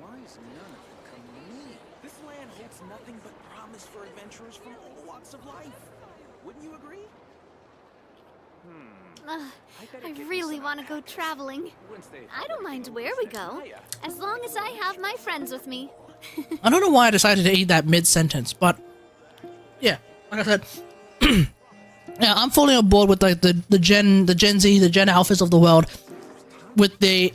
Why is none of it coming to me? This land holds nothing but promise for adventurers from all walks of life. Wouldn't you agree? I really want to go traveling. I don't mind where we go, as long as I have my friends with me. I don't know why I decided to eat that mid-sentence, but yeah, like I said, yeah, I'm fully on board with like the Gen Z, the Gen Alphas of the world, with the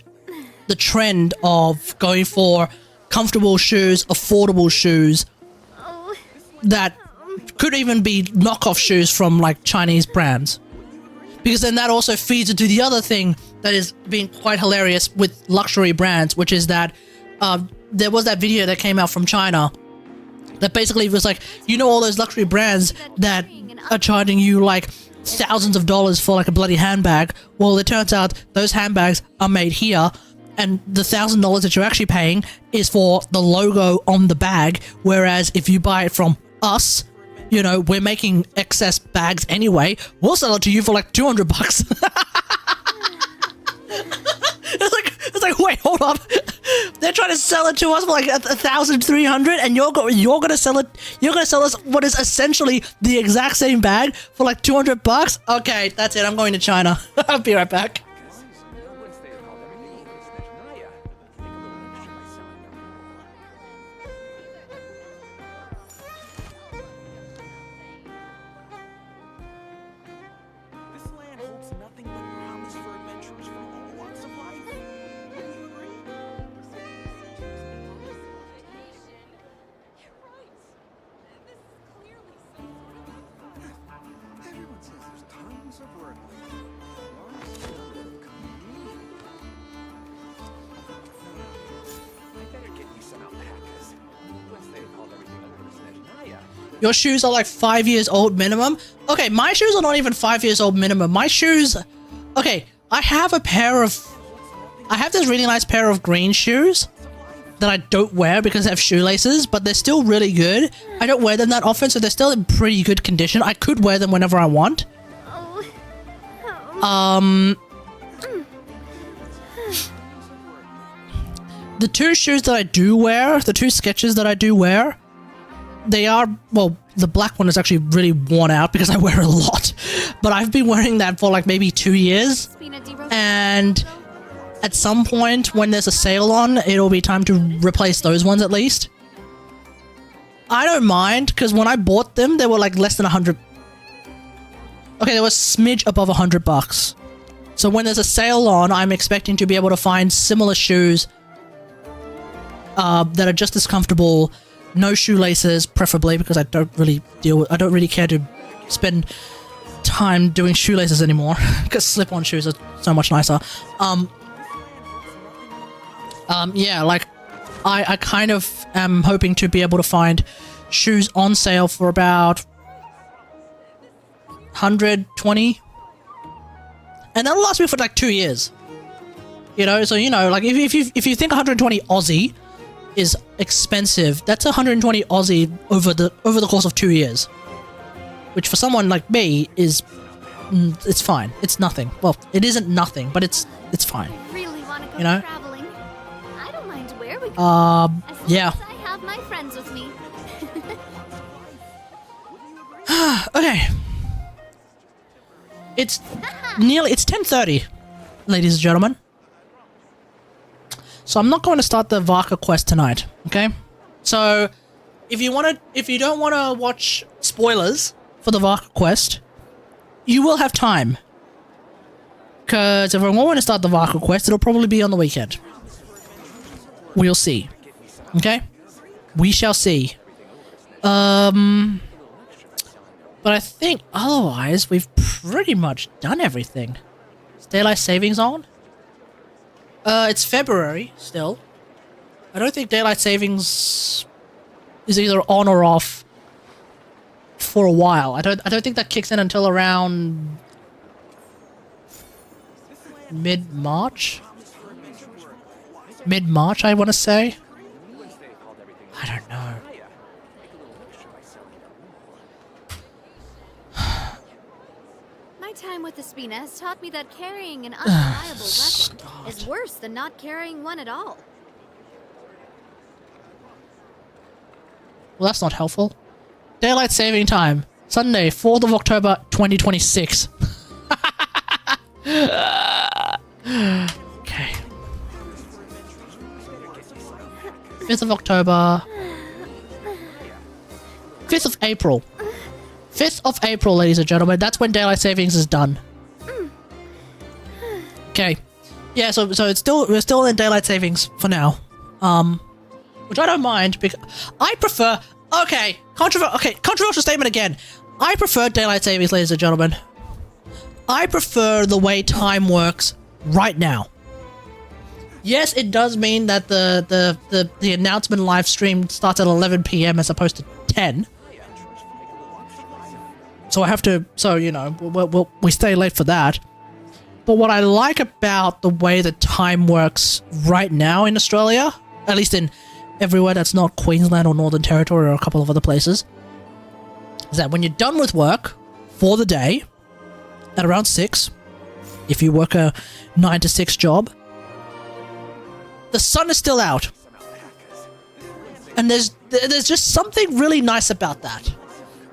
trend of going for comfortable shoes, affordable shoes that could even be knockoff shoes from like Chinese brands. Because then that also feeds into the other thing that is being quite hilarious with luxury brands, which is that there was that video that came out from China that basically was like, you know, all those luxury brands that are charging you like thousands of dollars for like a bloody handbag. Well, it turns out those handbags are made here, and the $1,000 that you're actually paying is for the logo on the bag. Whereas if you buy it from us, you know, we're making excess bags anyway. We'll sell it to you for like $200. It's like, wait, hold up. They're trying to sell it to us for like $1,300, and you're gonna sell it. You're gonna sell us what is essentially the exact same bag for like $200. Okay, that's it. I'm going to China. I'll be right back. Your shoes are like 5 years old minimum? Okay, my shoes are not even 5 years old minimum. My shoes... Okay, I have this really nice pair of green shoes that I don't wear because they have shoelaces, but they're still really good. I don't wear them that often, so they're still in pretty good condition. I could wear them whenever I want. The two shoes that I do wear, the two sketches that I do wear, they are, well, the black one is actually really worn out because I wear it a lot. But I've been wearing that for like maybe 2 years. And at some point when there's a sale on, it'll be time to replace those ones at least. I don't mind because when I bought them, they were like less than 100. Okay, they were a smidge above $100. So when there's a sale on, I'm expecting to be able to find similar shoes that are just as comfortable, no shoelaces, preferably, because I don't really care to spend time doing shoelaces anymore, because slip-on shoes are so much nicer. Yeah, like, I kind of am hoping to be able to find shoes on sale for about 120, and that'll last me for like 2 years. You know, so you know, like if you think 120 Aussie is expensive, that's 120 Aussie over the course of 2 years, which for someone like me is it's fine. It's nothing. Well, it isn't nothing, but it's fine. I really want to go You know? traveling. I don't mind where we go. As long yeah. as I have my friends with me. Okay. It's 10:30, ladies and gentlemen. So I'm not going to start the Varka quest tonight, okay? So if you don't want to watch spoilers for the Varka quest, you will have time. Because if I want to start the Varka quest, it'll probably be on the weekend. We'll see. Okay? We shall see. But I think otherwise we've pretty much done everything. Is daylight savings on? It's February still. I don't think daylight savings is either on or off for a while. I don't think that kicks in until around mid-March. Mid-March, I want to say. I don't know. My time with the Spina has taught me that carrying an unreliable weapon is worse than not carrying one at all. Well, that's not helpful. Daylight saving time. Sunday, 4th of October, 2026. Okay. 5th of October. 5th of April. 5th of April, ladies and gentlemen. That's when daylight savings is done. Okay. Yeah, so we're still in daylight savings for now. Which I don't mind because I prefer. Okay, controversial statement again. I prefer daylight savings, ladies and gentlemen. I prefer the way time works right now. Yes, it does mean that the announcement live stream starts at 11 p.m. as opposed to 10. So I have to, you know, we stay late for that. But what I like about the way that time works right now in Australia, at least in everywhere that's not Queensland or Northern Territory or a couple of other places, is that when you're done with work for the day, at around 6, if you work a 9 to 6 job, the sun is still out. And there's just something really nice about that.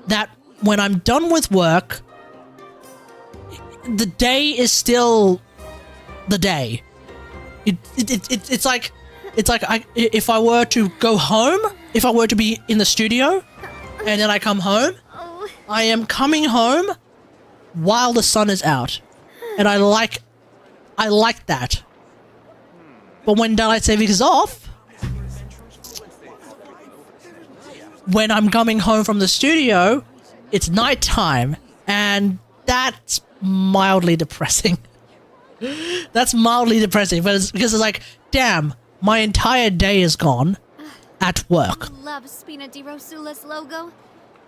That when I'm done with work, the day is still the day. It's like if I were to go home, if I were to be in the studio, and then I come home, I am coming home while the sun is out, and I like that. But when daylight savings is off, when I'm coming home from the studio, it's nighttime, and that's mildly depressing. That's mildly depressing, but it's because it's like, damn, my entire day is gone at work. I love Spina di Rosula's logo.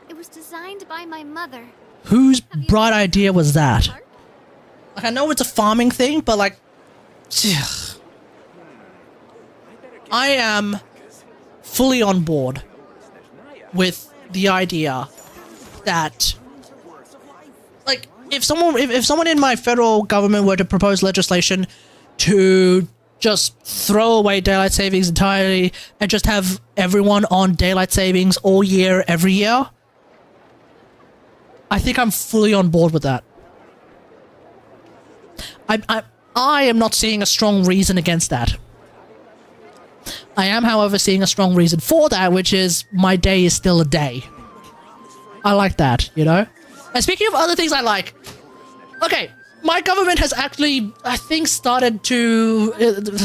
It was designed by my mother. Whose bright idea was that? Like, I know it's a farming thing, but like, I am fully on board with the idea that, like, if someone in my federal government were to propose legislation to just throw away daylight savings entirely and just have everyone on daylight savings all year, every year, I think I'm fully on board with that. I am not seeing a strong reason against that. I am, however, seeing a strong reason for that, which is my day is still a day. I like that, you know? And speaking of other things I like, okay, my government has actually, I think, started to...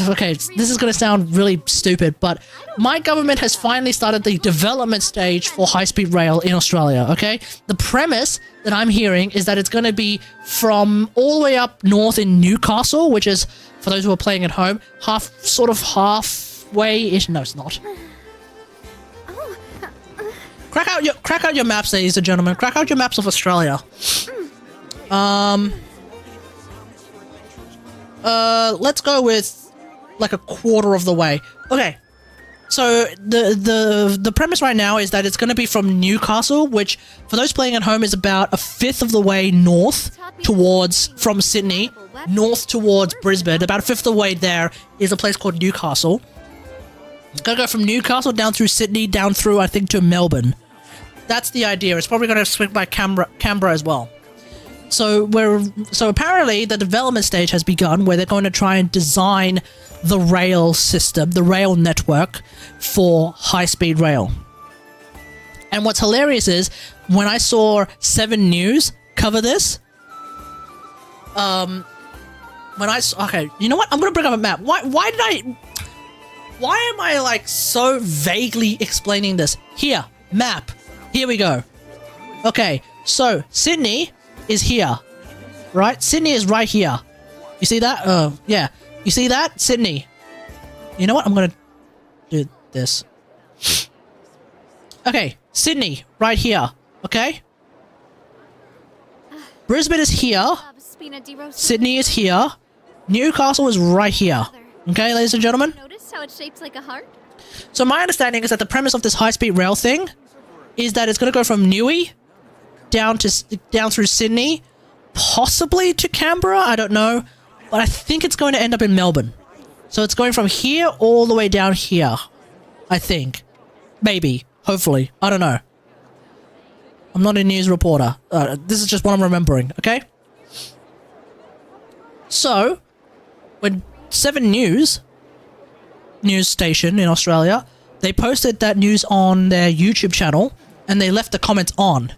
okay, this is going to sound really stupid, but my government has finally started the development stage for high-speed rail in Australia, okay? The premise that I'm hearing is that it's going to be from all the way up north in Newcastle, which is, for those who are playing at home, halfway-ish. No, it's not. Crack out your maps, ladies and gentlemen. Crack out your maps of Australia. Let's go with like a quarter of the way. Okay. So the premise right now is that it's going to be from Newcastle, which for those playing at home is about a fifth of the way north towards from Sydney, north towards Brisbane. About a fifth of the way there is a place called Newcastle. It's going to go from Newcastle down through Sydney, down through I think to Melbourne. That's the idea. It's probably going to swing by Canberra as well. So apparently the development stage has begun where they're going to try and design the rail system, the rail network for high-speed rail. And what's hilarious is when I saw 7 News cover this, okay, you know what? I'm going to bring up a map. Why am I like so vaguely explaining this? Here, map. Here we go. Okay, so Sydney is here, right? Sydney is right here. You see that? Yeah. You see that? Sydney. You know what? I'm gonna do this. Okay, Sydney, right here. Okay? Brisbane is here. Sydney is here. Newcastle is right here. Okay, ladies and gentlemen? Notice how it's shaped like a heart? So my understanding is that the premise of this high-speed rail thing is that it's gonna go from Newey down through Sydney, possibly to Canberra, I don't know, but I think it's going to end up in Melbourne. So it's going from here all the way down here, I think. Maybe. Hopefully. I don't know. I'm not a news reporter. This is just what I'm remembering, okay? So, when 7 News station in Australia, they posted that news on their YouTube channel, and they left the comments on.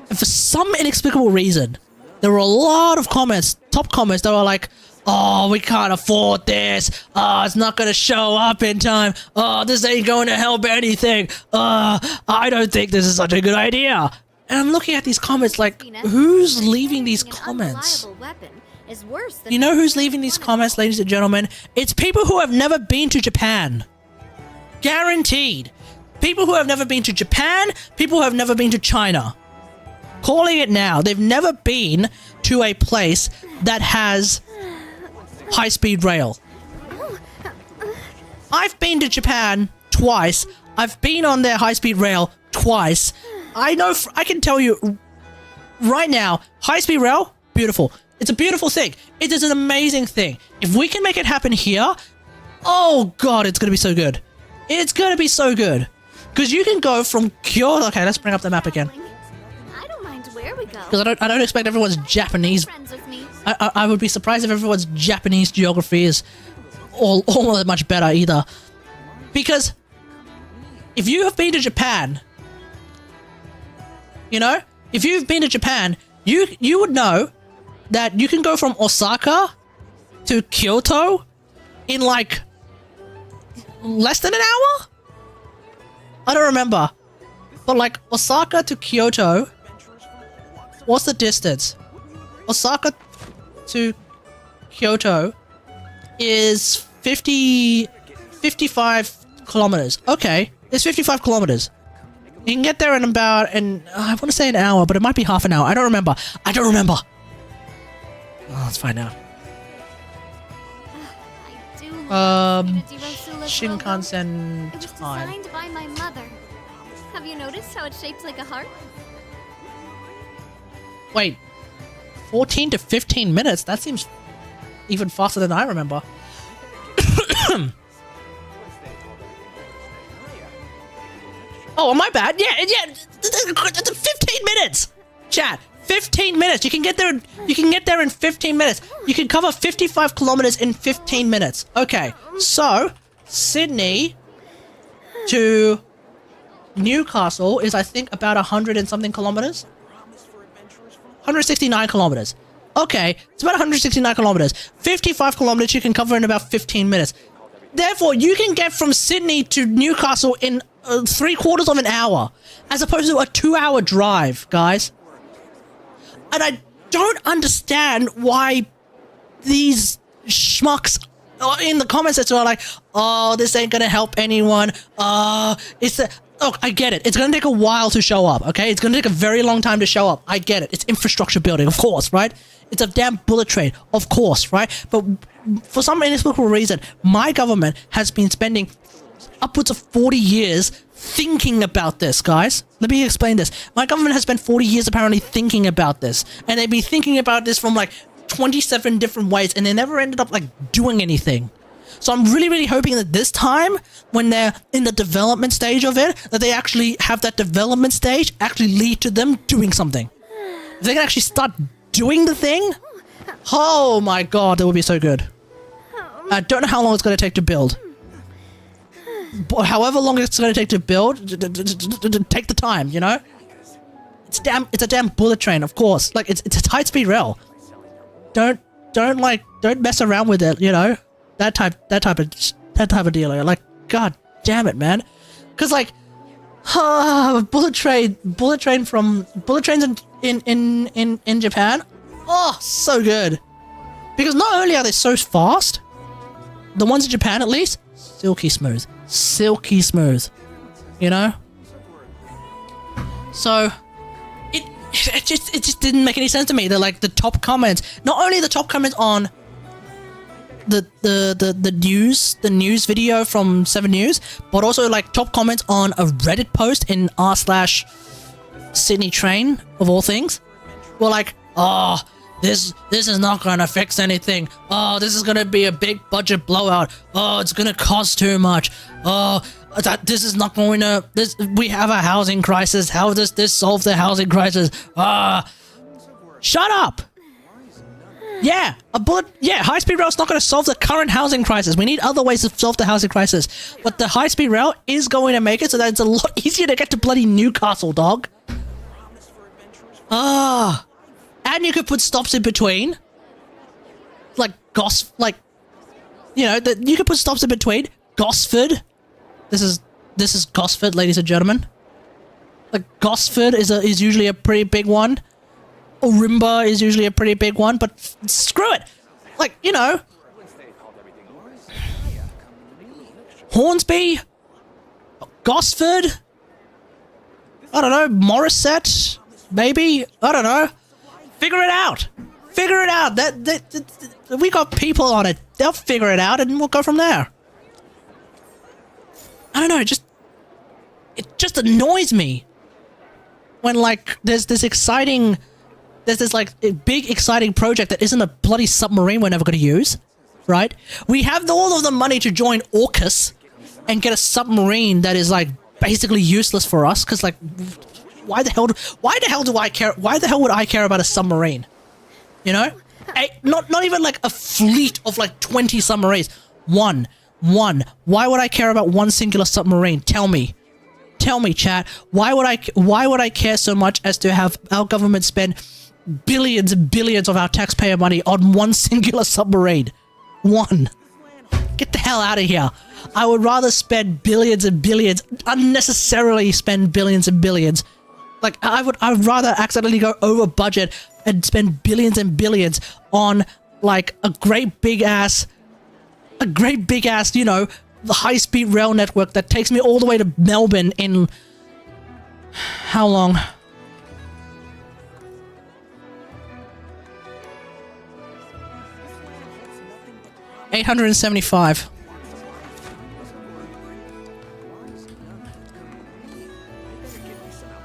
And for some inexplicable reason, there were a lot of comments, top comments, that were like, oh, we can't afford this. Oh, it's not going to show up in time. Oh, this ain't going to help anything. I don't think this is such a good idea. And I'm looking at these comments like, who's leaving these comments? You know who's leaving these comments, ladies and gentlemen? It's people who have never been to Japan. Guaranteed. People who have never been to Japan, people who have never been to China. Calling it now. They've never been to a place that has high-speed rail. I've been to Japan twice. I've been on their high-speed rail twice. I know, I can tell you right now, high-speed rail, beautiful. It's a beautiful thing. It is an amazing thing. If we can make it happen here, oh god, it's going to be so good. It's going to be so good. Because you can go from Kyoto... Okay, let's bring up the map again. Because I don't expect everyone's Japanese. I would be surprised if everyone's Japanese geography is all that much better either. Because if you have been to Japan, you know, if you've been to Japan, you would know that you can go from Osaka to Kyoto in like less than an hour? I don't remember. But like Osaka to Kyoto, what's the distance? Osaka to Kyoto is 55 kilometers. Okay, it's 55 kilometers. You can get there in about I want to say an hour, but it might be half an hour. I don't remember. Oh, let's find out. I do love Community Row Sula's logo. Shinkansen It was time. designed by my mother. Have you noticed how it's shaped like a heart? Wait, 14 to 15 minutes? That seems even faster than I remember. Oh, my bad. Yeah, 15 minutes. Chat, 15 minutes. You can get there. You can get there in 15 minutes. You can cover 55 kilometers in 15 minutes. Okay, so Sydney to Newcastle is, I think, about 100 and something kilometers. 169 kilometers. Okay, it's about 169 kilometers. 55 kilometers you can cover in about 15 minutes. Therefore, you can get from Sydney to Newcastle in 3/4 of an hour, as opposed to a 2-hour drive, guys. And I don't understand why these schmucks in the comment section are like, oh, this ain't gonna help anyone. It's the... Look, I get it. It's going to take a while to show up, okay? It's going to take a very long time to show up. I get it. It's infrastructure building, of course, right? It's a damn bullet train, of course, right? But for some inexplicable reason, my government has been spending upwards of 40 years thinking about this, guys. Let me explain this. My government has spent 40 years apparently thinking about this. And they've been thinking about this from like 27 different ways, and they never ended up like doing anything. So I'm really, really hoping that this time, when they're in the development stage of it, that they actually have that development stage actually lead to them doing something. If they can actually start doing the thing, oh my god, that would be so good. I don't know how long it's going to take to build. But however long it's going to take to build, take the time, you know? It's a damn bullet train, of course. Like, it's a high-speed rail. Don't mess around with it, you know? That type of deal. Like, god damn it, man. Cause like, bullet trains in Japan. Oh, so good. Because not only are they so fast, the ones in Japan at least, silky smooth, you know. So it just didn't make any sense to me that like the top comments, not only the top comments on the news video from 7 News, but also like top comments on a Reddit post in r/Sydney Train of all things, were like, oh, this is not gonna fix anything. Oh, this is gonna be a big budget blowout. Oh, it's gonna cost too much. Oh, this is not going to. We have a housing crisis. How does this solve the housing crisis? Shut up. Yeah, high-speed rail is not going to solve the current housing crisis. We need other ways to solve the housing crisis. But the high-speed rail is going to make it so that it's a lot easier to get to bloody Newcastle, dog. And you could put stops in between. Like, you could put stops in between. Gosford. This is Gosford, ladies and gentlemen. Like, Gosford is usually a pretty big one. Orimba is usually a pretty big one, but screw it. Like, you know. Hornsby? Gosford? I don't know. Morisset? Maybe? I don't know. Figure it out. We got people on it. They'll figure it out and we'll go from there. I don't know. It just annoys me when, like, there's this like a big exciting project that isn't a bloody submarine we're never going to use, right? We have all of the money to join AUKUS and get a submarine that is like basically useless for us, because like, why the hell do I care? Why the hell would I care about a submarine? You know, not even like a fleet of like 20 submarines. One. Why would I care about one singular submarine? Tell me, chat. Why would I care so much as to have our government spend billions and billions of our taxpayer money on one singular submarine? One. Get the hell out of here. I would rather spend billions and billions, unnecessarily spend billions and billions. Like, I would rather accidentally go over budget and spend billions and billions on like a great big ass, you know, the high-speed rail network that takes me all the way to Melbourne in how long? 875.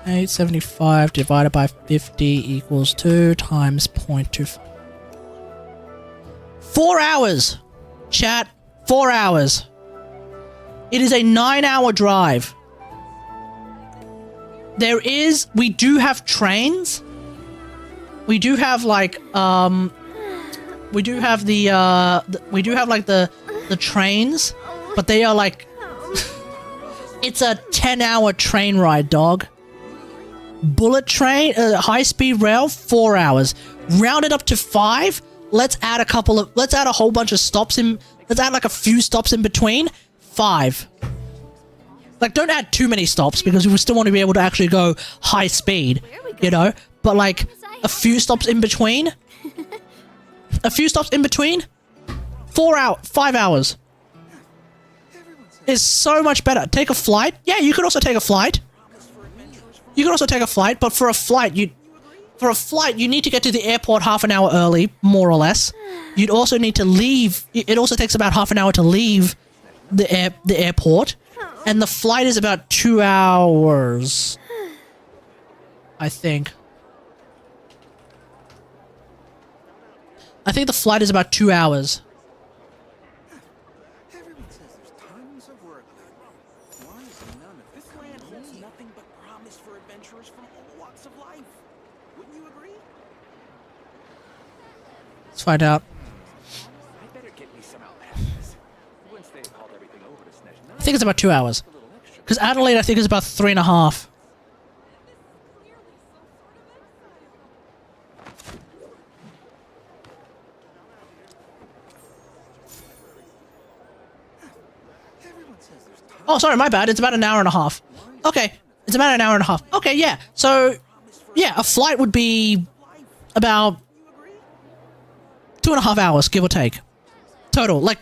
875 divided by 50 equals 2 times 0.2. 4 hours! Chat, 4 hours. It is a 9-hour drive. We do have trains. We do have like, we do have the trains, but they are like, it's a 10-hour train ride, dog. Bullet train, high-speed rail, 4 hours. Round it up to 5. Let's add a whole bunch of stops in, let's add like a few stops in between. 5. Like, don't add too many stops because we still want to be able to actually go high speed, you know? But like, a few stops in between. A few stops in between. 5 hours. Is so much better. Take a flight. Yeah, you could also take a flight. You could also take a flight, but for a flight, you need to get to the airport half an hour early, more or less. You'd also need to leave. It also takes about half an hour to leave the airport, and the flight is about 2 hours, I think. I think the flight is about 2 hours. Everyone says there's tons of work lately. Why is none of this land holds nothing but promise for adventurers from all walks of life? Wouldn't you agree? Let's find out. I better get me some alpacas. Once they've hauled everything over to Snezhnaya, I think it's about 2 hours. Because Adelaide, I think, is about 3.5. Oh, sorry, my bad. It's about an hour and a half. Okay, it's about an hour and a half. Okay, yeah. So, yeah, a flight would be about 2.5 hours, give or take. Total. Like,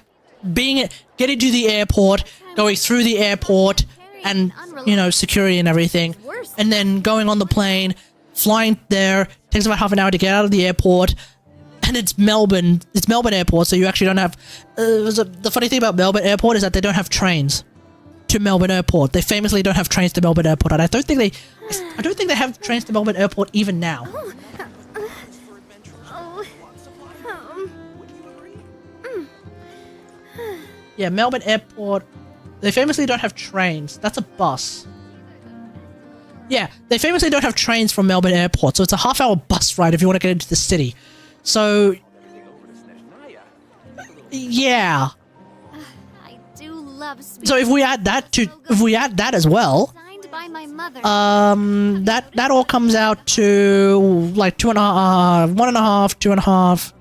getting to the airport, going through the airport, and, you know, security and everything. And then going on the plane, flying there, takes about half an hour to get out of the airport. And it's Melbourne Airport, so you actually don't have... the funny thing about Melbourne Airport is that they don't have trains to Melbourne Airport. They famously don't have trains to Melbourne Airport, and I don't think they have trains to Melbourne Airport even now. Yeah, Melbourne Airport, they famously don't have trains. That's a bus. Yeah, they famously don't have trains from Melbourne Airport, so it's a half-hour bus ride if you want to get into the city. So, yeah. I do love speed. So if we add that as well, Signed by my mother. that all comes out to like 2.5, 1.5, 2.5,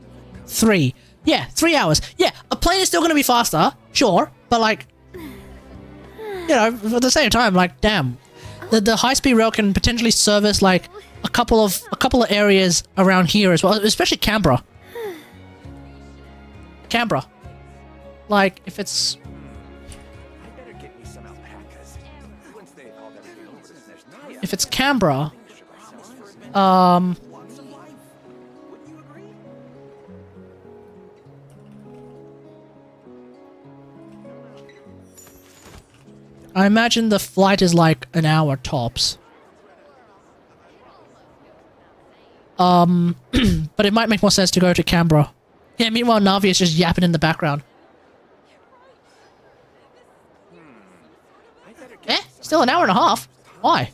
3. Yeah, 3 hours. Yeah, a plane is still going to be faster, sure, but like, you know, at the same time, like, damn, the high-speed rail can potentially service like a couple of areas around here as well, especially Canberra. Canberra, like if it's. If it's Canberra, I imagine the flight is like an hour tops. But it might make more sense to go to Canberra. Yeah, meanwhile Navia is just yapping in the background. Eh? Still an hour and a half? Why?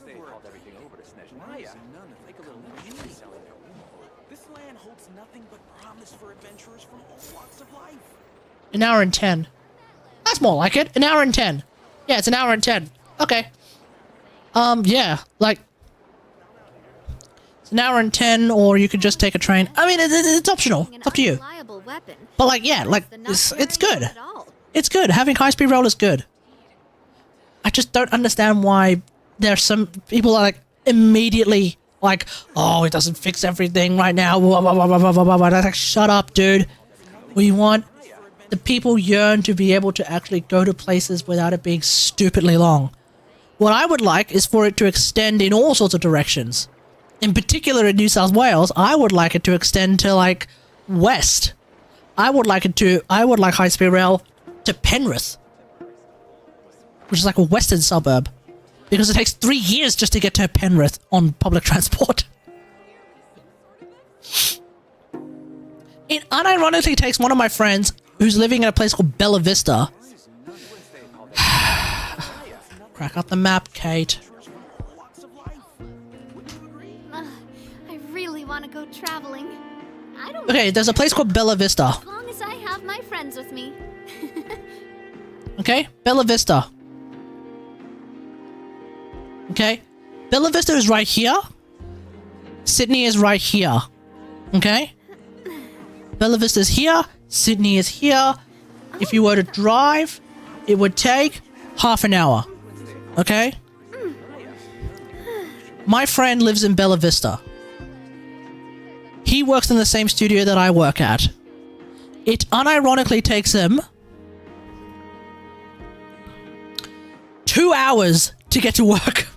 An hour and 10. That's more like it. An hour and 10. Yeah, it's an hour and 10. Okay. Yeah, like... It's an hour and 10, or you could just take a train. I mean, it's optional. It's up to you. But like, yeah, like, it's good. It's good. Having high-speed rail is good. I just don't understand why there's some people are like, immediately like, oh, it doesn't fix everything right now. Blah, blah, blah, blah, blah, blah, blah. Like, shut up, dude. We want... The people yearn to be able to actually go to places without it being stupidly long. What I would like is for it to extend in all sorts of directions. In particular in New South Wales, I would like it to extend to, like, west. I would like high-speed rail to Penrith, which is like a western suburb, because it takes 3 years just to get to Penrith on public transport. It unironically takes one of my friends who's living in a place called Bella Vista. Crack up the map, Kate. I really want to go traveling. I don't Okay, there's a place called Bella Vista. as long as I have my friends with me. Okay? Bella Vista. Okay? Bella Vista is right here. Sydney is right here. Okay? Bella Vista is here. Sydney is here. If you were to drive, it would take half an hour. Okay? My friend lives in Bella Vista. He works in the same studio that I work at. It unironically takes him 2 hours to get to work.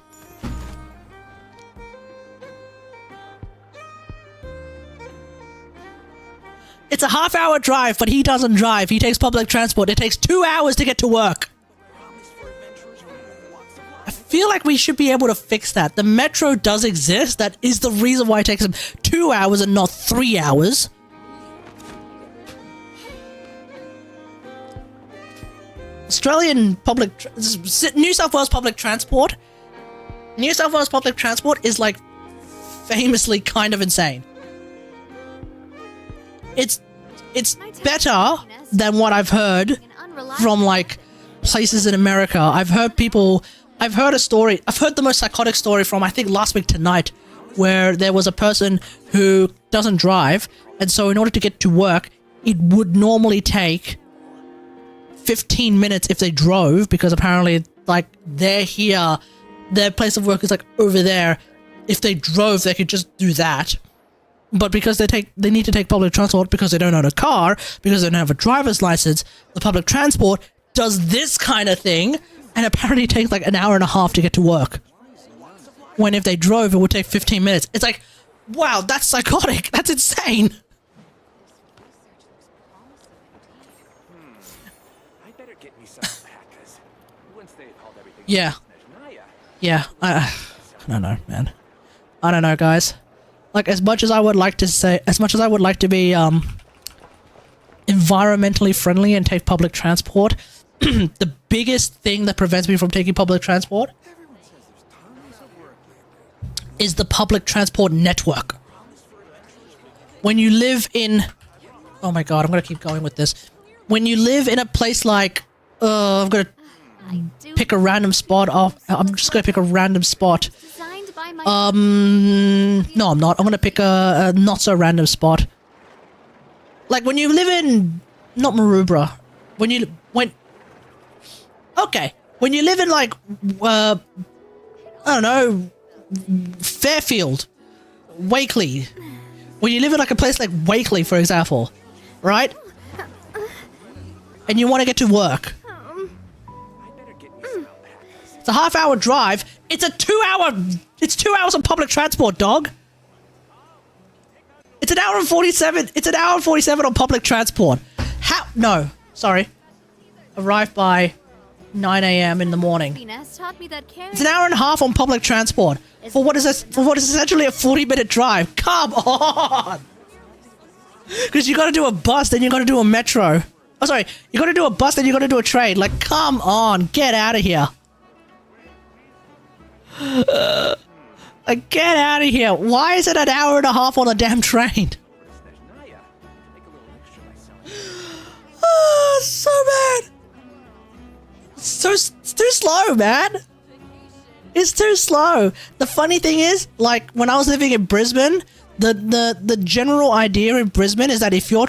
It's a half-hour drive, but he doesn't drive. He takes public transport. It takes 2 hours to get to work. I feel like we should be able to fix that. The metro does exist. That is the reason why it takes him 2 hours and not 3 hours. Australian New South Wales public transport. New South Wales public transport is like famously kind of insane. It's better than what I've heard from like places in America. I've heard a story. I've heard the most psychotic story from I think last week tonight, where there was a person who doesn't drive, and so in order to get to work, it would normally take 15 minutes if they drove, because apparently like they're here, their place of work is like over there. If they drove, they could just do that. But because they need to take public transport because they don't own a car, because they don't have a driver's license, the public transport does this kind of thing, and apparently takes like an hour and a half to get to work. When if they drove, it would take 15 minutes. It's like, wow, that's psychotic. That's insane. I better get me some back, 'cause once they called everything Yeah. Navia, Yeah. I don't know, man. I don't know, guys. Like, as much as I would like to be environmentally friendly and take public transport, the biggest thing that prevents me from taking public transport is the public transport network. When you live in... Oh my god, I'm going to keep going with this. When you live in a place like... I'm going to pick a random spot off. I'm just going to pick a random spot. Designed by my No, I'm not. I'm going to pick a not so random spot. Like when you live in... Not Maroubra. When you live in like... I don't know... Fairfield. Wakeley. When you live in like a place like Wakeley, for example. Right? And you want to get to work. It's a half-hour drive. It's 2 hours on public transport, dog. It's an hour and 47. It's an hour and 47 on public transport. How? No, sorry. Arrive by 9 a.m. in the morning. Venus taught me that It's an hour and a half on public transport for what is essentially a 40-minute drive. Come on. Because you got to do a bus, then you got to do a metro. Oh, sorry. You got to do a bus, then you got to do a train. Like, come on, get out of here. Like, get out of here. Why is it an hour and a half on a damn train? Oh, so bad. It's too slow, man. It's too slow. The funny thing is, like, when I was living in Brisbane, the general idea in Brisbane is that if your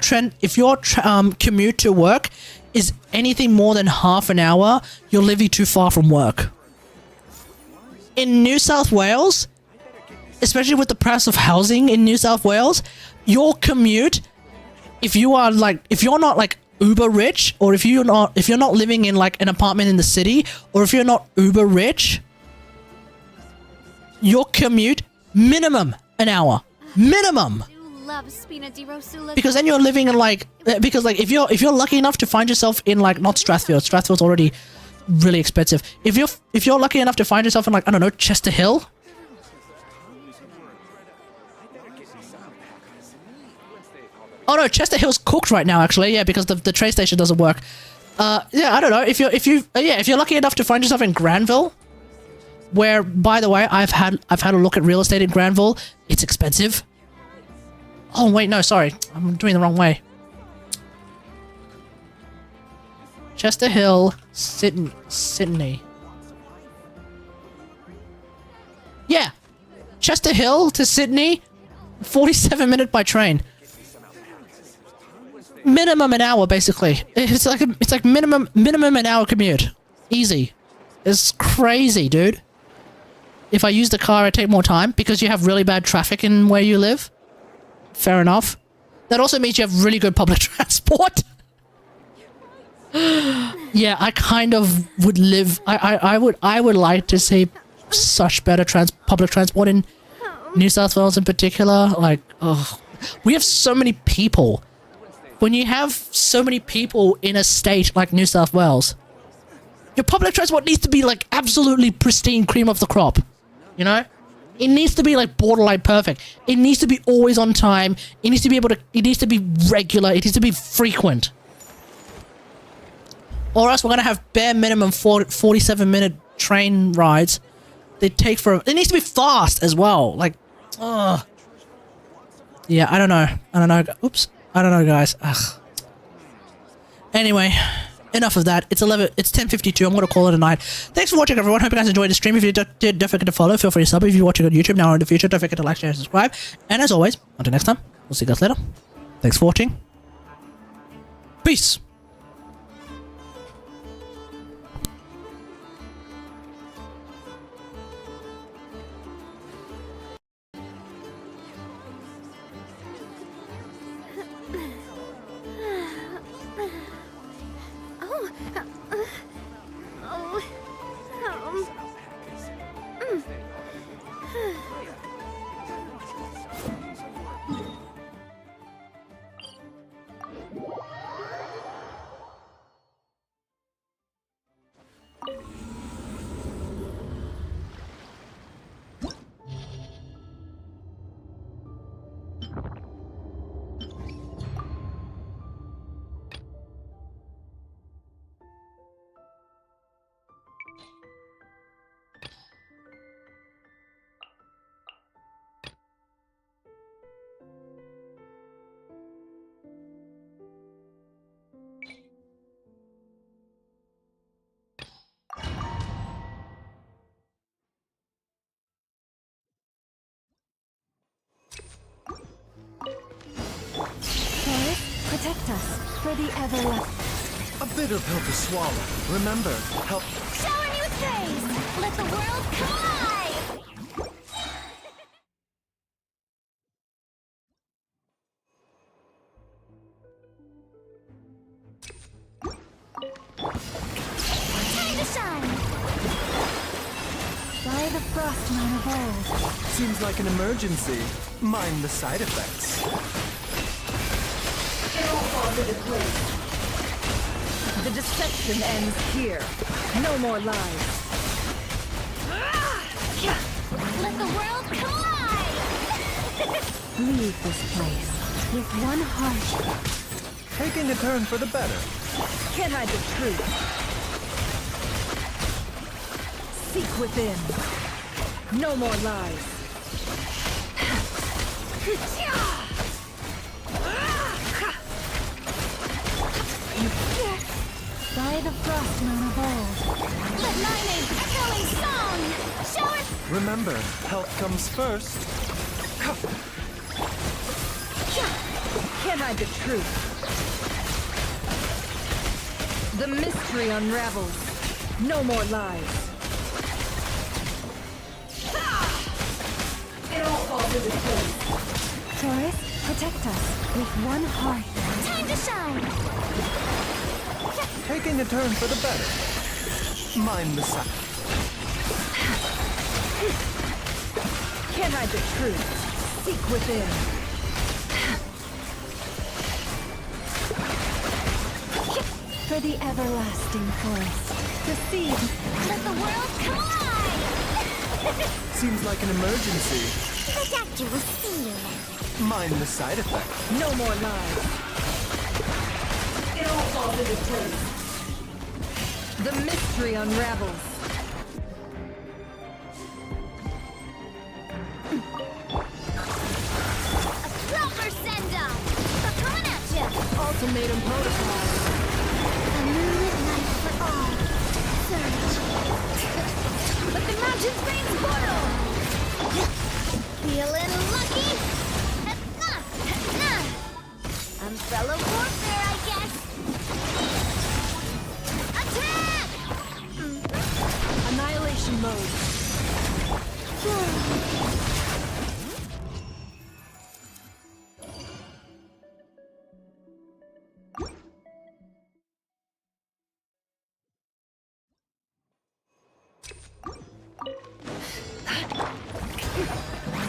commute to work is anything more than half an hour, you're living too far from work. In New South Wales, especially with the price of housing in New South Wales, your commute, if you're not like uber rich, or if you're not living in like an apartment in the city, or if you're not uber rich, your commute minimum an hour. Minimum. love Spina di Rosula. Because then you're living in like, because like if you're lucky enough to find yourself in like not Strathfield's already really expensive. If you're lucky enough to find yourself in like, I don't know, Chester Hill. Oh no, Chester Hill's cooked right now actually, yeah, because the train station doesn't work. Yeah, I don't know, if you're lucky enough to find yourself in Granville, where by the way, I've had a look at real estate in Granville. It's expensive. Oh wait, no, sorry. I'm doing the wrong way. Chester Hill, Sydney. Yeah. Chester Hill to Sydney, 47-minute by train. Minimum an hour, basically. It's like minimum an hour commute. Easy. It's crazy, dude. If I use the car, I take more time because you have really bad traffic in where you live. Fair enough. That also means you have really good public transport. Yeah, I kind of would live. I would like to see such better public transport in New South Wales in particular. Like, oh, we have so many people. When you have so many people in a state like New South Wales, your public transport needs to be like absolutely pristine, cream of the crop. You know? It needs to be like borderline perfect. It needs to be always on time. It needs to be it needs to be regular. It needs to be frequent. Or else we're going to have bare minimum 47-minute train rides. They take for... It needs to be fast as well. Like, ugh. Yeah, I don't know. Oops. I don't know, guys. Ugh. Anyway, enough of that. It's 10:52. I'm going to call it a night. Thanks for watching, everyone. Hope you guys enjoyed the stream. If you did, don't forget to follow. Feel free to sub if you're watching on YouTube now or in the future. Don't forget to like, share, and subscribe. And as always, until next time, we'll see you guys later. Thanks for watching. Peace. Protect us for the everlasting. A bitter pill to swallow. Remember, help. Shower me with praise! Let the world come alive! Time to shine! By the frost moon of old. Seems like an emergency. Mind the side effects. The deception ends here. No more lies. Let the world come alive! Leave this place with one heart. Taking a turn for the better. Can't hide the truth. Seek within. No more lies. By the frost moon of old. Let my name echoing song! Shower... Remember, health comes first. Can't hide the truth. The mystery unravels. No more lies. It all falls into place. Taurus, protect us with one heart. Time to shine! Taking a turn for the better. Mind the side. Can't hide the truth. Seek within. for the everlasting forest. Proceed. Let the world collide! Seems like an emergency. The doctor will see you. Mind the side effect. No more lies. It all falls into place. The mystery unravels. Proper send-off! We're coming at you! Ultimatum protocol. A moonlit night for all. Search. But the mountains rain's portal! Feeling lucky? Umbrella warfare, I guess. Attack! Annihilation mode.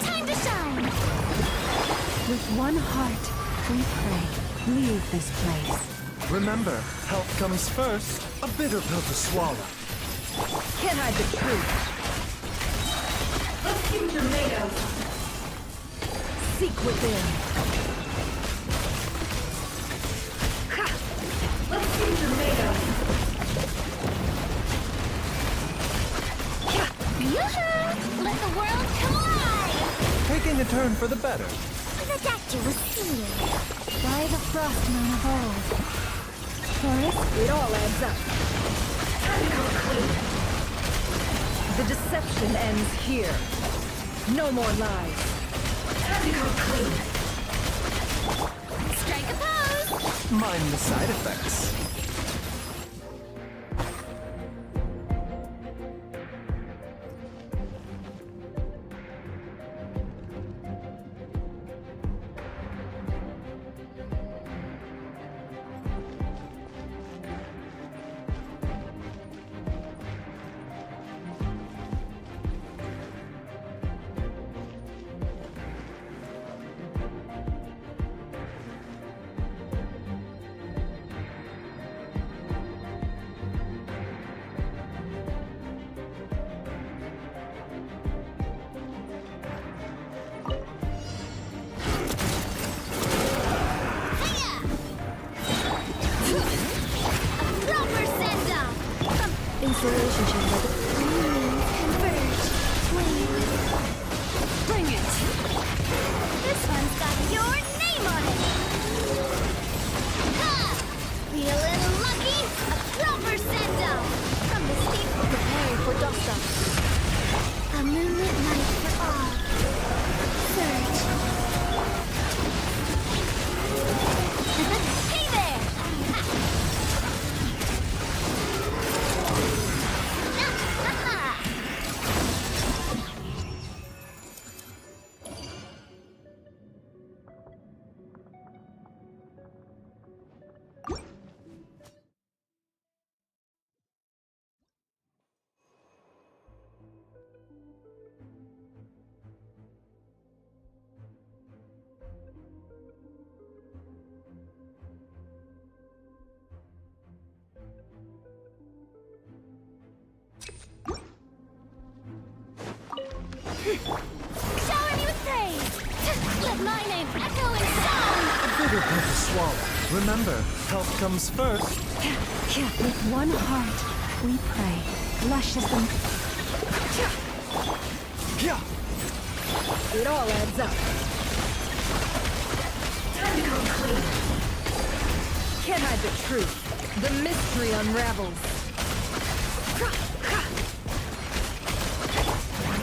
Time to shine! With one heart, we pray. Leave this place. Remember, health comes first. A bitter pill to swallow. Can't hide the truth. Let's see what you're made of. Seek within. Ha! Let's see what you're made of. Yoo-hoo! Let the world collide! Taking a turn for the better. The doctor will see you. By the frost moon of old. Taurus, It all adds up. Time to come clean. The deception ends here. No more lies. Time to come clean. Strike a pose! Mind the side effects. Proper send-off! insulation chamber. Moons converge. Flames. Bring it. This one's got your name on it! Ha! Feeling lucky? A proper send-off! From the steep... Preparing for dust-up. A moonlit night for all. Search. Hey there! Shower me with praise! Let my name echo in song! A bitter pill to swallow. Remember, health comes first. With one heart, we pray. Luscious and Yeah. It all adds up. Time to come clean. Can't hide the truth. The mystery unravels.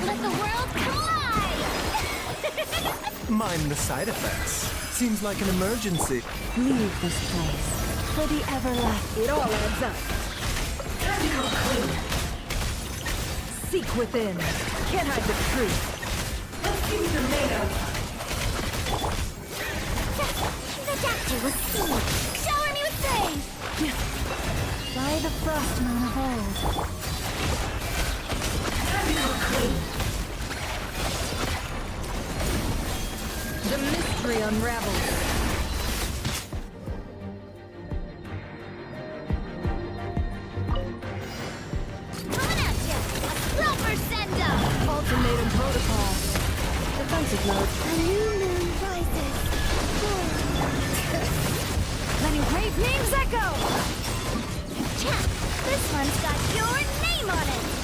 Let the world collide! Mind the side effects. Seems like an emergency. leave this place. For the everlasting. It all adds up. Time to come clean. Seek within. Can't hide the truth. Let's see what you're made of. The doctor will see you. Shower me with praise! By the frost moon of old. Time to come clean. The mystery unravels. responsive mode. A new moon rises. Letting brave names echo! This one's got your name on it.